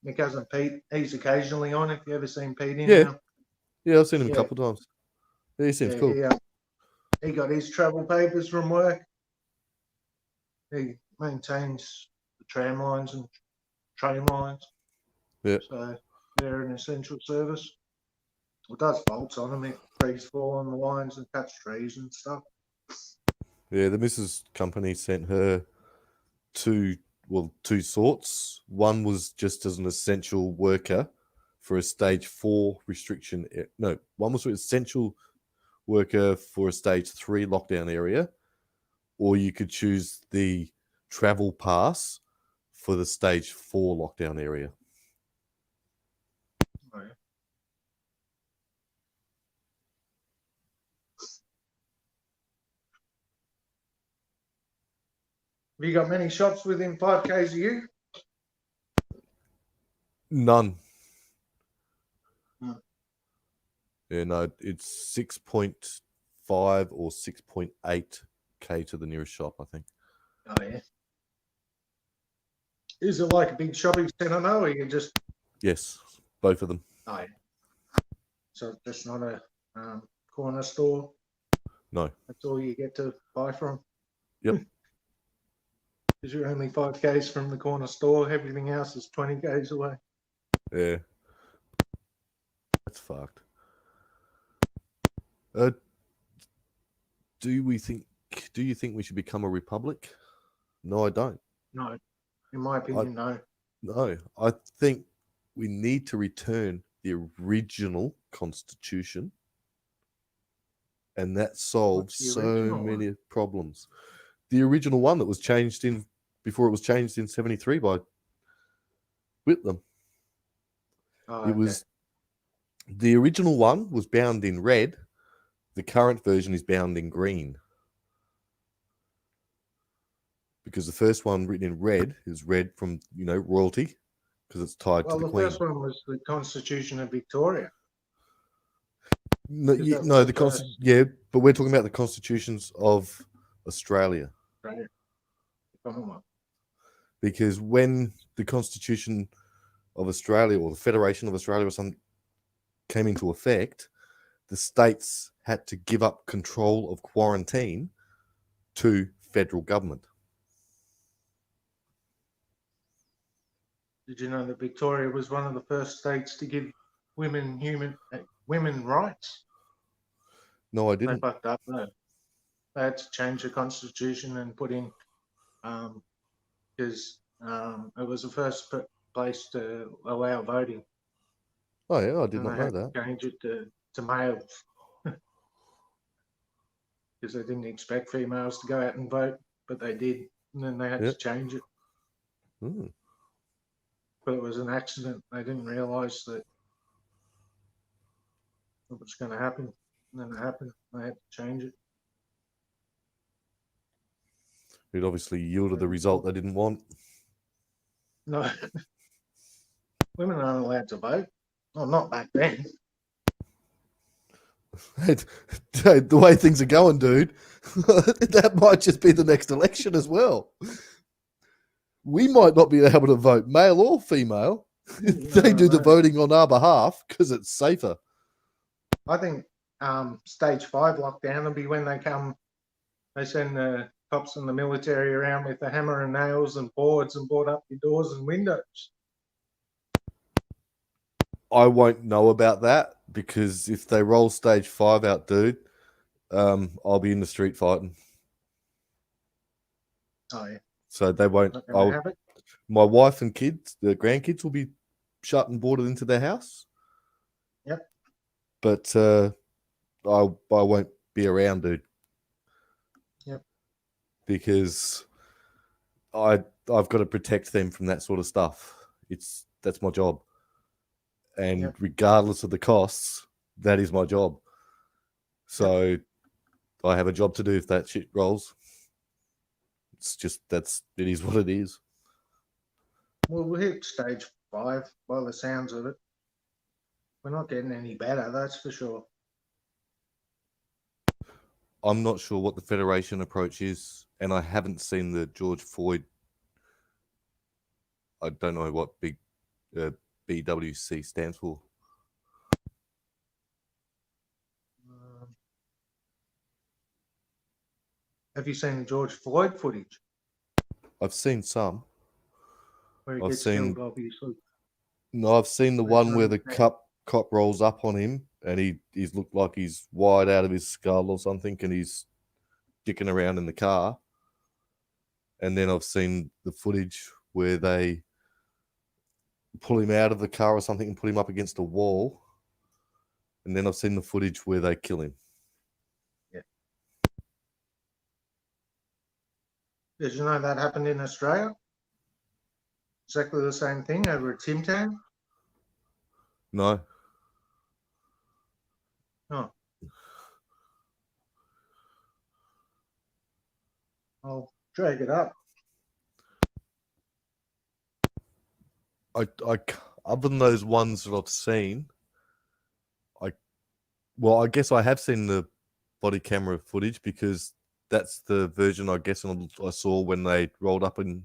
My cousin Pete, he's occasionally on. If you ever seen Pete in Yeah. now. yeah, I've seen him Yeah. a couple of times. Yeah, he seems Yeah, cool. he got his travel papers from work. He maintains the tram lines and train lines. Yeah. So they're an essential service. It does faults on them if trees fall on the lines and cuts trees and stuff. Yeah, the Mrs. Company sent her two sorts. One was just as an essential worker for a stage 4 restriction. No, one was an essential worker for a stage 3 lockdown area, or you could choose the travel pass for the stage 4 lockdown area. Right. Have you got many shops within 5 k's of you? None. No. Yeah, no, it's 6.5 or 6.8k to the nearest shop, I think. Oh yeah. Is it like a big shopping centre now, or you just? Yes, both of them. Oh yeah. So it's just not a corner store. No. That's all you get to buy from. Yep. Because you're only 5 k's from the corner store. Everything else is 20 k's away. Yeah. That's fucked. Do you think we should become a republic? No, I don't. No, in my opinion, no. No, I think we need to return the original constitution, and that solves What's the so original one? many problems. The original one that was changed before it was changed in 73 by Whitlam. Oh, It was the original one was bound in red. The current version is bound in green. Because the first one written in red is red from, royalty, because it's tied well, to the the Queen. first one was the Constitution of Victoria. No, Because that's the first. but we're talking about the constitutions of Australia. Right. The Commonwealth. Because when the Constitution of Australia or the Federation of Australia or something came into effect, the states had to give up control of quarantine to federal government. Did you know that Victoria was one of the first states to give women women rights? No, I They didn't. fucked up though. They had to change the constitution and put in because it was the first place to allow voting. Oh yeah, I did And not they know had that. to change it to males because they didn't expect females to go out and vote. but they did, and then they had Yeah. to change it. Mm. But it was an accident. They didn't realise that it was going to happen, and then it happened. They had to change it. It obviously yielded the result they didn't want. No, women aren't allowed to vote. Well, not back then. The way things are going, dude, that might just be the next election as well. We might not be able to vote, male or female. They do the No. voting on our behalf because it's safer. I think stage 5 lockdown will be when they send the cops and the military around with the hammer and nails and boards and board up your doors and windows. I won't know about that because if they roll stage 5 out, dude, I'll be in the street fighting. Oh, yeah. So they won't. Not going to have it. My wife and kids, the grandkids, will be shut and boarded into their house. Yep. But I won't be around, dude. Yep. Because I've got to protect them from that sort of stuff. That's my job. And Yep. regardless of the costs, that is my job. So I have a job to do if that shit rolls. It's just it is what it is. Well, we'll hit stage 5 by the sounds of it. We're not getting any better, that's for sure. I'm not sure what the Federation approach is, and I haven't seen the George Floyd. I don't know what big BWC stands for. Have you seen the George Floyd footage I've seen some. where he I've gets seen- killed, obviously? No, I've seen the Where's one where the that? cop rolls up on him, and he's looked like he's wired out of his skull or something, and he's dicking around in the car. And then I've seen the footage where they pull him out of the car or something and put him up against a wall. And then I've seen the footage where they kill him. Did you know that happened in Australia? Exactly the same thing over at Tim Tam. No. Oh. I'll drag it up. I other than those ones that I've seen, I guess I have seen the body camera footage because that's the version I guess I saw when they rolled up and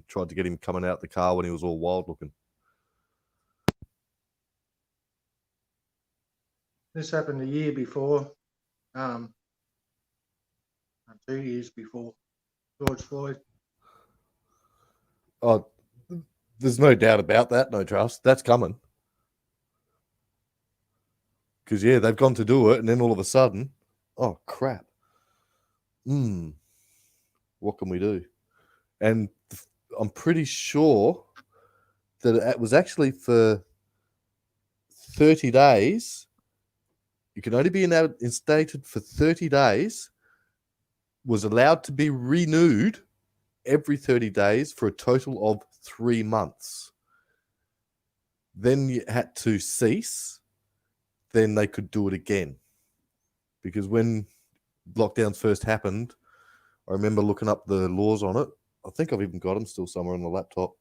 tried to get him coming out the car when he was all wild looking. This happened a year before, 2 years before George Floyd. Oh, there's no doubt about that. No trust. That's coming. Because yeah, they've gone to do it, and then all of a sudden, oh crap. What can we do? And I'm pretty sure that it was actually for 30 days. You can only be instated for 30 days, was allowed to be renewed every 30 days for a total of 3 months. Then you had to cease, then they could do it again. Because when lockdowns first happened, I remember looking up the laws on it. I think I've even got them still somewhere on the laptop.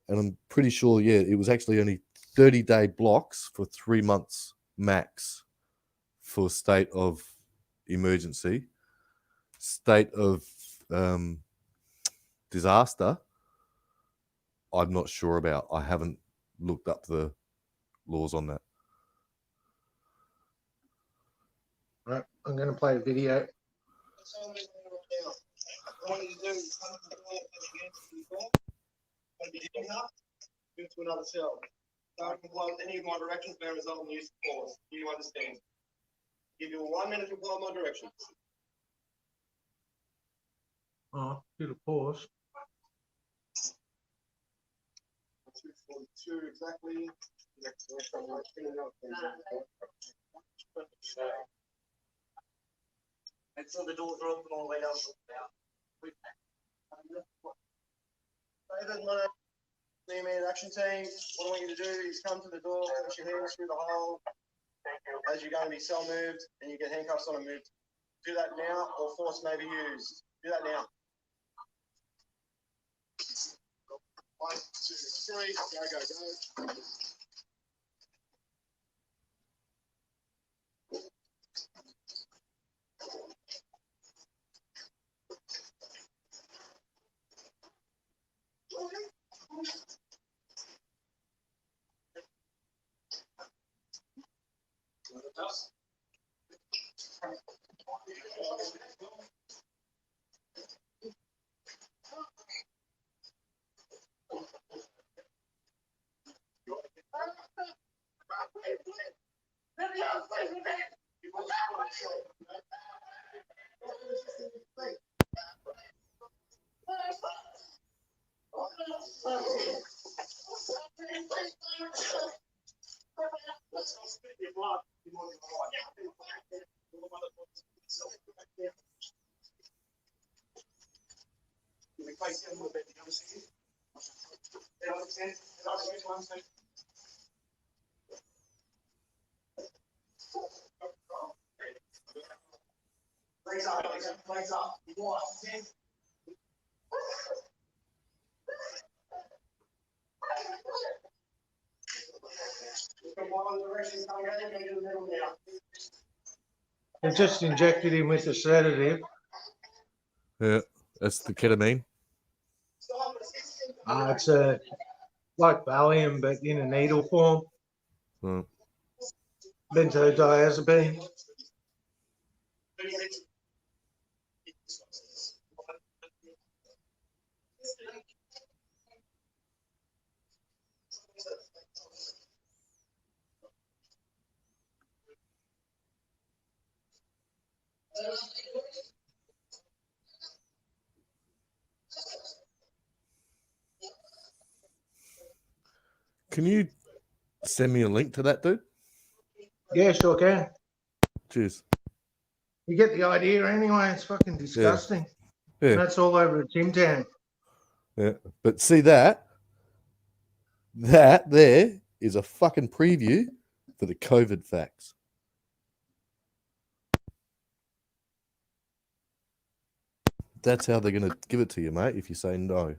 And I'm pretty sure, yeah, it was actually only 30-day blocks for 3 months max for state of emergency. State of disaster, I'm not sure about. I haven't looked up the laws on that. Right, I'm going to play a video. Into another cell. Don't comply with any of my directions may result in the use of force. Do you understand? Give you 1 minute to follow my directions. Oh, did a pause. 2:42 exactly. Make sure the doors are open all the way down. David, my man action team. What I want you to do is come to the door, push your hands through the hole as you're going to be cell moved, and you get handcuffs on and moved. Do that now, or force may be used. Do that now. 1, 2, 3. Go, go, go. Legs up. They just injected him with a sedative. Yeah, that's the ketamine. It's like Valium, but in a needle form. Oh. Benzodiazepine. Can you send me a link to that, dude? Yeah, sure can. Cheers. You get the idea anyway. It's fucking disgusting. Yeah. And that's all over Tim Town. Yeah, but see that there is a fucking preview for the COVID facts. That's how they're going to give it to you, mate, if you say no.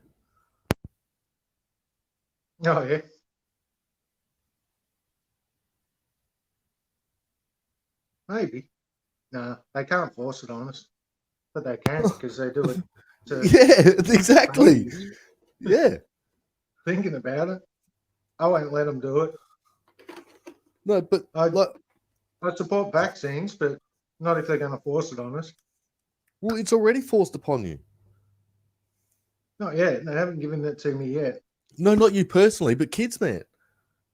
Oh, yeah. Maybe. No, they can't force it on us. But they can because they do it. Yeah, exactly. Yeah. Thinking about it. I won't let them do it. No, but I like, support vaccines, but not if they're going to force it on us. well, it's already forced upon you. Not yet. They haven't given that to me yet. No, not you personally, but kids, man.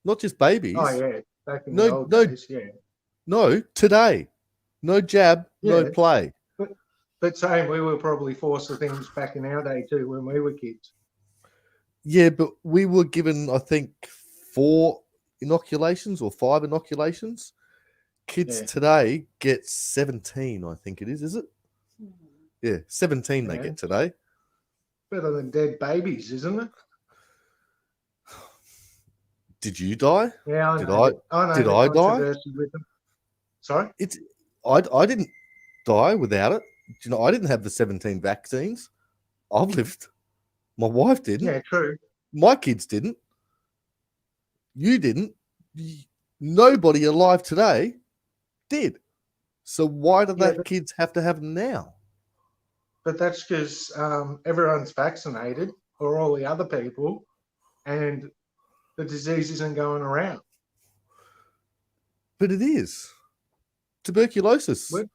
Not just babies. Oh, yeah. Back in No, the old no. days, yeah. No, today. No jab, no Yeah. play. But saying we were probably forced to things back in our day too when we were kids. Yeah, but we were given, I think, 4 inoculations or 5 inoculations. Kids Yeah. today get 17, I think it is it? Yeah, 17 they Yeah. get today. Better than dead babies, isn't it? Did you die? Yeah, Did know did the I die? controversy with them. Sorry? I didn't die without it. You know, I didn't have the 17 vaccines. I've lived. My wife didn't. Yeah, true. My kids didn't. You didn't. Nobody alive today did. So why do Yeah, that kids have to have them now? But that's because everyone's vaccinated, or all the other people, and the disease isn't going around. But it is. Tuberculosis What?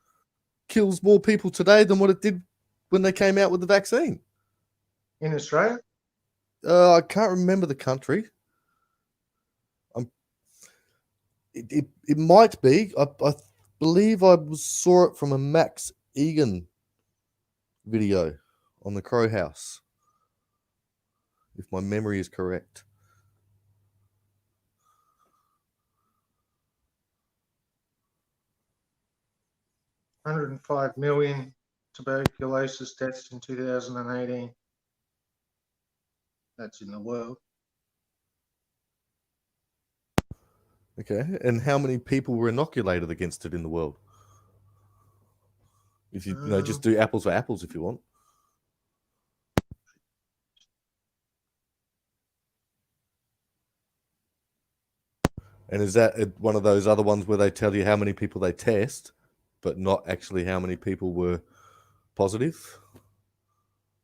kills more people today than what it did when they came out with the vaccine. In Australia? I can't remember the country. It might be. I believe I saw it from a Max Egan video on the Crow House, if my memory is correct. $105 million tuberculosis deaths in 2018. That's in the world. Okay. And how many people were inoculated against it in the world? If you know, just do apples for apples if you want. And is that one of those other ones where they tell you how many people they test, but not actually how many people were positive?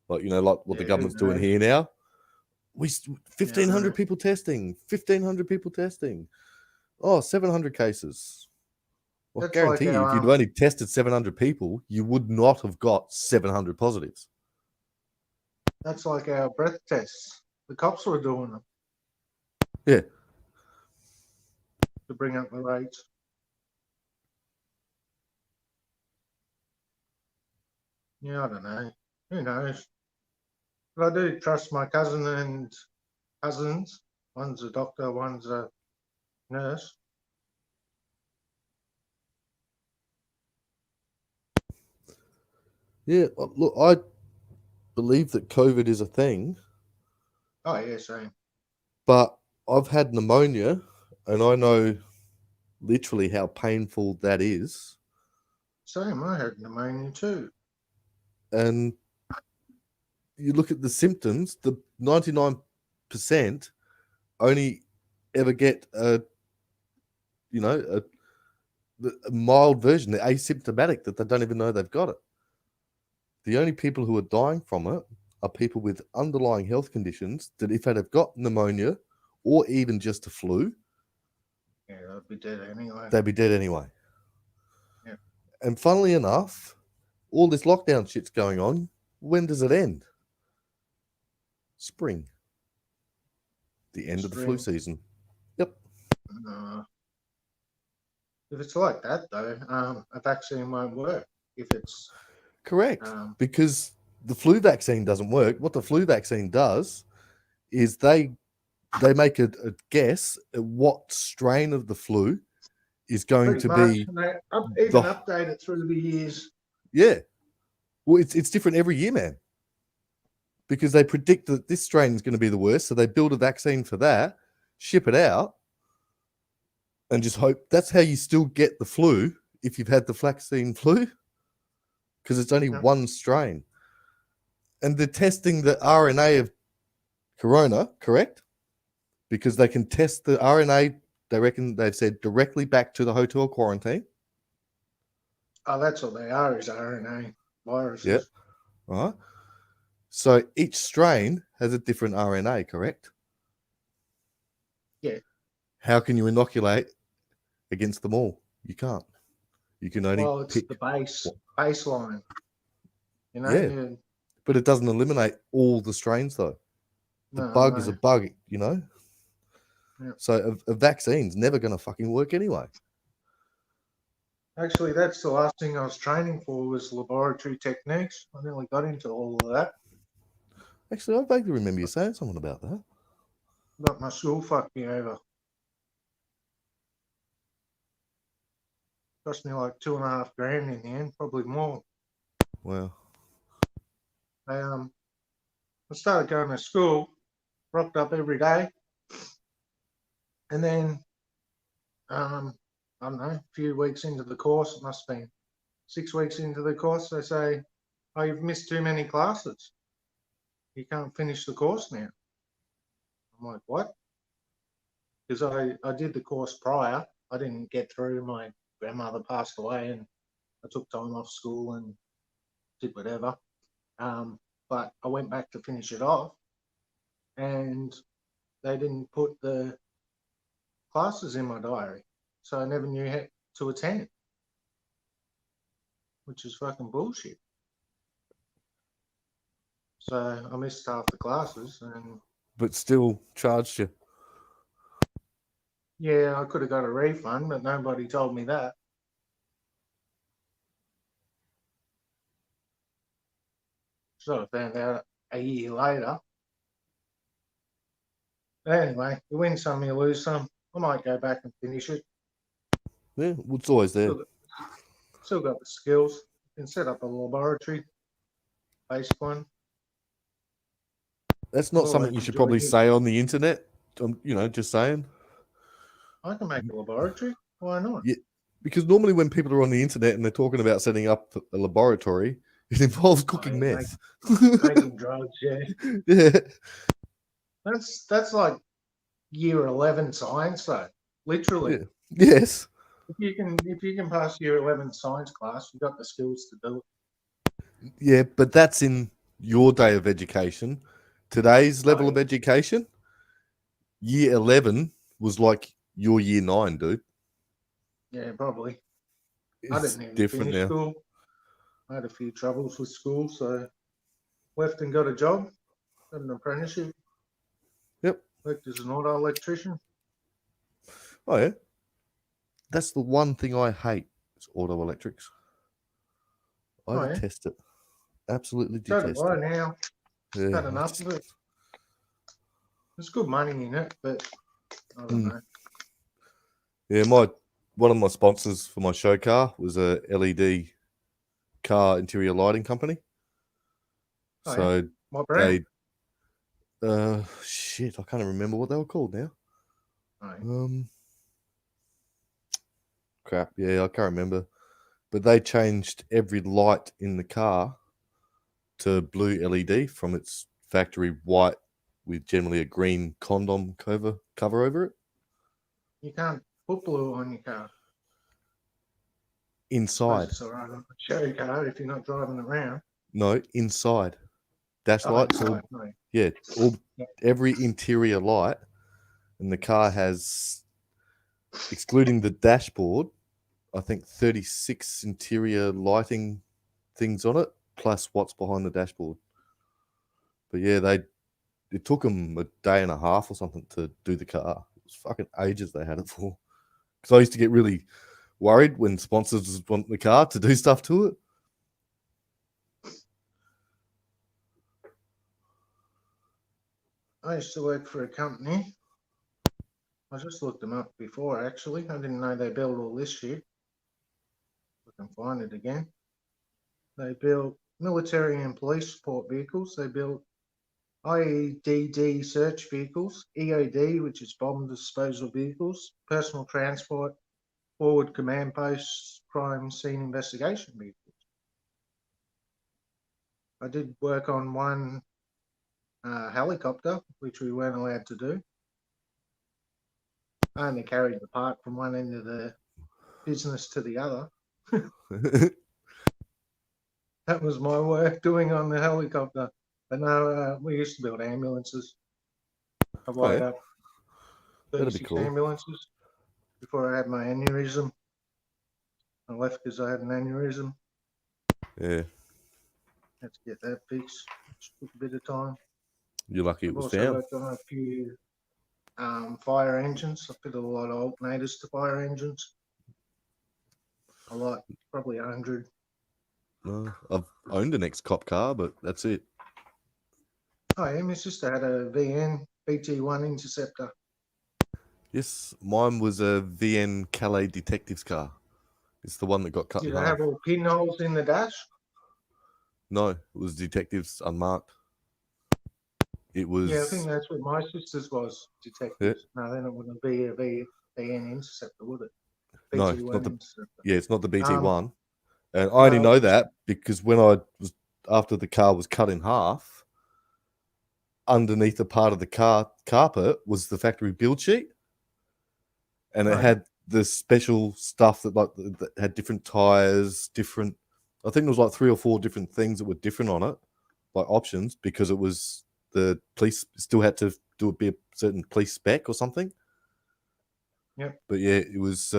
Like, you know, like what the Yeah, government's doing no. here now. 1,500 right. people testing, 1,500 people testing. Oh, 700 cases. Well, I That's like guarantee you, if our, you'd only tested 700 people, you would not have got 700 positives. That's like our breath tests. The cops were doing them. Yeah. To bring up the rates. Yeah, I don't know. Who knows? But I do trust my cousin and cousins. One's a doctor, one's a nurse. Yeah. Look, I believe that COVID is a thing, Oh, yeah, same. but I've had pneumonia and I know literally how painful that is. Same. I had pneumonia too. And you look at the symptoms, the 99% only ever get a mild version. They're asymptomatic, that they don't even know they've got it. The only people who are dying from it are people with underlying health conditions that if they'd have got pneumonia or even just a flu, Yeah, I'd be dead anyway. they'd be dead anyway. Yeah. And funnily enough, all this lockdown shit's going on. When does it end? Spring. The end of the flu Spring. season. Yep. If it's like that, though, a vaccine won't work. If it's Correct. Because the flu vaccine doesn't work. What the flu vaccine does is they make a guess at what strain of the flu is going pretty to much, be. and they even update it through the years. Yeah. Well, it's different every year, man. Because they predict that this strain is going to be the worst, so they build a vaccine for that, ship it out, and just hope. That's how you still get the flu if you've had the vaccine flu, because it's only one strain. And they're testing the RNA of corona, correct? Because they can test the RNA, they've said, directly back to the hotel quarantine. Oh, that's what they are, is RNA viruses. Yeah. All right. So each strain has a different RNA, correct? Yeah. How can you inoculate against them all? You can't. You can only Well, it's pick. the baseline. You know? Yeah. But it doesn't eliminate all the strains, though. The bug is a bug, you know? Yeah. So a vaccine's never going to fucking work anyway. Actually, that's the last thing I was training for, was laboratory techniques. I nearly got into all of that. Actually, I vaguely remember you saying something about that. But my school fucked me over. Cost me like $2,500 in the end, probably more. Wow. I started going to school, rocked up every day, and then I don't know, a few weeks into the course, it must have been 6 weeks into the course, they say, oh, you've missed too many classes. You can't finish the course now. I'm like, what? Because I did the course prior. I didn't get through. My grandmother passed away and I took time off school and did whatever. But I went back to finish it off and they didn't put the classes in my diary. So I never knew how to attend, which is fucking bullshit. So I missed half the classes and... But still charged you. Yeah, I could have got a refund, but nobody told me that. So I found out a year later. But anyway, you win some, you lose some. I might go back and finish it. Yeah, well, it's always there. Still got the skills. can set up a laboratory, basic one. That's not Well, something they you can should join probably you. say on the internet. Just saying. I can make a laboratory. Why not? Yeah, because normally when people are on the internet and they're talking about setting up a laboratory, it involves cooking yeah, meth. Making drugs, yeah. Yeah. That's like year 11 science, though. Literally. Yeah. Yes. If you can pass year 11 science class, you've got the skills to do it. Yeah, but that's in your day of education. Today's level of yeah. education, year 11 was like your year 9, dude. Yeah, probably. I It's didn't even different finish now. school. I had a few troubles with school, so left and got a job, got an apprenticeship. Yep. Worked as an auto electrician. Oh, yeah. That's the one thing I hate is auto electrics. I Oh, yeah. detest it. Absolutely So detest do I it. now. Yeah, Had I enough just- of it. There's good money in it, but I don't know. Yeah, one of my sponsors for my show car was a LED car interior lighting company. Oh, So What brand? they, shit, I can't remember what they were called now. Oh, yeah. Crap, yeah, I can't remember. But they changed every light in the car to blue LED from its factory white with generally a green condom cover over it. You can't put blue on your car. Inside. It's all right on a show car if you're not driving around. No, inside. Dash lights. Inside, All, no. yeah, every interior light in the car has, excluding the dashboard, I think 36 interior lighting things on it, plus what's behind the dashboard. But yeah, it took them a day and a half or something to do the car. It was fucking ages they had it for. Because I used to get really worried when sponsors want the car to do stuff to it. I used to work for a company. I just looked them up before, actually. I didn't know they built all this shit. I can find it again. They built military and police support vehicles. They built IEDD search vehicles, EOD, which is bomb disposal vehicles, personal transport, forward command posts, crime scene investigation vehicles. I did work on one helicopter, which we weren't allowed to do. I only carried the part from one end of the business to the other. That was my work doing on the helicopter. But no, we used to build ambulances. I wired up That'd be 36 cool. ambulances before I had my aneurysm. I left because I had an aneurysm. Yeah. Had to get that fixed, which took a bit of time. You're lucky it I've was also found. worked on a few fire engines. I fitted a lot of alternators to fire engines. A lot, probably 100. I've owned an ex-cop car, but that's it. Oh yeah, my sister had a VN BT1 Interceptor. Yes, mine was a VN Calais Detectives car. It's the one that got cut in Did it half. have all pinholes in the dash? No, it was Detectives unmarked. It was. Yeah, I think that's what my sister's was, detectives. No, then it wouldn't be a VN Interceptor, would it? No, BT1 not the- Interceptor. Yeah, it's not the BT1. And I only no, know it's- that because when I was after the car was cut in half, underneath a part of the carpet was the factory build sheet, and it Right. had the special stuff that had different tires, different. I think there was like 3 or 4 different things that were different on it, like options, because it was the police still had to be a certain police spec or something. Yep. But yeah, it was.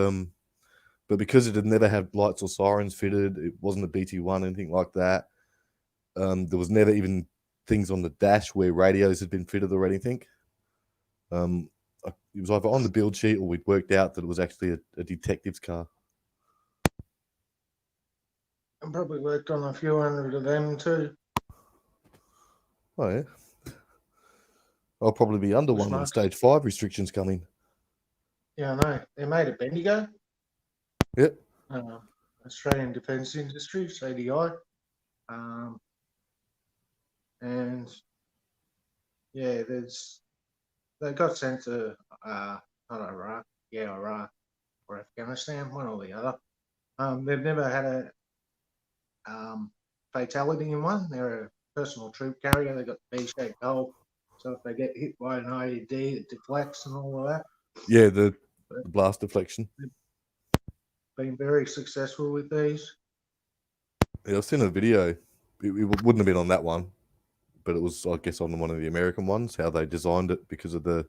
But because it had never had lights or sirens fitted, it wasn't a BT1, anything like that. There was never even things on the dash where radios had been fitted or anything. It was either on the build sheet or we'd worked out that it was actually a detective's car. I probably worked on a few hundred of them too. Oh, yeah. I'll probably be under Push one when marks. stage 5 restrictions come in. Yeah, I know. They made a Bendigo. Yep. Australian Defence Industries, ADI. And yeah, they got sent to not Iraq, Iraq or Afghanistan, one or the other. They've never had a fatality in one. They're a personal troop carrier. They got B-shaped hull, so if they get hit by an IED, it deflects and all of that. Yeah, the blast deflection. Been very successful with these. Yeah, I've seen a video. It wouldn't have been on that one, but it was, I guess, on one of the American ones, how they designed it because of the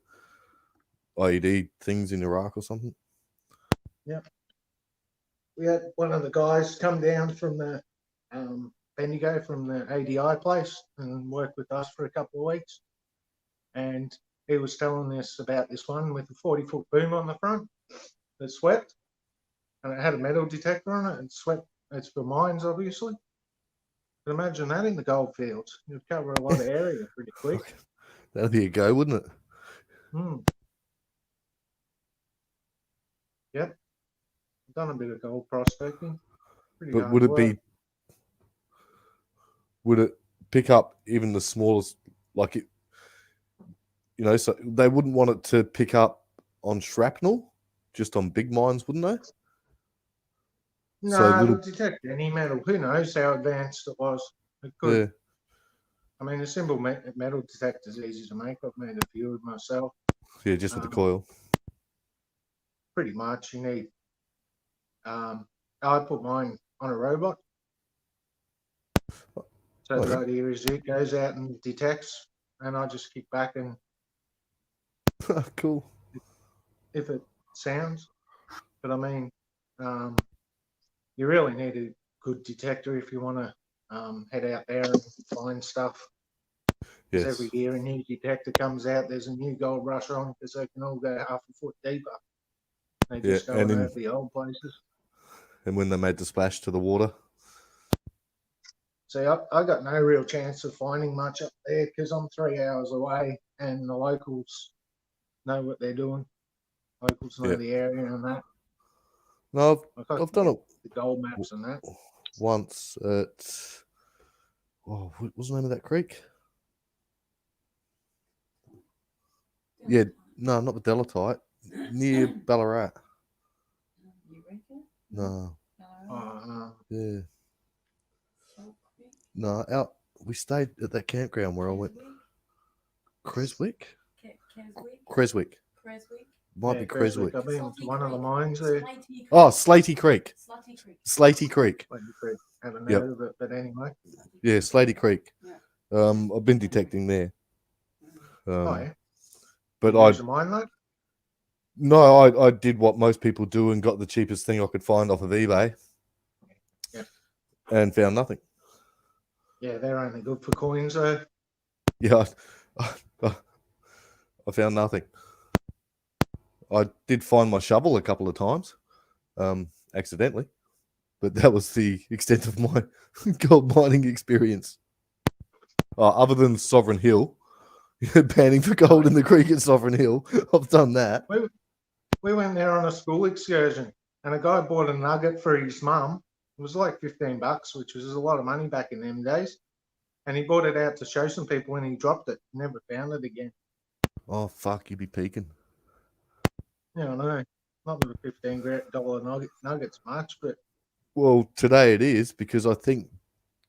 IED things in Iraq or something. Yep. We had one of the guys come down from the Bendigo from the ADI place and work with us for a couple of weeks. And he was telling us about this one with a 40-foot boom on the front that swept. And it had a metal detector on it and swept. It's for mines, obviously. But imagine that in the gold fields. You'd cover a lot of area pretty quick. That'd be a go, wouldn't it? Yep. Done a bit of gold prospecting. Pretty But hard would it work. be? Would it pick up even the smallest? Like it, you know, so they wouldn't want it to pick up on shrapnel, just on big mines, wouldn't they? No, so it little- would detect any metal. Who knows how advanced it was? It could. Yeah. I mean, a simple metal detector is easy to make. I've made a few of myself. Yeah, just with the coil. Pretty much, you need. I put mine on a robot. So the idea is it goes out and detects, and I just kick back and Cool. if it sounds. But I mean, you really need a good detector if you want to head out there and find stuff. Yes. Every year a new detector comes out, there's a new gold rush on because they can all go half a foot deeper. They just go and over in- the old places. And when they made the splash to the water. See, I got no real chance of finding much up there because I'm 3 hours away and the locals know what they're doing. Locals know Yeah. the area and that. No, Like, I I've can done get it the gold maps and that. once at. Oh, what was the name of that creek? Yeah, no, not the Delatite. Near Ballarat. No, yeah. No, out. We stayed at that campground where I went. Creswick? Creswick. Might be Creswick. I've been to one of the mines there. Oh, Slatey Creek. Slatey Creek. Haven't Yep. heard of it, but anyway. Yeah, Slatey Creek. I've been detecting there. Oh, yeah. But Use a mine load? No, I did what most people do and got the cheapest thing I could find off of eBay. Yeah. And found nothing. Yeah, they're only good for coins, though. Yeah, I found nothing. I did find my shovel a couple of times, accidentally, but that was the extent of my gold mining experience. Other than Sovereign Hill, panning for gold in the creek at Sovereign Hill, I've done that. We went there on a school excursion, and a guy bought a nugget for his mum. It was like $15, which was a lot of money back in them days. And he brought it out to show some people, and he dropped it. Never found it again. Oh fuck, you'd be peeking. Yeah, I know. Not that a $15 nugget's much, but Well, today it is because I think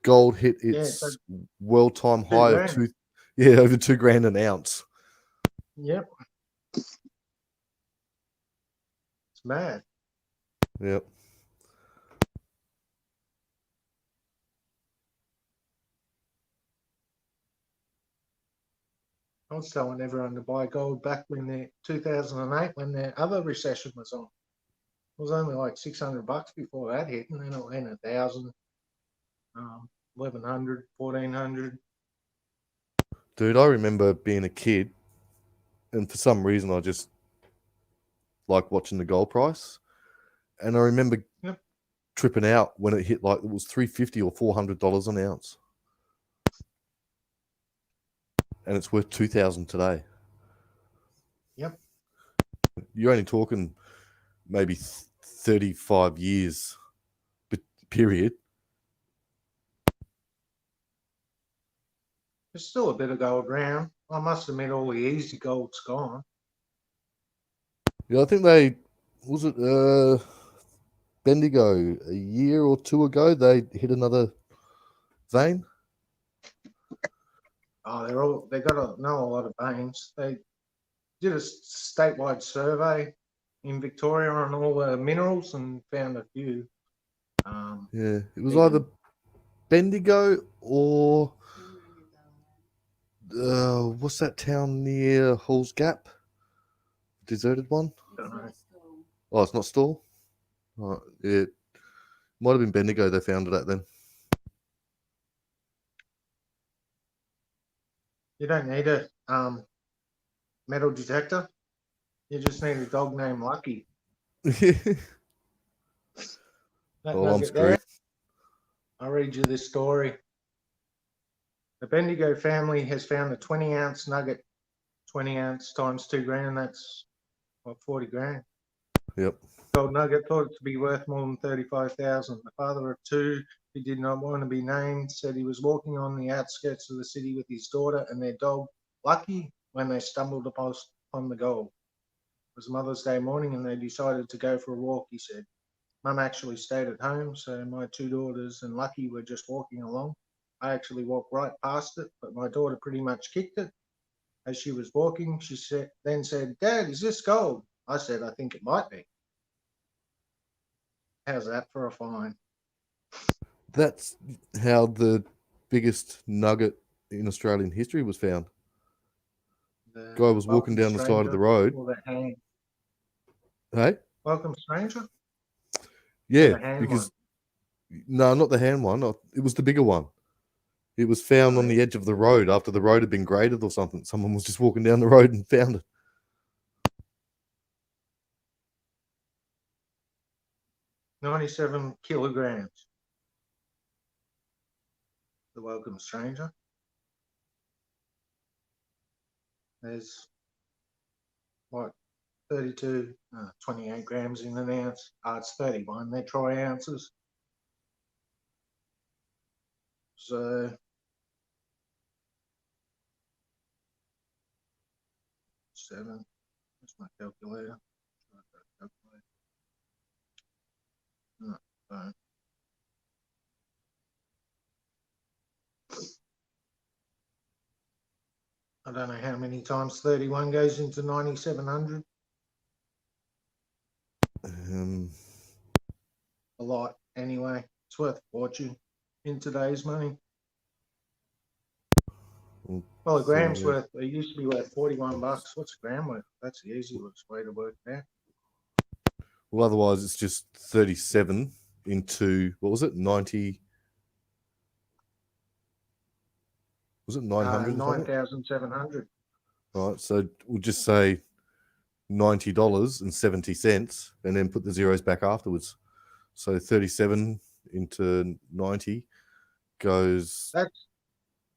gold hit its so world time high of grand. over $2,000 an ounce. Yep. It's mad. Yep. I was telling everyone to buy gold back when 2008, when the other recession was on. It was only like $600 before that hit, and then it went 1,000, 1,100, 1,400. Dude, I remember being a kid, and for some reason I just like watching the gold price. And I remember tripping out when it hit like it was $350 or $400 an ounce. And it's worth $2,000 today. Yep. You're only talking maybe 35 years period. There's still a bit of gold around. I must admit, all the easy gold's gone. Yeah, I think they was it Bendigo a year or two ago. They hit another vein. Oh, they got a lot of veins. They did a statewide survey in Victoria on all the minerals and found a few. Yeah, it was Even- either Bendigo or what's that town near Halls Gap? Deserted one. Don't know. Oh, it's not Stawell. Oh, it might have been Bendigo. They found it at then. You don't need a metal detector. You just need a dog named Lucky. That Oh, I'm nugget there, screwed. I'll read you this story. The Bendigo family has found a 20-ounce nugget. 20 ounce times 2 grand, that's what, 40 grand. Yep. Gold nugget thought it to be worth more than 35,000. The father of two, who did not want to be named, said he was walking on the outskirts of the city with his daughter and their dog, Lucky, when they stumbled upon the gold. It was Mother's Day morning and they decided to go for a walk, he said. Mum actually stayed at home, so my 2 daughters and Lucky were just walking along. I actually walked right past it, but my daughter pretty much kicked it. As she was walking, she then said, "Dad, is this gold?" I said, "I think it might be." How's that for a fine? That's how the biggest nugget in Australian history was found. The Guy was walking welcome down the side of the road. or the hand. Hey? Welcome stranger? Yeah, The hand because no, not the hand one. It was the bigger one. It was found on the edge of the road after the road had been graded or something. Someone was just walking down the road and found it. 97 kilograms. The welcome stranger. There's what, 32, 28 grams in an ounce. It's 31. They're troy ounces. So seven. That's my calculator. No, no. I don't know how many times 31 goes into 9,700. A lot, anyway. It's worth a fortune in today's money. Well, a gram's So, yeah. worth, it used to be worth 41 bucks. What's a gram worth? That's the easiest way to work it out. Well, otherwise it's just 37 into, what was it, 90? Was it 900? 9,700. Right, so we'll just say $90.70 and then put the zeros back afterwards. So 37 into 90 goes That's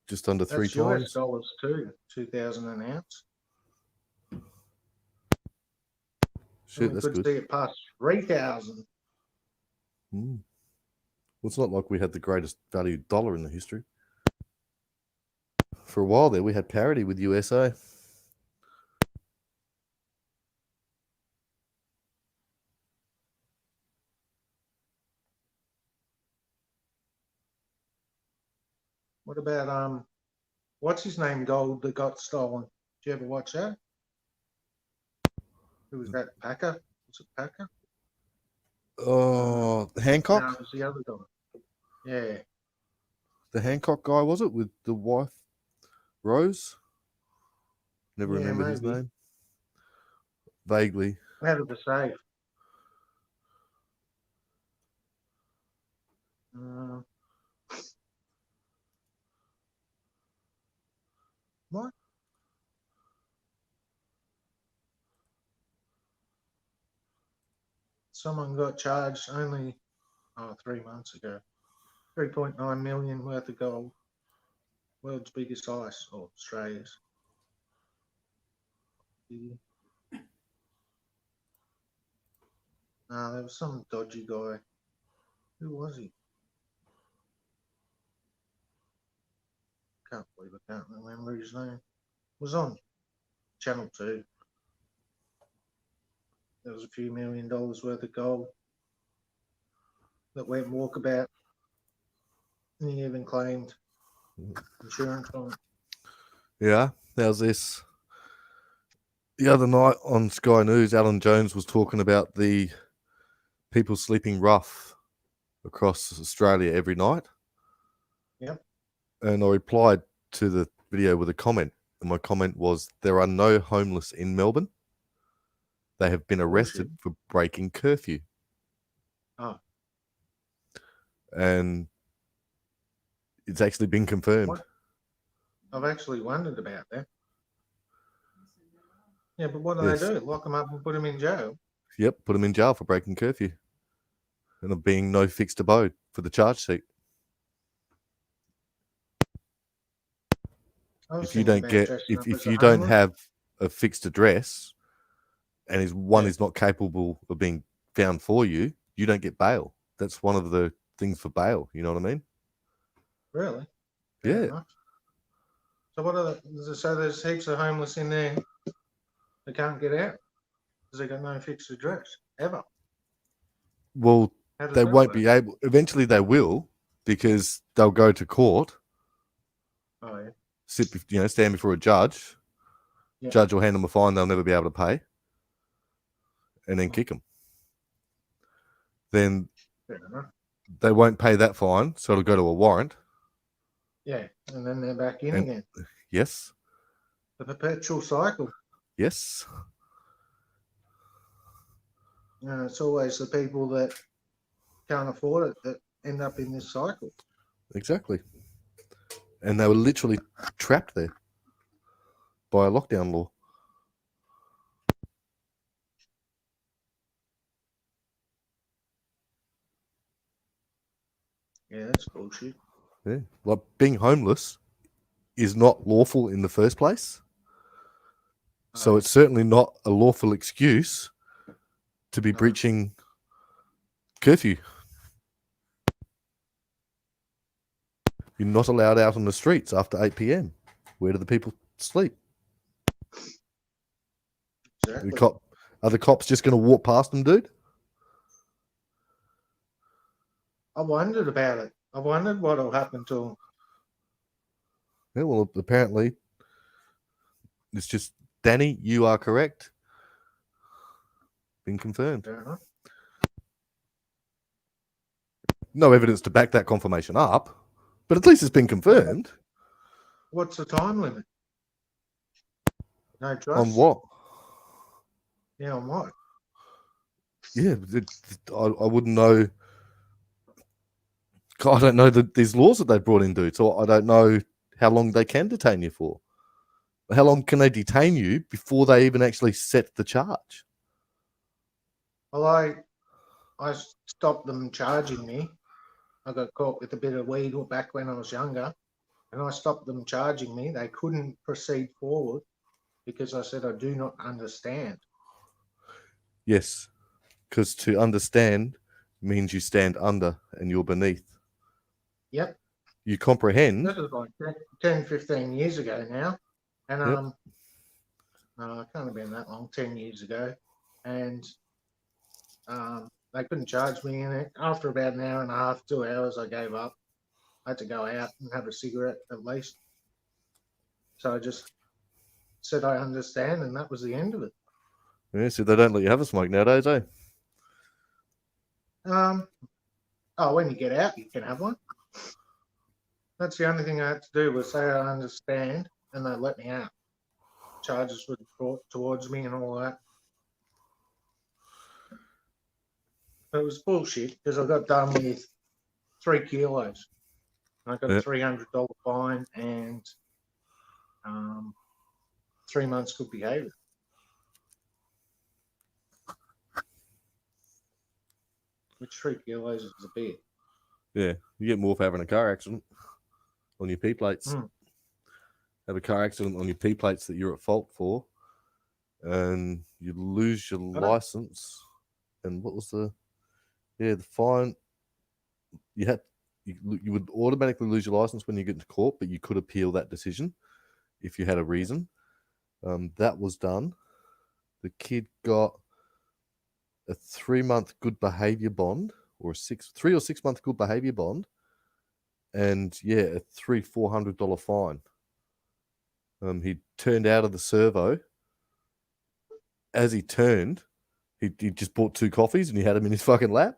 just under three that's US times. dollars too, 2,000 an ounce. Shit, We that's could good. see it past 3,000. Well, it's not like we had the greatest valued dollar in the history. For a while there, we had parity with USA. What about what's his name gold that got stolen? Did you ever watch that? Who was that? Packer? Was it Packer? Oh, No, Hancock? it was the other guy. Yeah. The Hancock guy, was it, with the wife, Rose? Never Yeah, remember his maybe. name. Vaguely. Out of the safe. What? Someone got charged only 3 months ago. 3.9 million worth of gold. World's biggest ice, or Australia's. There was some dodgy guy. Who was he? can't believe I can't remember his name. Was on Channel 2. There was a few $1 million worth of gold that went walkabout. And he even claimed insurance on it. Yeah, how's this? The other night on Sky News, Alan Jones was talking about the people sleeping rough across Australia every night. Yep. And I replied to the video with a comment. And my comment was, there are no homeless in Melbourne. They have been arrested for breaking curfew. Oh. And it's actually been confirmed. What? I've actually wondered about that. Yeah, but what do Yes. they do? Lock them up and put them in jail? Yep, put them in jail for breaking curfew. And of being no fixed abode for the charge sheet. I was If you thinking don't about get, dressing up if as a you don't homeless. have a fixed address, and one Yeah. is not capable of being found for you, you don't get bail. That's one of the things for bail. You know what I mean? Really? Yeah. Fair enough. So what are the, so there's heaps of homeless in there that can't get out because they got no fixed address ever. Well, How does they that won't work? be able. Eventually, they will, because they'll go to court, Oh yeah. stand before a judge. Yeah. Judge will hand them a fine they'll never be able to pay, and then kick them. Then Fair enough. they won't pay that fine, so it'll go to a warrant. Yeah, and then they're back in And- again. Yes, The perpetual cycle. yes, It's always the people that can't afford it that end up in this cycle. exactly. And they were literally trapped there by a lockdown law. Yeah, that's bullshit. Yeah, like being homeless is not lawful in the first place. So Oh, it's certainly not a lawful excuse to be No. breaching curfew. You're not allowed out on the streets after 8 p.m. Where do the people sleep? exactly. Are the cops just going to walk past them, dude? I wondered about it. I wondered what'll happen to them. Yeah, well, apparently, it's just, Danny, you are correct. Been confirmed. Fair enough. No evidence to back that confirmation up, but at least it's been confirmed. What's the time limit? No trust. On what? Yeah, on what? Yeah, I wouldn't know. I don't know these laws that they brought in, dude. So I don't know how long they can detain you for. How long can they detain you before they even actually set the charge? Well, I stopped them charging me. I got caught with a bit of weed back when I was younger, and I stopped them charging me. They couldn't proceed forward because I said I do not understand. Yes, because to understand means you stand under and you're beneath. Yep. You comprehend. This was like 10, 15 years ago now. And Yep. no, it can't have been that long, 10 years ago. And they couldn't charge me in it. After about an hour and a half, 2 hours, I gave up. I had to go out and have a cigarette at least. So I just said I understand, and that was the end of it. Yeah, so they don't let you have a smoke nowadays, eh? When you get out, you can have one. That's the only thing I had to do was say I understand, and they let me out. Charges were brought towards me and all that. But it was bullshit because I got done with 3 kilos. I got Yeah. a $300 fine and 3 months good behaviour. Which 3 kilos is a bit. Yeah, you get more for having a car accident on your P plates. Mm. Have a car accident on your P plates that you're at fault for, and you lose your I don't- license. And what was the fine? You you would automatically lose your license when you get to court, but you could appeal that decision if you had a reason. That was done. The kid got a 3-month good behavior bond, or 3 or 6 month good behavior bond, and a $400 fine. He turned out of the servo. As he turned, he just bought 2 coffees and he had them in his fucking lap.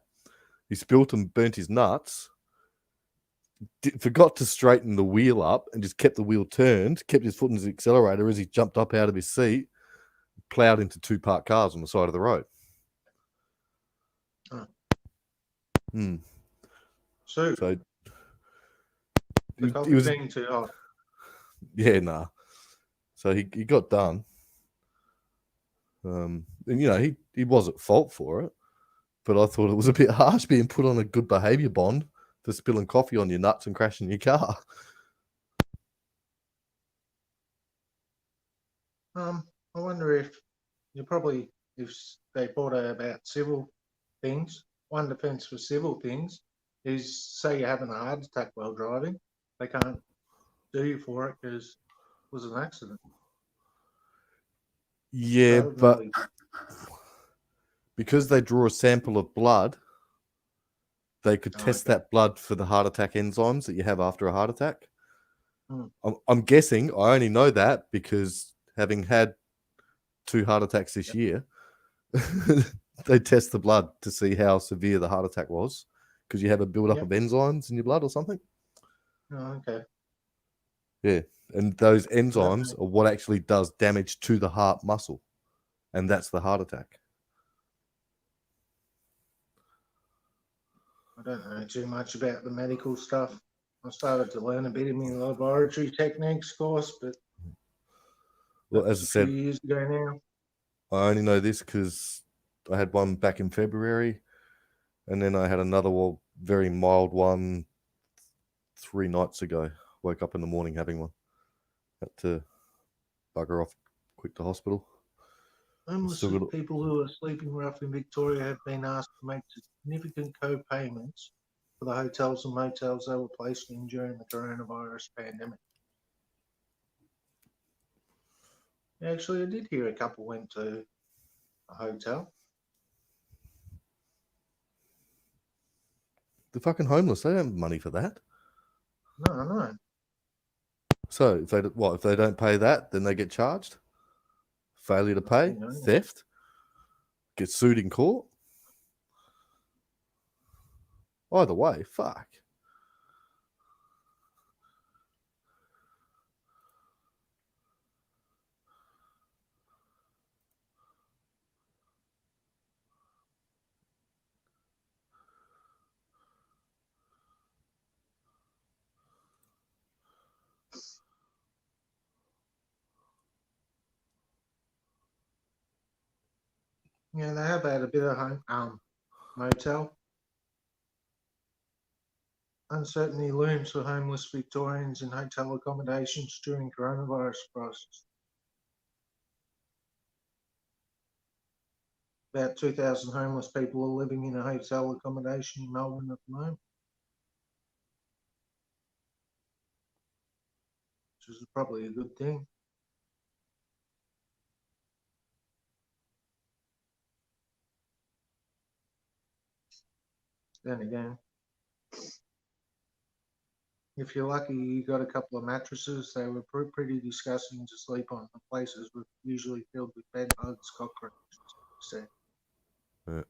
He spilt them, burnt his nuts. Forgot to straighten the wheel up and just kept the wheel turned, kept his foot in the accelerator as he jumped up out of his seat, plowed into 2 parked cars on the side of the road. Oh. So So the he coffee was, being too hot. yeah, nah. So he got done. And he was at fault for it, but I thought it was a bit harsh being put on a good behavior bond for spilling coffee on your nuts and crashing your car. I wonder if they brought out about civil things. One defence for civil things is, say you're having a heart attack while driving, they can't do you for it because it was an accident. Yeah, So, but really, because they draw a sample of blood, they could test that blood for the heart attack enzymes that you have after a heart attack. I'm guessing, I only know that because having had 2 heart attacks this year, they test the blood to see how severe the heart attack was, because you have a build-up of enzymes in your blood or something. Oh, okay. Yeah, and those enzymes are what actually does damage to the heart muscle, and that's the heart attack. I don't know too much about the medical stuff. I started to learn a bit in my laboratory techniques course, but Well, as I a said, few years ago now. I only know this because I had one back in February, and then I had another very mild one 3 nights ago. Woke up in the morning having one. Had to bugger off quick to hospital. Homeless people who are sleeping rough in Victoria have been asked to make significant co-payments for the hotels and motels they were placed in during the coronavirus pandemic. Actually, I did hear a couple went to a hotel. The fucking homeless, they don't have money for that. No. So if they don't pay that, then they get charged. Failure to pay, theft, get sued in court. Either way, fuck. Yeah, they have had a bit of motel. Uncertainty looms for homeless Victorians in hotel accommodations during coronavirus crisis. About 2,000 homeless people are living in a hotel accommodation in Melbourne at the moment, which is probably a good thing. Then again, if you're lucky, you got a couple of mattresses. They were pretty disgusting to sleep on. The places were usually filled with bed bugs, cockroaches. So. Yeah.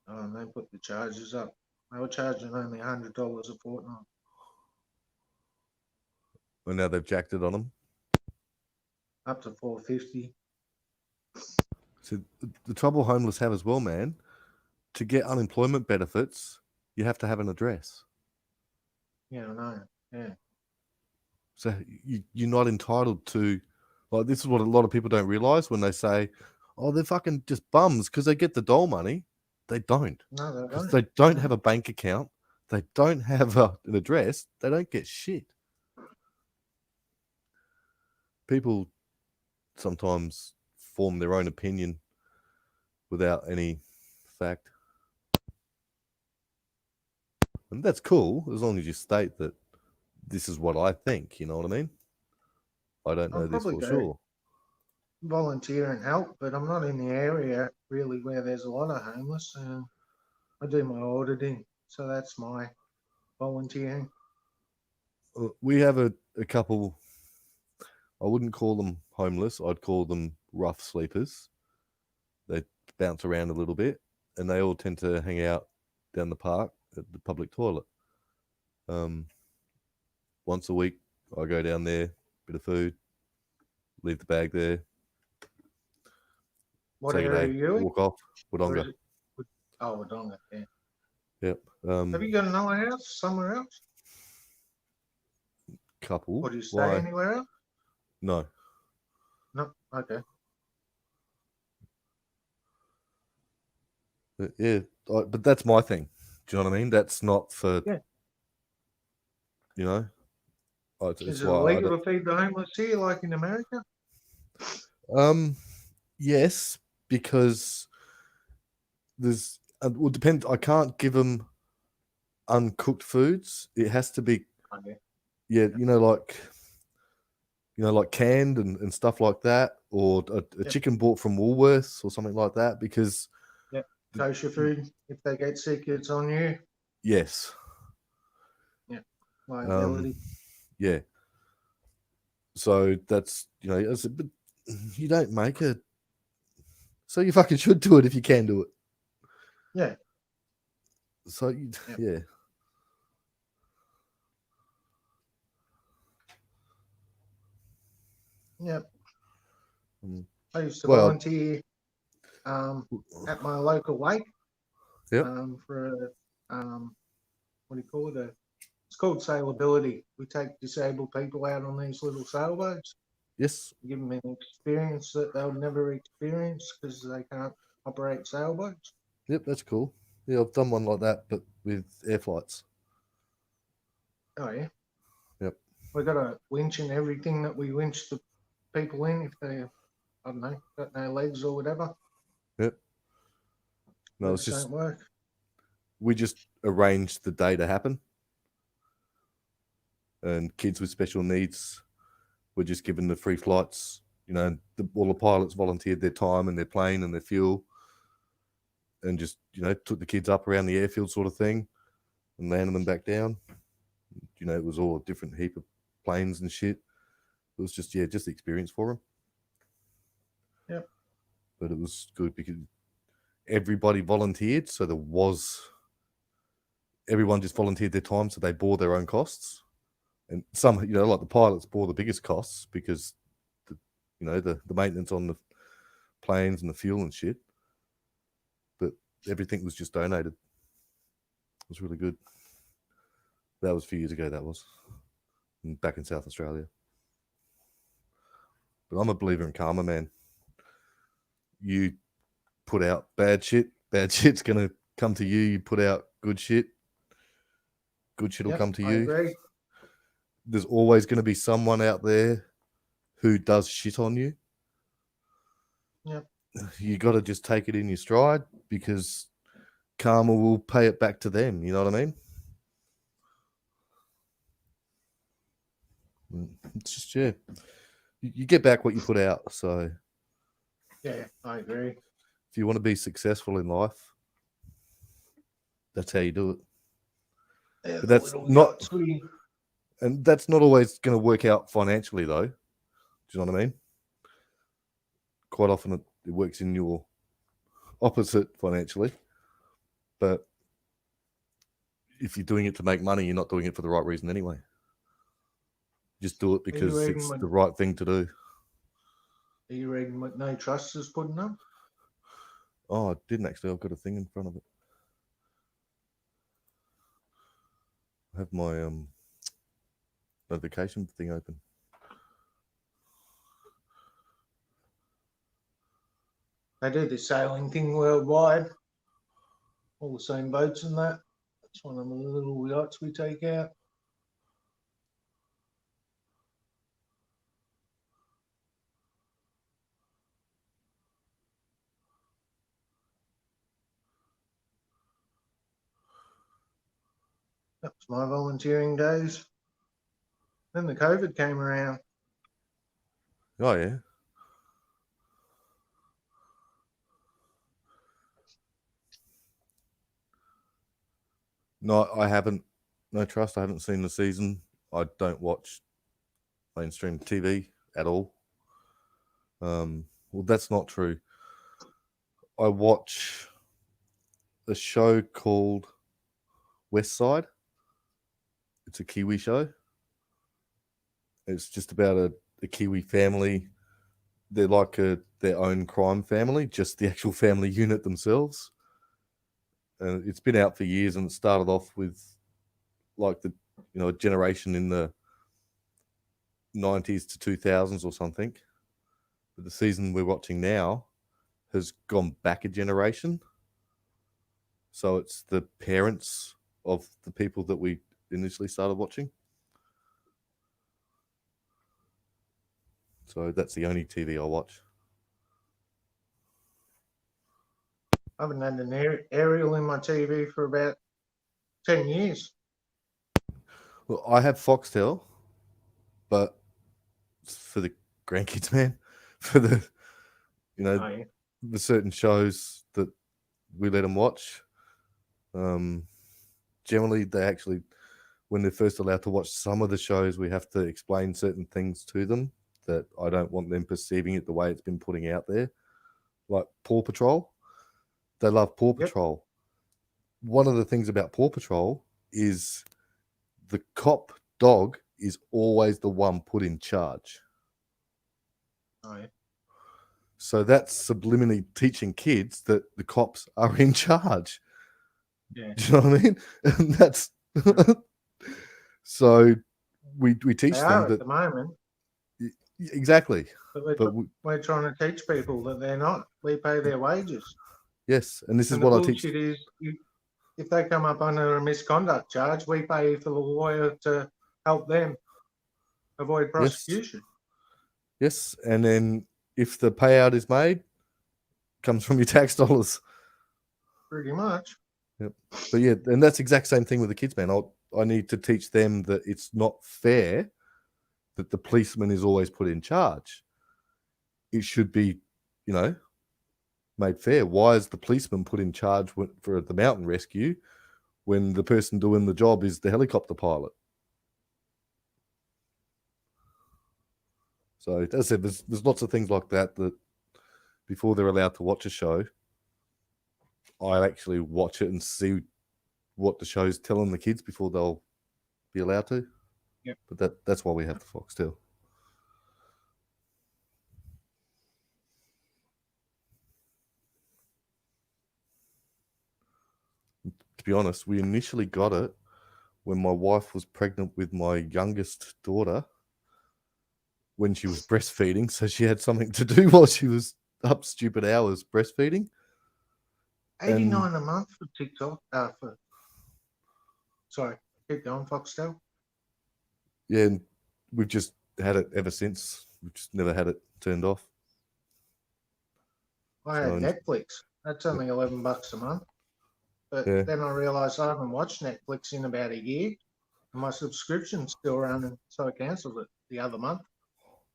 And they put the charges up. They were charging only $100 a fortnight. Well, now they've jacked it on them. Up to $450. So the trouble homeless have as well, man, to get unemployment benefits, you have to have an address. Yeah, I know. Yeah. So you're not entitled to, like, this is what a lot of people don't realize when they say, oh, they're fucking just bums because they get the dole money. They don't. No, they Because don't. they don't have a bank account. they don't have an address, they don't get shit. People sometimes form their own opinion without any fact. And that's cool as long as you state that this is what I think, you know what I mean? I don't know I'll this probably for go sure. volunteer and help, but I'm not in the area really where there's a lot of homeless. I do my auditing, so that's my volunteering. We have a couple, I wouldn't call them homeless, I'd call them rough sleepers. They bounce around a little bit, and they all tend to hang out down the park at the public toilet. Once a week, I go down there, bit of food, leave the bag there, What take a area are day, you in? walk off, Or Wodonga. is it- Oh, Wodonga, yeah. Yep. Have you got another house somewhere else? Couple. Or do you stay Why? anywhere else? No. No, okay. But yeah, but that's my thing. Do you know what I mean? That's not for, Yeah. you know. It's Is it why I illegal don't- to feed the homeless here, like in America? Yes, because there's well, depend. I can't give them uncooked foods. It has to be, Okay. yeah, like canned and stuff like that, or a Yep. chicken bought from Woolworths or something like that. Because Kosher food, if they get sick, it's on you. yes, Liability. yeah. So that's I said, but you don't make it, so you fucking should do it if you can do it. Yeah. So Yep. yeah. Yep. Mm. I used to Well- volunteer at my local lake. Yep. For what do you call it? It's called sailability. We take disabled people out on these little sailboats, Yes. give them an experience that they'll never experience because they can't operate sailboats. Yep, that's cool. Yeah, I've done one like that, but with air flights. Oh yeah. Yep. We got a winch and everything that we winch the people in if they, I don't know, got no legs or whatever. Yep. No, It it's just don't work. we just arranged the day to happen, and kids with special needs were just given the free flights. All the pilots volunteered their time and their plane and their fuel, and just took the kids up around the airfield sort of thing, and landed them back down. It was all a different heap of planes and shit. It was just the experience for them. Yep. But it was good because everybody volunteered, so everyone just volunteered their time, so they bore their own costs. And some, like the pilots bore the biggest costs because the maintenance on the planes and the fuel and shit. But everything was just donated. It was really good. That was a few years ago, that was. Back in South Australia. But I'm a believer in karma, man. You put out bad shit's gonna come to you. You put out good shit will Yep, come to I you. agree. There's always going to be someone out there who does shit on you. Yep. You got to just take it in your stride because karma will pay it back to them. You know what I mean? It's just, you get back what you put out. So Yeah, I agree. if you want to be successful in life, that's how you do it. Yeah, But that's little not- yachts we- And that's not always going to work out financially, though. Do you know what I mean? Quite often it works in your opposite financially. But if you're doing it to make money, you're not doing it for the right reason anyway. Just do it because reading it's what- the right thing to do. Are you reading what No Trust is putting up? Oh, I didn't actually. I've got a thing in front of it. I have my notification thing open. They do the sailing thing worldwide. All the same boats and that. It's one of the little yachts we take out. That was my volunteering days. Then the COVID came around. Oh yeah. No, I haven't. No trust. I haven't seen the season. I don't watch mainstream TV at all. Well, that's not true. I watch a show called West Side. It's a Kiwi show. It's just about a Kiwi family. They're like their own crime family, just the actual family unit themselves. And it's been out for years, and it started off with like a generation in the 90s to 2000s or something. But the season we're watching now has gone back a generation. So it's the parents of the people that we initially started watching. So that's the only TV I watch. I haven't had an aerial in my TV for about 10 years. Well, I have Foxtel, but for the grandkids, man, for the, Oh, yeah. the certain shows that we let them watch. Generally, they actually, when they're first allowed to watch some of the shows, we have to explain certain things to them that I don't want them perceiving it the way it's been putting out there. Like Paw Patrol. They love Paw Yep. Patrol. One of the things about Paw Patrol is the cop dog is always the one put in charge. Oh, yeah. So that's subliminally teaching kids that the cops are in charge. Yeah. Do you know what I mean? And that's so we teach They them are at that the moment, exactly. but we're trying to teach people that they're not. We pay their wages. Yes, and this is And what the I teach. bullshit is, if they come up under a misconduct charge, we pay for the lawyer to help them avoid prosecution. Yes, and then if the payout is made, comes from your tax dollars. Pretty much. But yeah, and that's the exact same thing with the kids, man. I need to teach them that it's not fair that the policeman is always put in charge. It should be, made fair. Why is the policeman put in charge for the mountain rescue when the person doing the job is the helicopter pilot? So as I said, there's lots of things like that before they're allowed to watch a show, I actually watch it and see what the show's telling the kids before they'll be allowed to. Yep. But that's why we have the Foxtel. To be honest, we initially got it when my wife was pregnant with my youngest daughter when she was breastfeeding. So she had something to do while she was up stupid hours breastfeeding. 89 a month for TikTok. Sorry, keep going, Foxtel. Yeah, and we've just had it ever since. We've just never had it turned off. I had So- Netflix. That's only $11 a month. But Yeah. then I realised I haven't watched Netflix in about a year. And my subscription's still running, so I cancelled it the other month,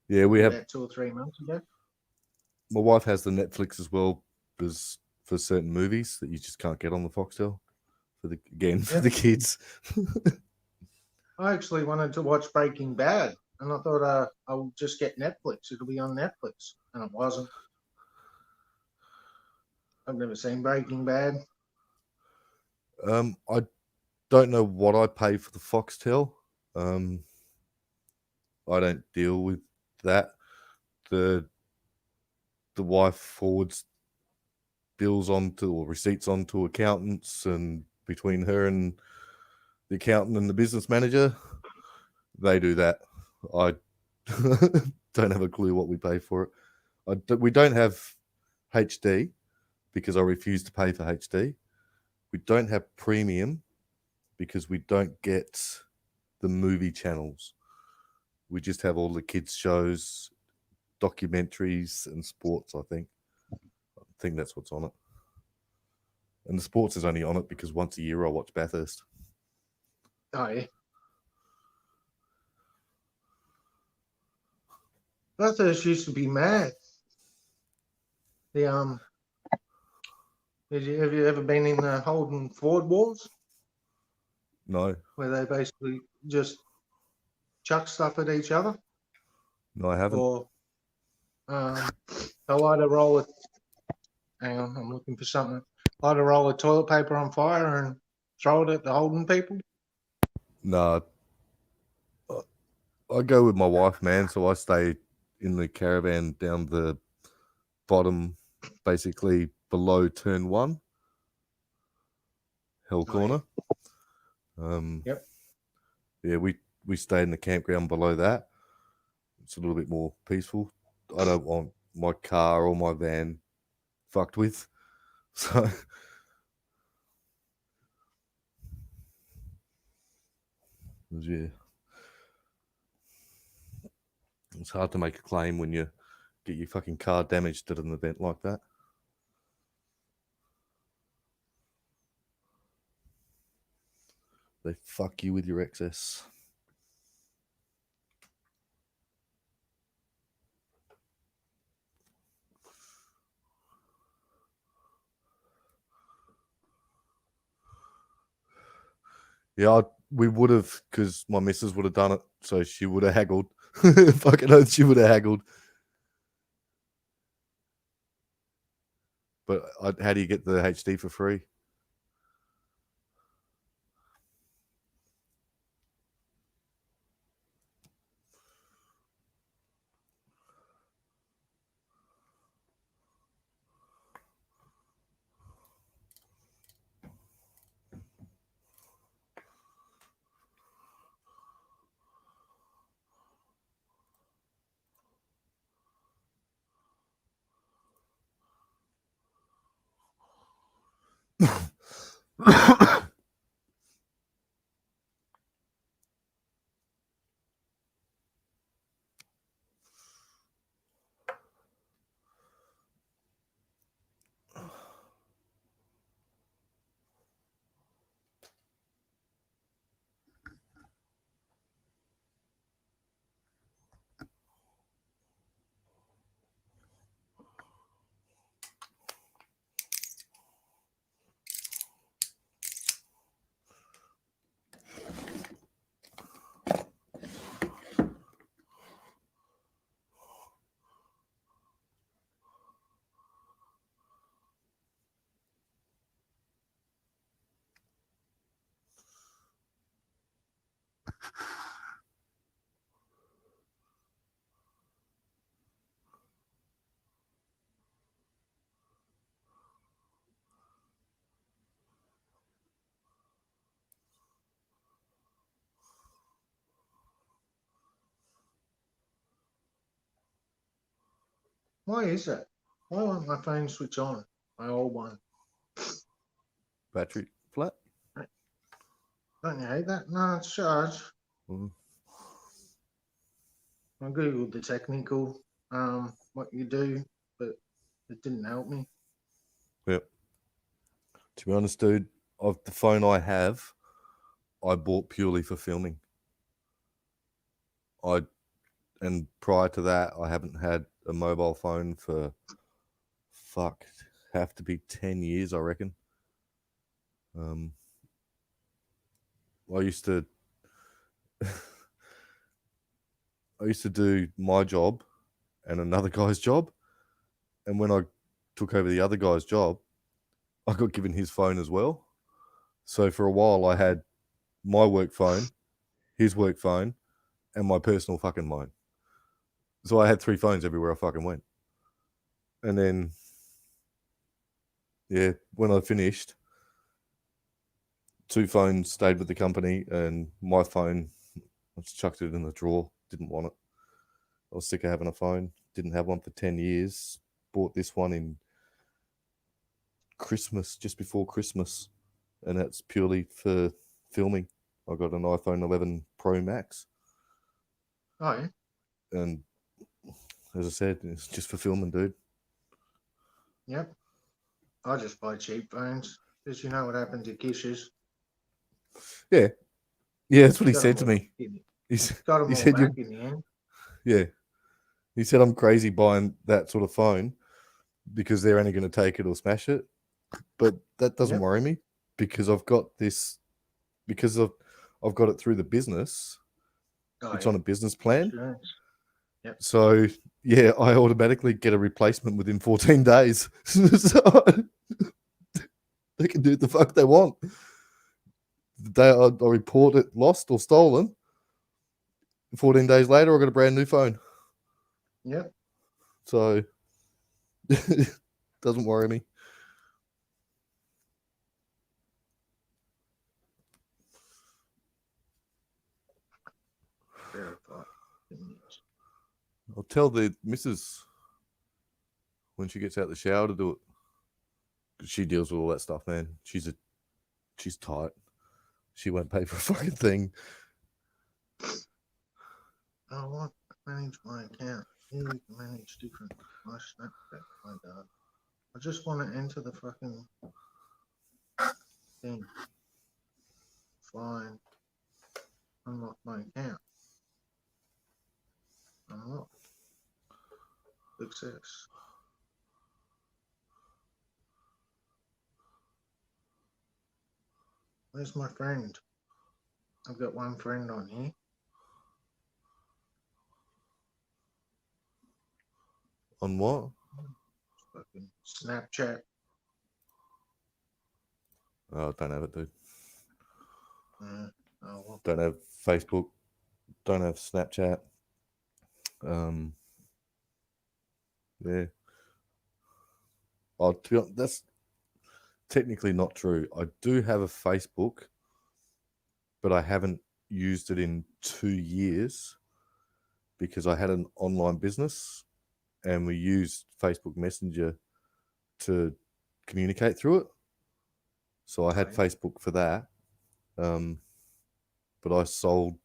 Yeah, we have. about 2 or 3 months ago. My wife has the Netflix as well, as for certain movies that you just can't get on the Foxtel. For the kids. I actually wanted to watch Breaking Bad, and I thought I'll just get Netflix. It'll be on Netflix, and it wasn't. I've never seen Breaking Bad. I don't know what I pay for the Foxtel. I don't deal with that. The wife forwards bills onto or receipts onto accountants, and between her and the accountant and the business manager, they do that. I don't have a clue what we pay for it. We don't have HD because I refuse to pay for HD. We don't have premium because we don't get the movie channels. We just have all the kids shows, documentaries, and sports. I think that's what's on it. And the sports is only on it because once a year I watch Bathurst. Oh yeah. Bathurst used to be mad. The have you ever been in the Holden Ford Wars No, where they basically just chuck stuff at each other? no, I haven't. Or they light a roll of, hang on, I'm looking for something. Light a roll of toilet paper on fire and throw it at the Holden people. No, I go with my wife, man. So I stay in the caravan down the bottom, basically below turn 1, Hell Corner. Yep. Yeah, we stay in the campground below that. It's a little bit more peaceful. I don't want my car or my van fucked with. So yeah. It's hard to make a claim when you get your fucking car damaged at an event like that. They fuck you with your excess. Yeah, we would have, because my missus would have done it, so she would have haggled. Fucking oath, she would have haggled. But how do you get the HD for free? Why is that? Why won't my phone switch on? My old one. Battery flat? Don't you hate that? No, it's charged. Mm. I googled the technical what you do, but it didn't help me. Yep. To be honest, dude, of the phone I have, I bought purely for filming. And prior to that, I haven't had a mobile phone for have to be 10 years, I reckon. I used to do my job and another guy's job, and when I took over the other guy's job, I got given his phone as well. So for a while, I had my work phone, his work phone, and my personal fucking phone. So I had 3 phones everywhere I fucking went. And then, yeah, when I finished, 2 phones stayed with the company, and my phone, I just chucked it in the drawer. Didn't want it. I was sick of having a phone. Didn't have one for 10 years. Bought this one in Christmas, just before Christmas. And that's purely for filming. I got an iPhone 11 Pro Max, Oh, yeah. and as I said, it's just for filming, dude. Yep. I just buy cheap phones because you know what happened to Kishes. Yeah, that's what he Got said them to all me. back in- He's, Got them he all said, back in the end. yeah. He said, I'm crazy buying that sort of phone because they're only going to take it or smash it. But that doesn't Yep. worry me because I've got this, because I've got it through the business. Oh, It's yeah. on a business plan. Insurance. So, yeah, I automatically get a replacement within 14 days. So, they can do what the fuck they want. The day I report it lost or stolen, 14 days later, I got a brand new phone. Yep. So, doesn't worry me. Verify. I'll tell the missus when she gets out the shower to do it. 'Cause she deals with all that stuff, man. She's tight. She won't pay for a fucking thing. I want to manage my account. Here we can manage different. My Snapchat. My God. I just want to enter the fucking thing. Fine. Unlock my account. Unlock. Success. Where's my friend? I've got one friend on here. On what? Fucking Snapchat. Oh, I don't have it, dude. Oh, well. Don't have Facebook. Don't have Snapchat. Yeah. Oh, to be honest, that's technically not true. I do have a Facebook, but I haven't used it in 2 years because I had an online business and we used Facebook Messenger to communicate through it. So I had Okay. Facebook for that. But I sold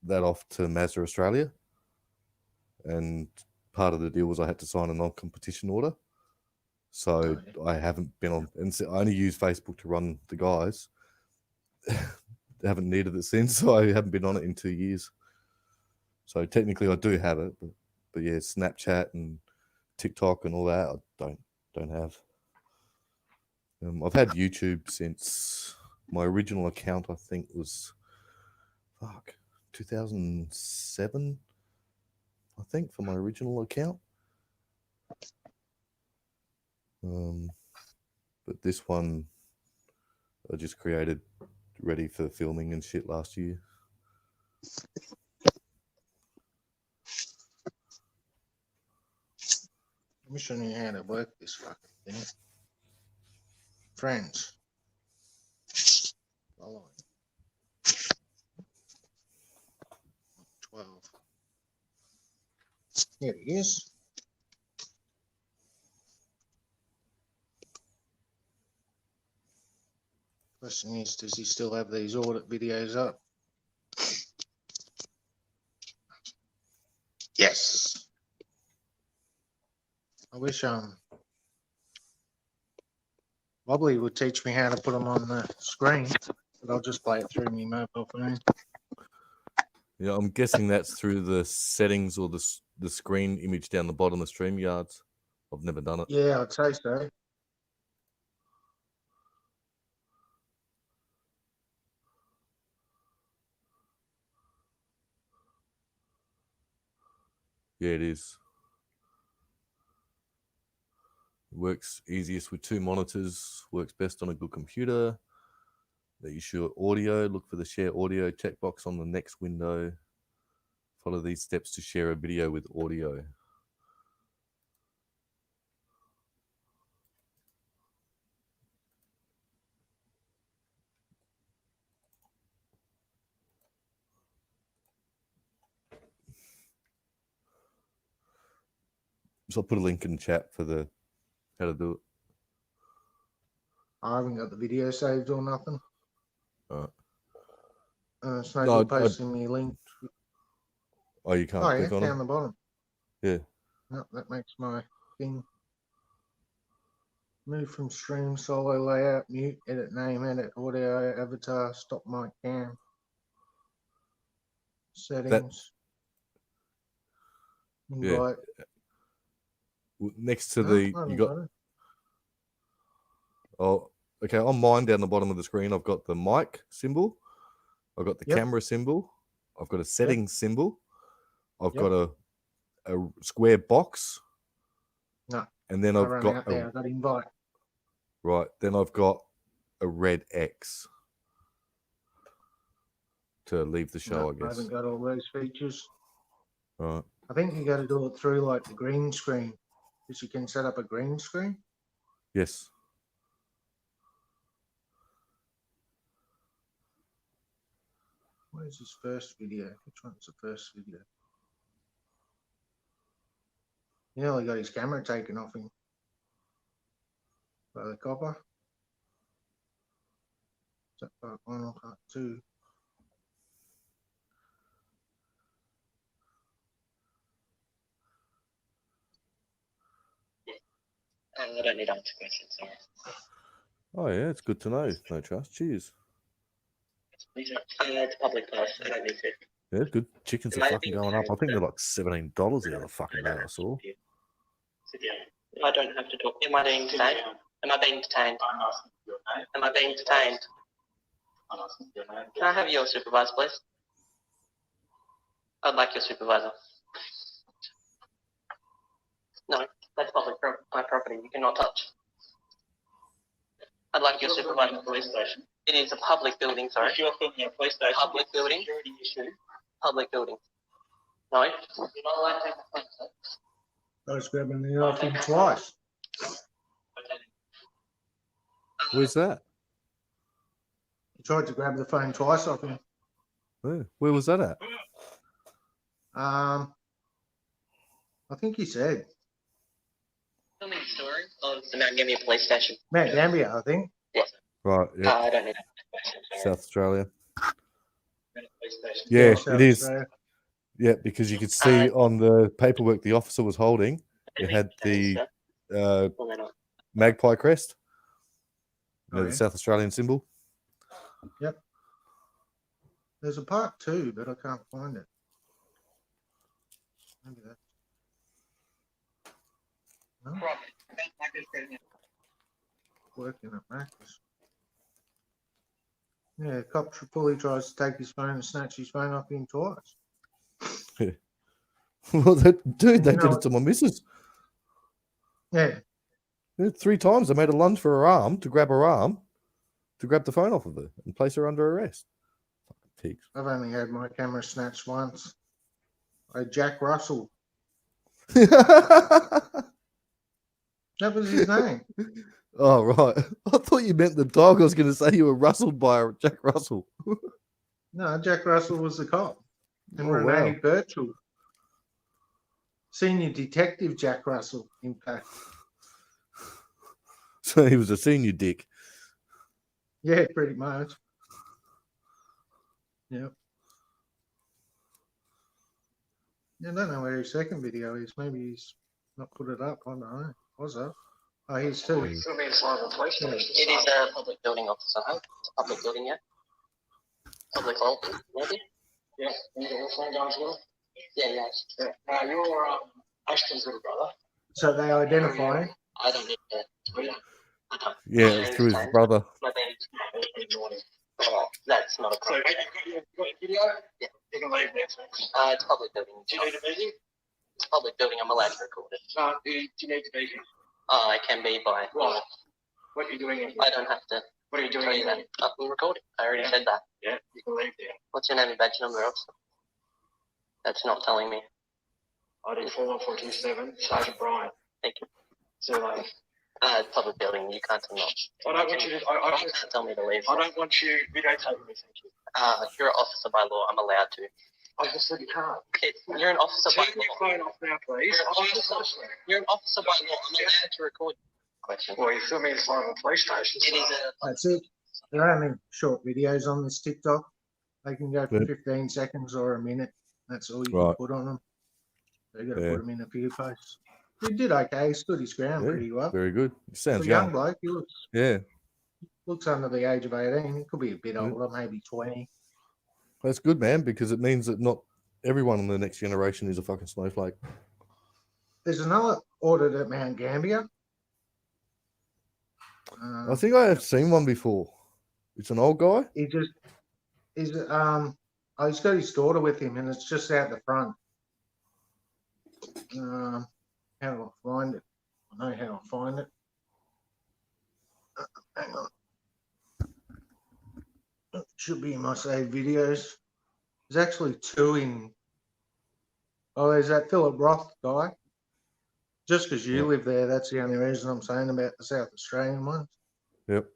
that off to Mazda Australia. And part of the deal was I had to sign a non-competition order. So Okay. I haven't been on, and so I only use Facebook to run the guys. They haven't needed it since, so I haven't been on it in 2 years. So technically I do have it, but yeah, Snapchat and TikTok and all that I don't have. I've had YouTube since my original account, I think, was 2007, I think, for my original account. But this one I just created ready for filming and shit last year. Let me show you how to work this fucking thing. Friends. Following. 12. Here he is. Question is, does he still have these audit videos up? Yes. I wish Wobbly would teach me how to put them on the screen, but I'll just play it through my mobile phone. Yeah, I'm guessing that's through the settings or the screen image down the bottom of StreamYards. I've never done it. Yeah, I'd say so. Yeah, it is. Works easiest with 2 monitors, works best on a good computer. That you share audio, look for the share audio checkbox on the next window. Follow these steps to share a video with audio. So I'll put a link in the chat for the how to do it. I haven't got the video saved or nothing. It's no No, good posting me link. Oh, you can't Oh, yeah, click on down them? the bottom. Yeah. No, that makes my thing. Move from stream, solo layout, mute, edit name, edit audio, avatar, stop mic cam. Settings. Yeah. Invite. Next to No, the, I you haven't got, got it. oh, okay, on mine down the bottom of the screen, I've got the mic symbol. I've got the Yep. camera symbol. I've got a settings symbol. I've Yep. got a square box. No, And then I I've run got out there. I've got invite. right. Then I've got a red X to leave the show, No, I I guess. haven't got all those features. Right. I think you got to do it through like the green screen, because you can set up a green screen. Yes. Where's his first video? Which one's the first video? He only got his camera taken off him by the copper. Is that part 1 or part 2? I don't need to answer questions. Sorry. Oh yeah, it's good to know. No trust. Cheers. It's a public place. I don't need to. Yeah, good. Chickens It are might fucking be going up. I think they're the- like $17 the other fucking day I saw. Sit down. I don't have to talk. Am I being detained? Am I being detained? I'm asking your name. Am I being detained? I'm asking your name. Can I have your supervisor, please? I'd like your supervisor. No, that's my property. You cannot touch. I'd like your supervisor, police station. It is a public building, sorry. If you're filming a police station, public building. Security issue. Public building. No, you're not allowed to take the phone. I was grabbing the off him twice. Where's that? He tried to grab the phone twice off him. Where was that at? I think he said Filming story of the Mount Gambier police station. Mount Gambier, I think. Right, yeah, I don't need South Australia. police station. Yeah, South it is. Australia. Yeah, because you could see on the paperwork the officer was holding, it had the magpie crest, you know, the South Australian symbol. There's a part 2, but I can't find it. Maybe that. No, working at Macca's. Yeah, cop fully tries to take his phone and snatch his phone off him twice. Well, dude, they You did know- it to my missus. Yeah, 3 times. They made a lunge for her arm to grab her arm, to grab the phone off of her and place her under arrest. Fucking pigs. I've only had my camera snatched once. By Jack Russell. That was his name. Oh, right. I thought you meant the dog. I was going to say you were rustled by a Jack Russell. No, Jack Russell was the cop. And Oh, Renee wow. Birchall. Senior Detective Jack Russell, in fact. So he was a senior dick. Yeah, pretty much. Yep. Yeah, I don't know where his second video is. Maybe he's not put it up. I don't know. Was up? Oh, here's 2. It is a public building, officer. Huh? It's a public building, yeah? Public building. Maybe? Yeah. You got your phone down as well? Yeah, yes. You're Ashton's little brother. So they identify him. I don't need to. I don't. Yeah, it was through his brother. My baby's in the morning. Oh, that's not a problem. So, you got your video? Yeah. You can leave next week. It's a public building. Do you need to be here? It's a public building. I'm allowed to record it. No, do you need to be here? I can be by. Right. What are you doing? I don't have to. What are you doing? That. I can record it. I already said that. Yeah, you can leave there. What's your name and badge number, officer? That's not telling me. ID 41427, Sergeant Brian. Thank you. So, it's public building. You can't tell me. I don't want you to. You can't tell me to leave. I don't want you videotaping me. Thank you. You're an officer by law. I'm allowed to. I just said you can't. You're an officer by law. Turn your phone off now, please. You're an officer by law. I'm allowed to record. Question. Well, you're filming in front of a police station. It is a. That's it. They're only short videos on this TikTok. They can go for Yeah. 15 seconds or a minute. That's all you can Right. put on them. So you got to Yeah. put them in a few posts. He did okay. He stood his ground Yeah, pretty well. very good. He sounds For a young young. bloke, he Yeah, looks under the age of 18. He could be a bit Yeah. older, maybe 20. that's good, man, because it means that not everyone in the next generation is a fucking snowflake. There's another audit at Mount Gambier. I think I have seen one before. It's an old guy. He's got his daughter with him, and it's just out the front. How do I find it? I know how to find it. Hang on. It should be in my saved videos. There's actually two in. Oh, there's that Philip Roth guy. Just because you Yeah. live there, that's the only reason I'm saying about the South Australian ones. Yep.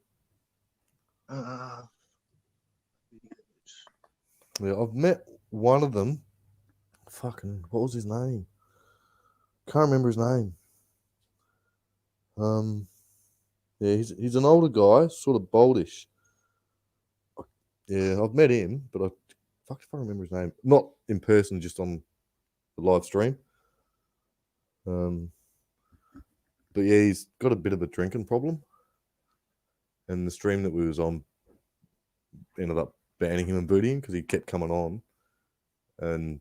Yeah, I've met one of them. Fucking, what was his name? Can't remember his name. Yeah, he's an older guy, sort of boldish. Yeah, I've met him, but if I remember his name. Not in person, just on the live stream. But yeah, he's got a bit of a drinking problem. And the stream that we was on ended up banning him and booting because he kept coming on and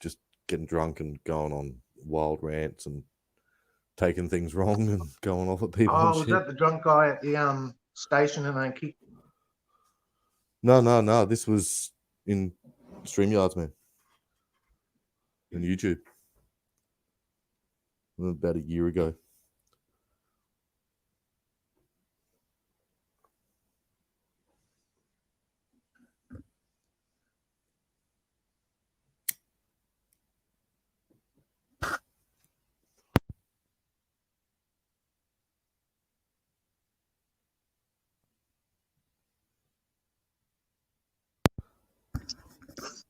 just getting drunk and going on wild rants and taking things wrong and going off at people. Oh, and was shit. that the drunk guy at the station and they kicked? No. This was in StreamYards, man. On YouTube. About a year ago.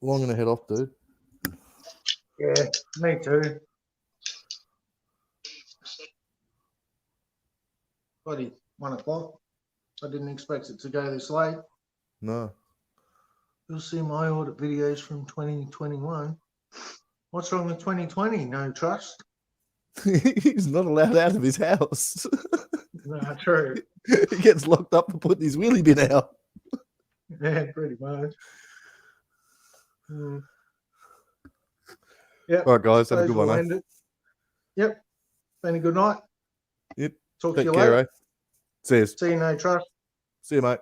Well, I'm going to head off, dude. Yeah, me too. Bloody 1 o'clock. I didn't expect it to go this late. No. You'll see my audit videos from 2021. What's wrong with 2020? No trust? He's not allowed out of his house. No, true. He gets locked up for putting his wheelie bin out. Yeah, pretty much. Yeah. All right, guys. Have a good one. Eh? Yep. Been a good night. Yep. Talk to Take you care, later. eh? See you. See you, no trust. See you, mate.